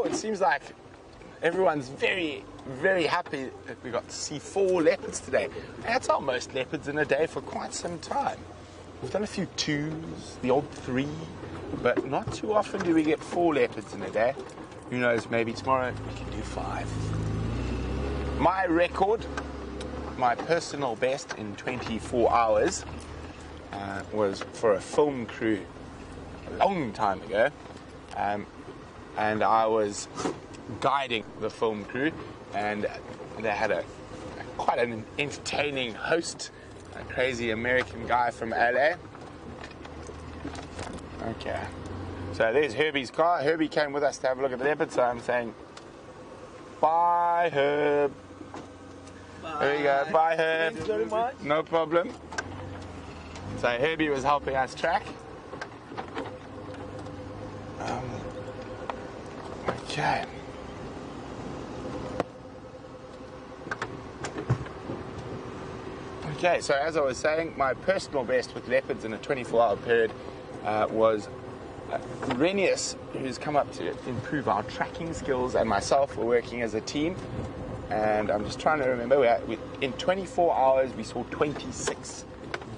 It seems like everyone's very, very happy that we got to see 4 leopards today. That's our most leopards in a day for quite some time. We've done a few 2s, the odd 3, but not too often do we get 4 leopards in a day. Who knows, maybe tomorrow we can do 5. My record, my personal best in 24 hours was for a film crew a long time ago. And I was guiding the film crew, and they had quite an entertaining host, a crazy American guy from LA. Okay, so there's Herbie's car. Herbie came with us to have a look at the leopard, so I'm saying bye, Herb. Bye. There we go, bye, Herb. Thanks very much. No problem. So Herbie was helping us track. Okay. Okay, so as I was saying, my personal best with leopards in a 24-hour period was Renius, who's come up to improve our tracking skills, and myself were working as a team. And I'm just trying to remember, in 24 hours we saw 26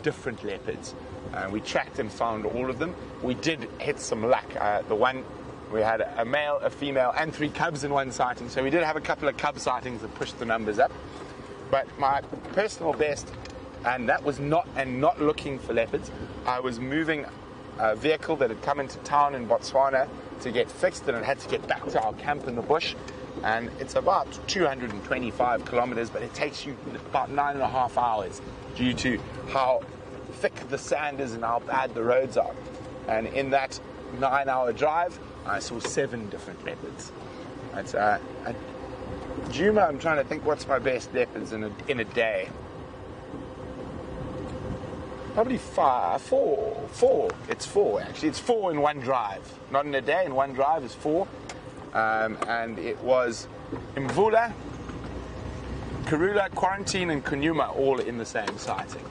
different leopards. We tracked and found all of them. We did hit some luck. We had a male, a female, and 3 cubs in one sighting, so we did have a couple of cub sightings that pushed the numbers up. But my personal best, and that was not looking for leopards. I was moving a vehicle that had come into town in Botswana to get fixed, and it had to get back to our camp in the bush. And it's about 225 kilometers, but it takes you about 9.5 hours due to how thick the sand is and how bad the roads are. And in that 9-hour drive, I saw 7 different leopards. It's Djuma, I'm trying to think what's my best leopards in a day. Probably 4. It's 4 actually. It's 4 in one drive. Not in a day, in one drive is 4. And it was Mvula, Karula, Quarantine, and Kunyuma all in the same sighting.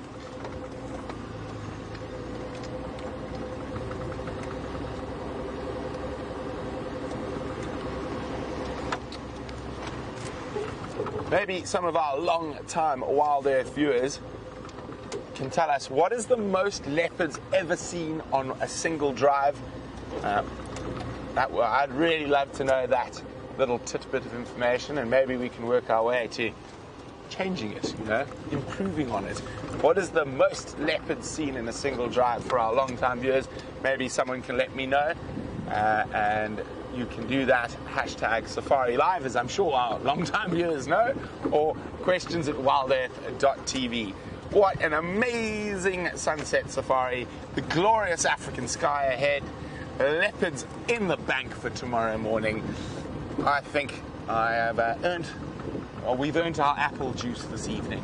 Maybe some of our long-time wild earth viewers can tell us, what is the most leopards ever seen on a single drive? I'd really love to know that little tidbit of information, and maybe we can work our way to changing it, improving on it. What is the most leopards seen in a single drive for our long-time viewers? Maybe someone can let me know, and you can do that, hashtag SafariLIVE, as I'm sure our long-time viewers know, or questions@wildearth.tv. What an amazing sunset safari, the glorious African sky ahead, leopards in the bank for tomorrow morning. I think I have we've earned our apple juice this evening.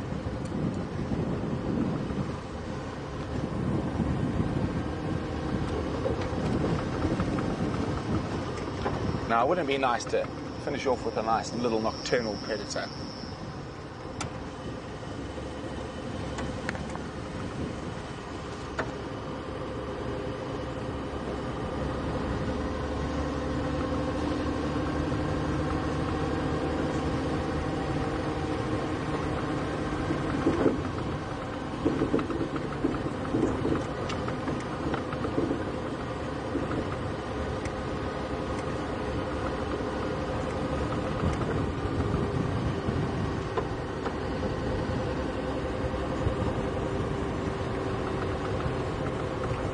Now, wouldn't it be nice to finish off with a nice little nocturnal predator?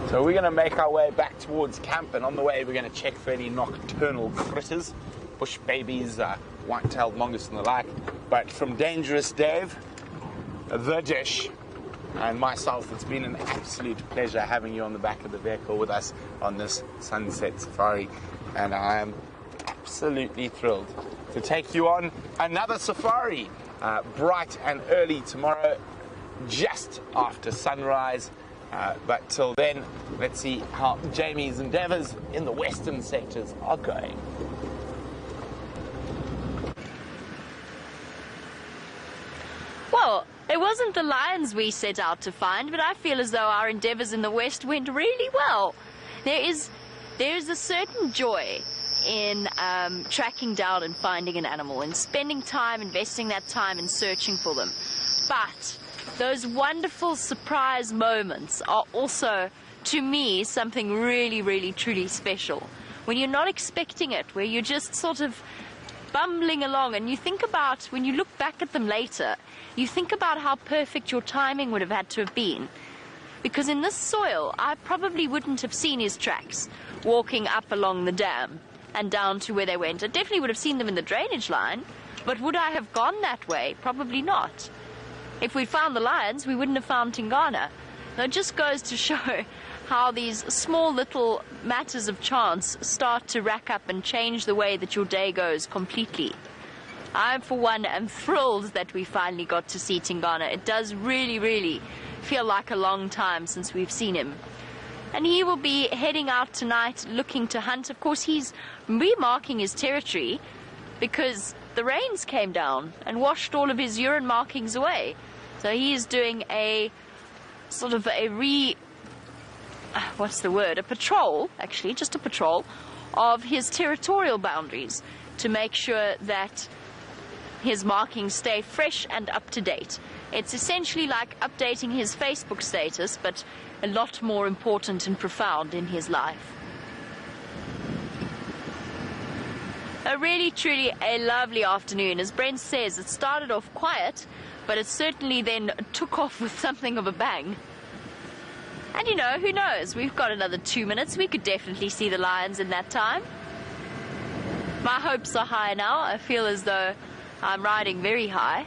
So we're going to make our way back towards camp, and on the way we're going to check for any nocturnal critters, bush babies, white-tailed mongoose and the like. But from Dangerous Dave, the dish, and myself, it's been an absolute pleasure having you on the back of the vehicle with us on this sunset safari, and I am absolutely thrilled to take you on another safari, bright and early tomorrow, just after sunrise. But till then, let's see how Jamie's endeavours in the western sectors are going. Well, it wasn't the lions we set out to find, but I feel as though our endeavours in the west went really well. There is a certain joy in tracking down and finding an animal, and spending time, investing that time in searching for them. But those wonderful surprise moments are also, to me, something really, really, truly special. When you're not expecting it, where you're just sort of bumbling along, and you think about, when you look back at them later, you think about how perfect your timing would have had to have been. Because in this soil, I probably wouldn't have seen his tracks walking up along the dam and down to where they went. I definitely would have seen them in the drainage line, but would I have gone that way? Probably not. If we'd found the lions, we wouldn't have found Tingana. Now, it just goes to show how these small little matters of chance start to rack up and change the way that your day goes completely. I, for one, am thrilled that we finally got to see Tingana. It does really, really feel like a long time since we've seen him. And he will be heading out tonight looking to hunt. Of course, he's remarking his territory because the rains came down and washed all of his urine markings away. So he is doing a sort of a patrol, actually, just a patrol of his territorial boundaries to make sure that his markings stay fresh and up to date. It's essentially like updating his Facebook status, but a lot more important and profound in his life. A really, truly a lovely afternoon. As Brent says, it started off quiet, but it certainly then took off with something of a bang. And you know, who knows? We've got another 2 minutes. We could definitely see the lions in that time. My hopes are high now. I feel as though I'm riding very high.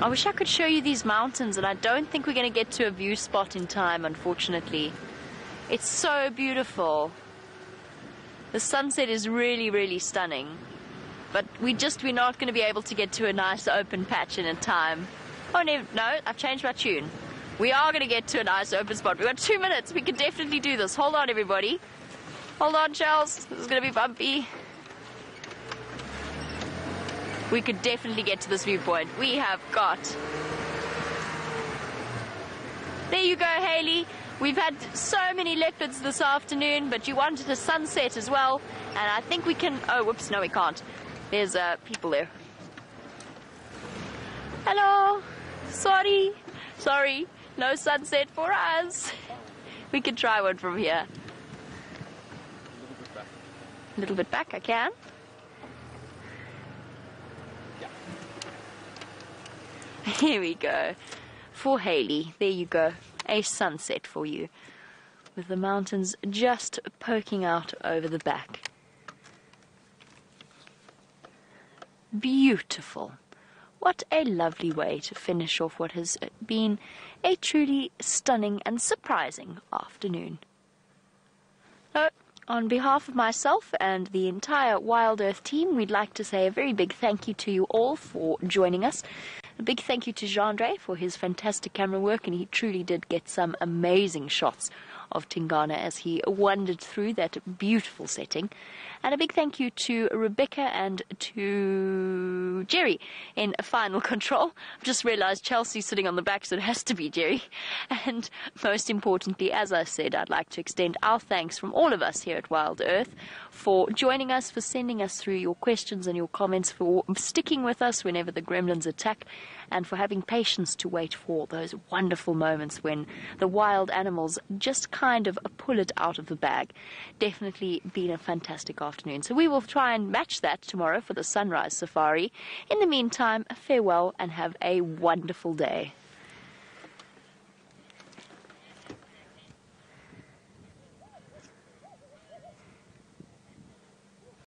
I wish I could show you these mountains, and I don't think we're going to get to a view spot in time, unfortunately. It's so beautiful. The sunset is really, really stunning. But we're not going to be able to get to a nice open patch in a time. Oh, no, I've changed my tune. We are going to get to a nice open spot. We've got 2 minutes. We can definitely do this. Hold on, everybody. Hold on, Charles. This is going to be bumpy. We could definitely get to this viewpoint. We have got... There you go, Haley. We've had so many leopards this afternoon, but you wanted a sunset as well. And I think we can... Oh, whoops, no, we can't. There's people there. Hello. Sorry. No sunset for us. We could try one from here. A little bit back, I can. Here we go. For Haley, there you go. A sunset for you. With the mountains just poking out over the back. Beautiful. What a lovely way to finish off what has been a truly stunning and surprising afternoon. So, on behalf of myself and the entire Wild Earth team, we'd like to say a very big thank you to you all for joining us. A big thank you to Jean-Andre for his fantastic camera work, and he truly did get some amazing shots of Tingana as he wandered through that beautiful setting. And a big thank you to Rebecca and to Jerry in final control. I've just realized Chelsea's sitting on the back, so it has to be Jerry. And most importantly, as I said, I'd like to extend our thanks from all of us here at Wild Earth for joining us, for sending us through your questions and your comments, for sticking with us whenever the gremlins attack, and for having patience to wait for those wonderful moments when the wild animals just kind of pull it out of the bag. Definitely been a fantastic afternoon. So we will try and match that tomorrow for the sunrise safari. In the meantime, farewell and have a wonderful day.